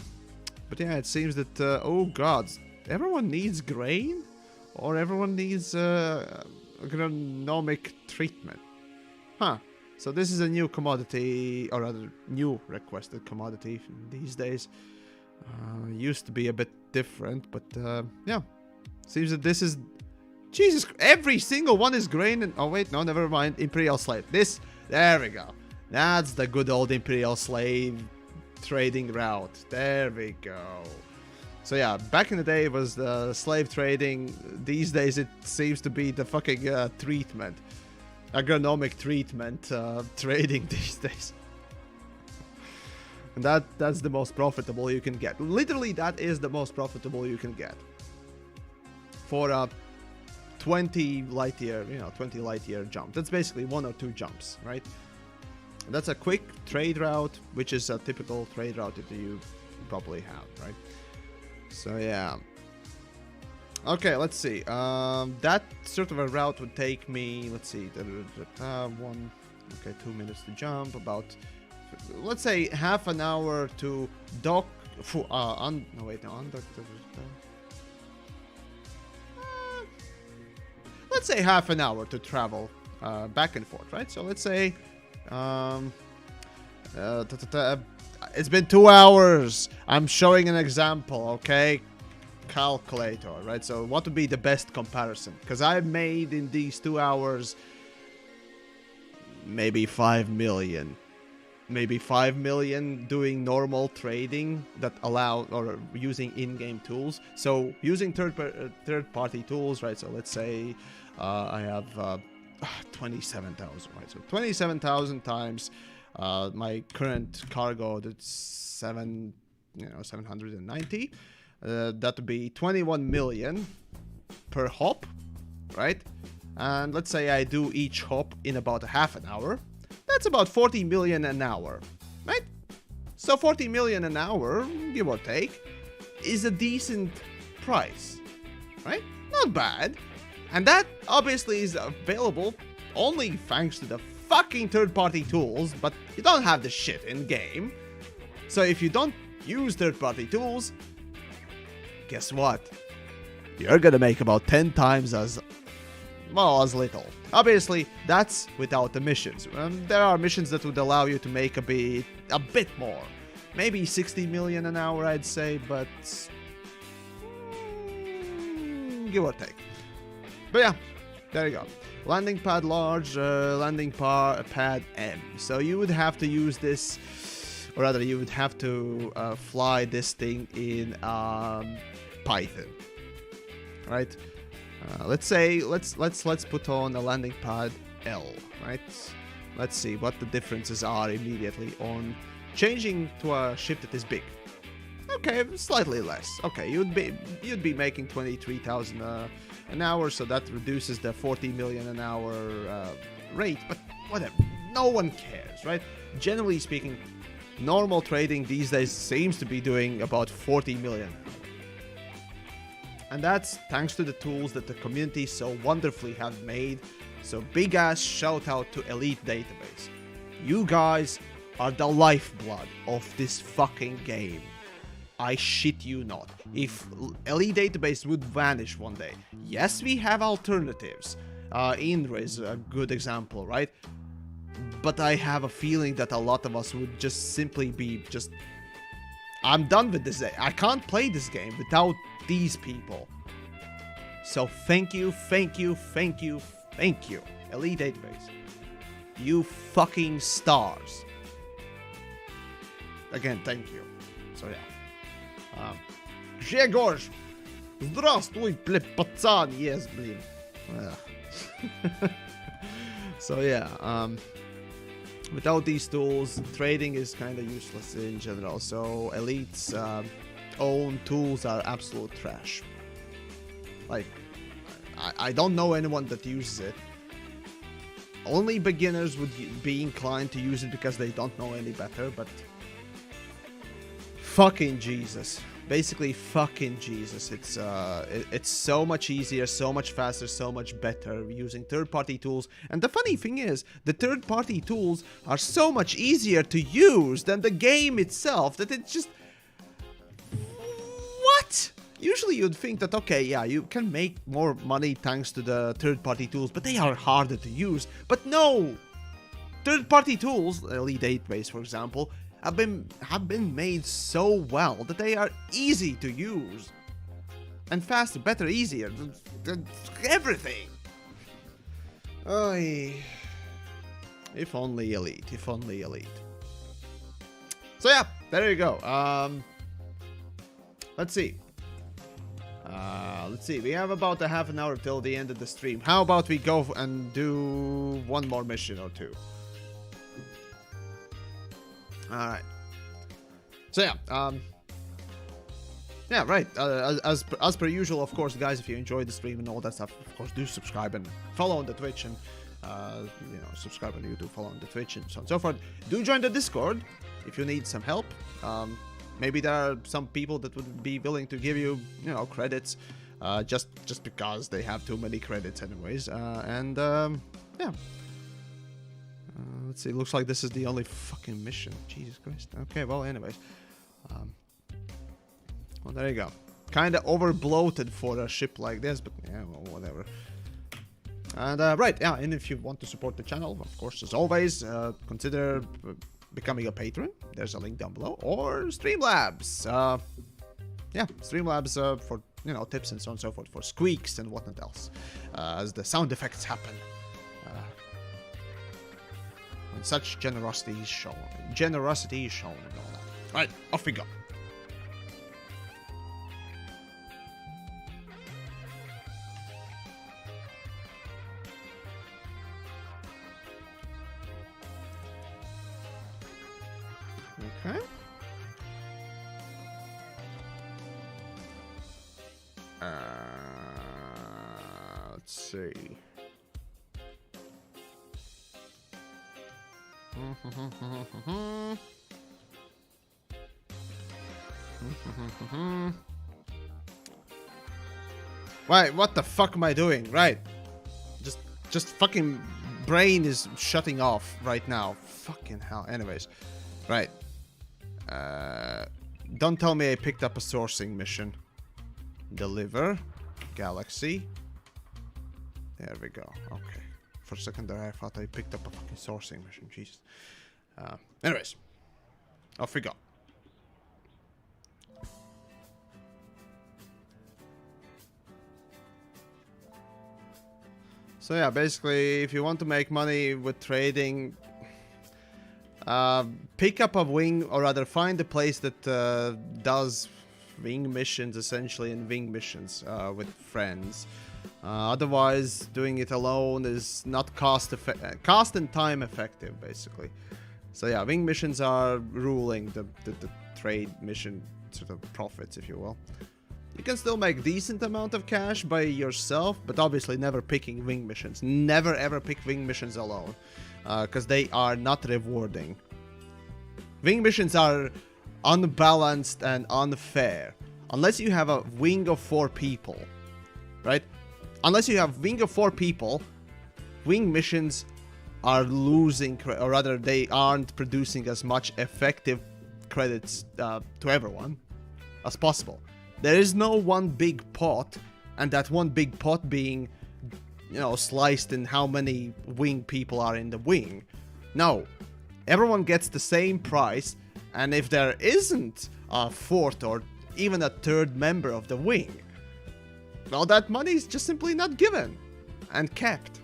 it seems that... oh god, everyone needs grain? Or everyone needs agronomic treatment? Huh. So this is a new commodity, or rather, new requested commodity these days. Used to be a bit different, but yeah. Seems that this is Jesus, every single one is grain and... Oh, wait, no, never mind. Imperial slave. There we go. That's the good old Imperial slave trading route. There we go. So yeah, back in the day it was the slave trading. These days it seems to be the fucking treatment. Agronomic treatment trading these days. And that's the most profitable you can get. Literally, that is the most profitable you can get. For a 20 light year, 20 light year jump. That's basically 1 or 2 jumps, right? And that's a quick trade route, which is a typical trade route that you probably have, right? So yeah. Okay, let's see. That sort of a route would take me, let's see, 2 minutes to jump, about, let's say, half an hour to dock. Let's say half an hour to travel back and forth, right? So let's say it's been 2 hours. I'm showing an example, okay? Calculator, right? So what would be the best comparison? Because I made in these 2 hours maybe 5 million. Maybe 5 million doing normal trading that allow, or using in-game tools. So using third-party tools, right? So let's say I have 27,000, right? So 27,000 times my current cargo, that's 790. That would be 21 million per hop, right? And let's say I do each hop in about a half an hour. That's about 40 million an hour, right? So 40 million an hour, give or take, is a decent price, right? Not bad. And that obviously is available only thanks to the fucking third-party tools, but you don't have the shit in-game. So if you don't use third-party tools, guess what? You're gonna make about 10 times as little. Obviously, that's without the missions. There are missions that would allow you to make a bit more. Maybe 60 million an hour, I'd say, but give or take. But yeah, there you go. Landing pad large, landing pad M. So you would have to use this, or rather, you would have to fly this thing in Python, right? Let's say let's put on a landing pad L, right? Let's see what the differences are immediately on changing to a ship that is big. Okay, slightly less. Okay, you'd be making 23,000 an hour, so that reduces the 40 million an hour rate. But whatever, no one cares, right? Generally speaking, normal trading these days seems to be doing about 40 million. And that's thanks to the tools that the community so wonderfully have made. So big ass shout out to Elite Database. You guys are the lifeblood of this fucking game. I shit you not. If Elite Database would vanish one day, yes, we have alternatives. Indra is a good example, right? But I have a feeling that a lot of us would just simply be I'm done with this. I can't play this game without these people. So thank you, thank you, thank you, thank you, Elite Database. You fucking stars. Again, thank you. So yeah. Grzegorz! Здравствуй, пацан! Yes, блин. So yeah, without these tools, trading is kind of useless in general. So Elite's own tools are absolute trash. Like, I don't know anyone that uses it. Only beginners would be inclined to use it because they don't know any better, but fucking Jesus. Basically, fucking Jesus. It's so much easier, so much faster, so much better using third-party tools. And the funny thing is, the third-party tools are so much easier to use than the game itself that it's just... What? Usually you'd think that, okay, yeah, you can make more money thanks to the third-party tools, but they are harder to use. But no! Third-party tools, Elite Database for example, have been made so well that they are easy to use. and faster, better, easier. Everything. Oy. If only elite. If only elite. So yeah, there you go. Let's see. Let's see. We have about a half an hour till the end of the stream. How about we go and do one more mission or two? All right. So yeah. Yeah, right. As per usual, of course, guys. If you enjoyed the stream and all that stuff, of course, do subscribe and follow on the Twitch and you know, subscribe on YouTube, follow on the Twitch, and so on and so forth. Do join the Discord if you need some help. Maybe there are some people that would be willing to give you, you know, credits, just because they have too many credits, anyways. Yeah. Let's see. Looks like this is the only fucking mission. Jesus Christ. Okay. Well, anyways. Well, there you go. Kind of over bloated for a ship like this, but yeah, well, whatever. And right, yeah, and if you want to support the channel, of course, as always, consider becoming a patron. There's a link down below, or Streamlabs. Yeah, Streamlabs for, you know, tips and so on and so forth, for squeaks and whatnot else, as the sound effects happen. When such generosity is shown, and all that. Right, off we go. Okay. Let's see. Wait, what the fuck am I doing? Right. Just fucking brain is shutting off right now. Fucking hell. Anyways. Right. Don't tell me I picked up a sourcing mission. Deliver. Galaxy. There we go. Okay. For a second there I thought I picked up a fucking sourcing mission. Jesus. Anyways. Off we go. So yeah, basically, if you want to make money with trading, pick up a wing, or rather find a place that does wing missions, essentially, and wing missions with friends. Otherwise, doing it alone is not cost and time effective, basically. So yeah, wing missions are ruling the trade mission sort of profits, if you will. You can still make decent amount of cash by yourself, but obviously never picking wing missions. Never ever pick wing missions alone, because they are not rewarding. Wing missions are unbalanced and unfair. Unless you have a wing of 4 people, right? Unless you have wing of 4 people, wing missions are losing, or rather they aren't producing as much effective credits to everyone as possible. There is no one big pot, and that one big pot being, you know, sliced in how many wing people are in the wing. No. Everyone gets the same price, and if there isn't a 4th or even a 3rd member of the wing, well, that money is just simply not given and kept.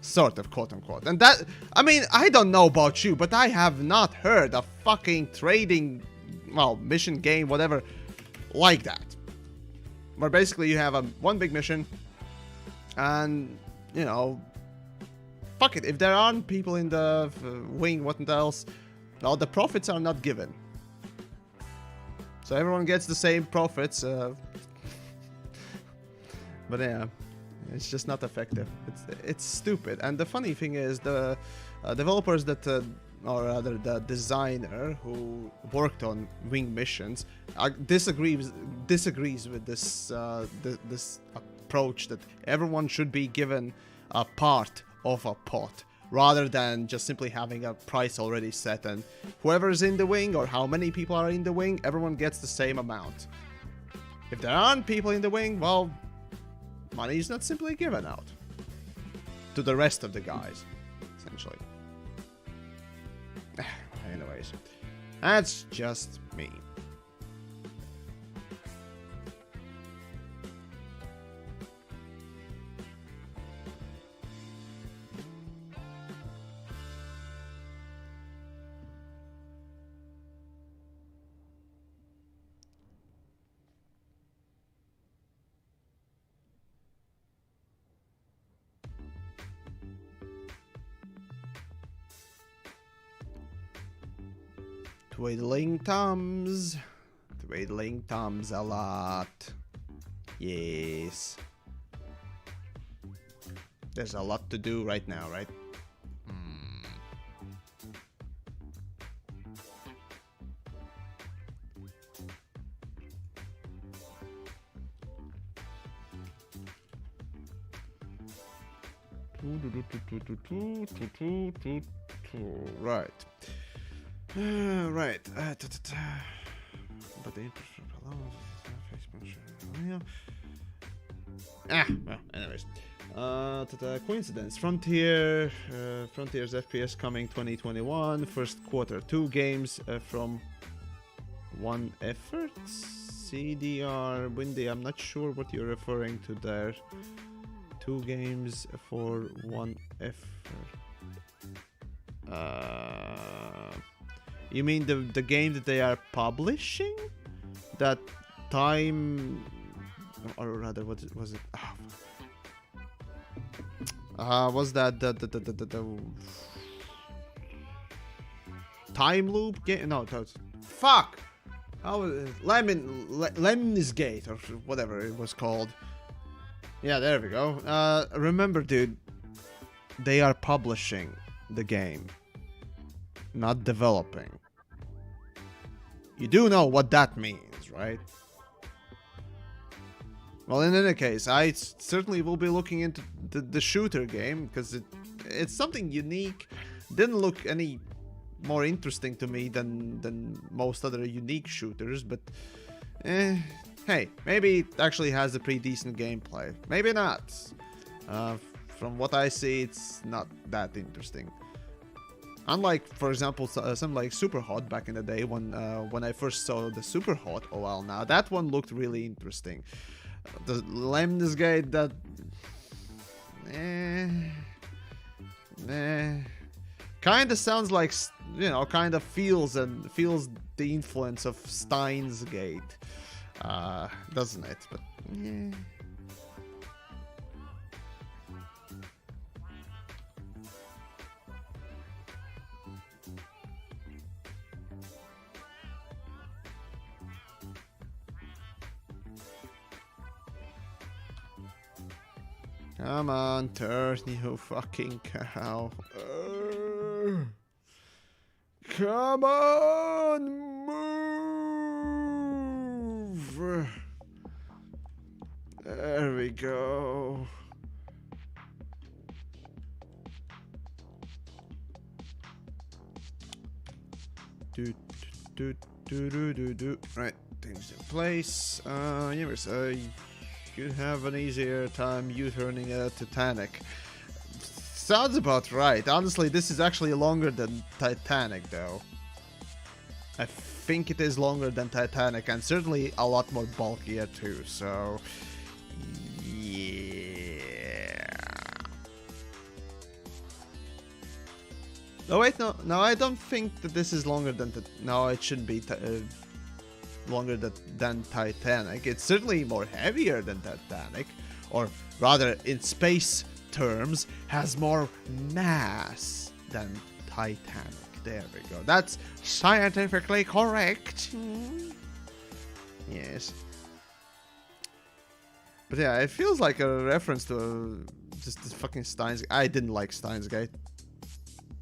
Sort of, quote unquote. And that, I mean, I don't know about you, but I have not heard a fucking trading, well, mission game, whatever, like that. Where basically you have one big mission, and, you know, fuck it. If there aren't people in the wing, what else, well, the profits are not given. So everyone gets the same profits. But yeah, it's just not effective. It's stupid. And the funny thing is, the developers that, or rather the designer who worked on wing missions, disagrees with this this approach that everyone should be given a part of a pot, rather than just simply having a price already set, and whoever's in the wing or how many people are in the wing, everyone gets the same amount. If there aren't people in the wing, well, money is not simply given out to the rest of the guys, essentially. Anyways, that's just me. Twiddling thumbs. Twiddling thumbs a lot. Yes. There's a lot to do right now, right? Right. Right. But the well, anyways. Coincidence. Frontier's FPS coming 2021. First quarter. 2 games from one effort. CDR. Windy. I'm not sure what you're referring to there. 2 games for one effort. You mean the game that they are publishing? That time, or rather, what was it? Was that the time loop game? No, that was, fuck. How was it? Lemon's Gate or whatever it was called. Yeah, there we go. Remember, dude, they are publishing the game, not developing. You do know what that means, right? Well, in any case, I certainly will be looking into the shooter game, because it's something unique. Didn't look any more interesting to me than most other unique shooters, but hey, maybe it actually has a pretty decent gameplay. Maybe not. From what I see, it's not that interesting. Unlike, for example, some like Superhot back in the day when I first saw the Superhot a while now. That one looked really interesting. The Lemnis Gate, that kind of sounds like, you know, kind of feels the influence of Steins Gate, doesn't it? But yeah. Come on, turn, you fucking cow. Come on, move. There we go. Do. Right, things in place. Yes, you'd have an easier time U-turning a Titanic. Sounds about right. Honestly, this is actually longer than Titanic, though. I think it is longer than Titanic, and certainly a lot more bulkier too, so yeah. Oh wait, no, I don't think that this is longer than no, it shouldn't be longer than Titanic. It's certainly more heavier than Titanic, or rather, in space terms, has more mass than Titanic. There we go. That's scientifically correct. Yes. But yeah, it feels like a reference to just the fucking Steins. I didn't like Steins Gate.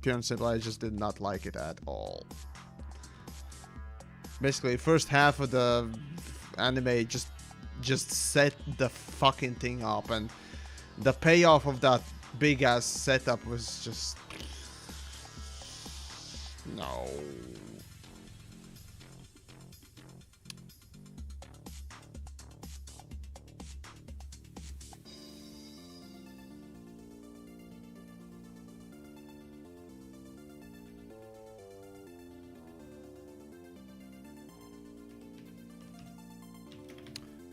Pure and simple, I just did not like it at all. Basically, first half of the anime just set the fucking thing up, and the payoff of that big ass setup was just no.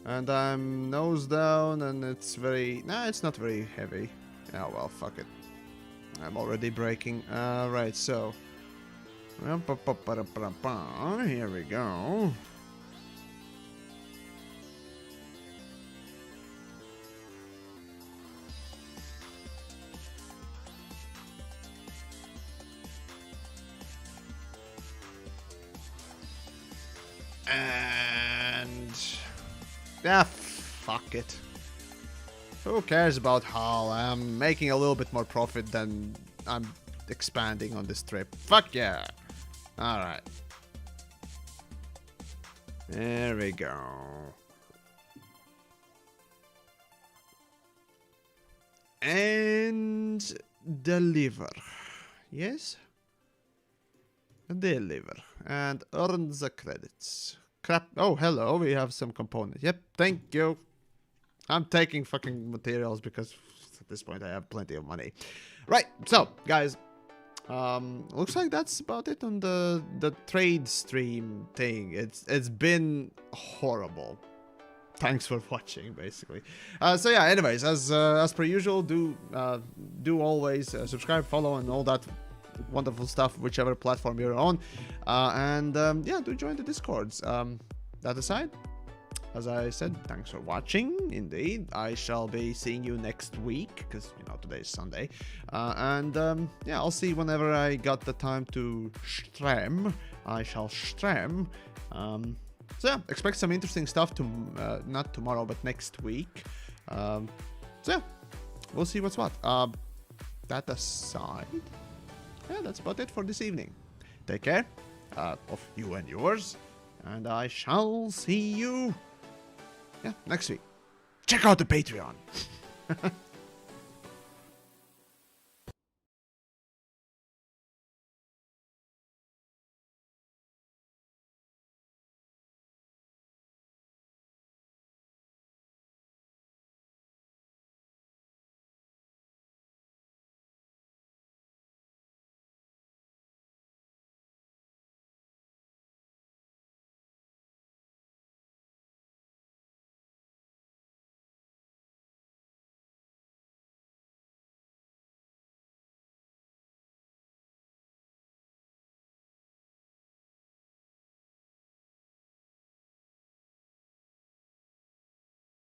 And I'm nose down, and it's very... Nah, it's not very heavy. Oh, well, fuck it. I'm already breaking. Right, so... Here we go. And yeah, fuck it. Who cares about Hull? I'm making a little bit more profit than I'm expanding on this trip. Fuck yeah. Alright. There we go. And deliver. Yes? Deliver. And earn the credits. Crap. Oh, hello. We have some components. Yep. Thank you. I'm taking fucking materials because at this point I have plenty of money. Right. So, guys. Looks like that's about it on the trade stream thing. It's been horrible. Thanks for watching, basically. So yeah, anyways, as per usual, do always subscribe, follow, and all that wonderful stuff, whichever platform you're on. Yeah, do join the Discords. That aside, as I said, thanks for watching. Indeed, I shall be seeing you next week because today is Sunday. Yeah, I'll see whenever I got the time to stream. I shall stream. So yeah, expect some interesting stuff to not tomorrow, but next week. So yeah, we'll see what's what. That aside, yeah, that's about it for this evening. Take care of you and yours, and I shall see you next week. Check out the Patreon.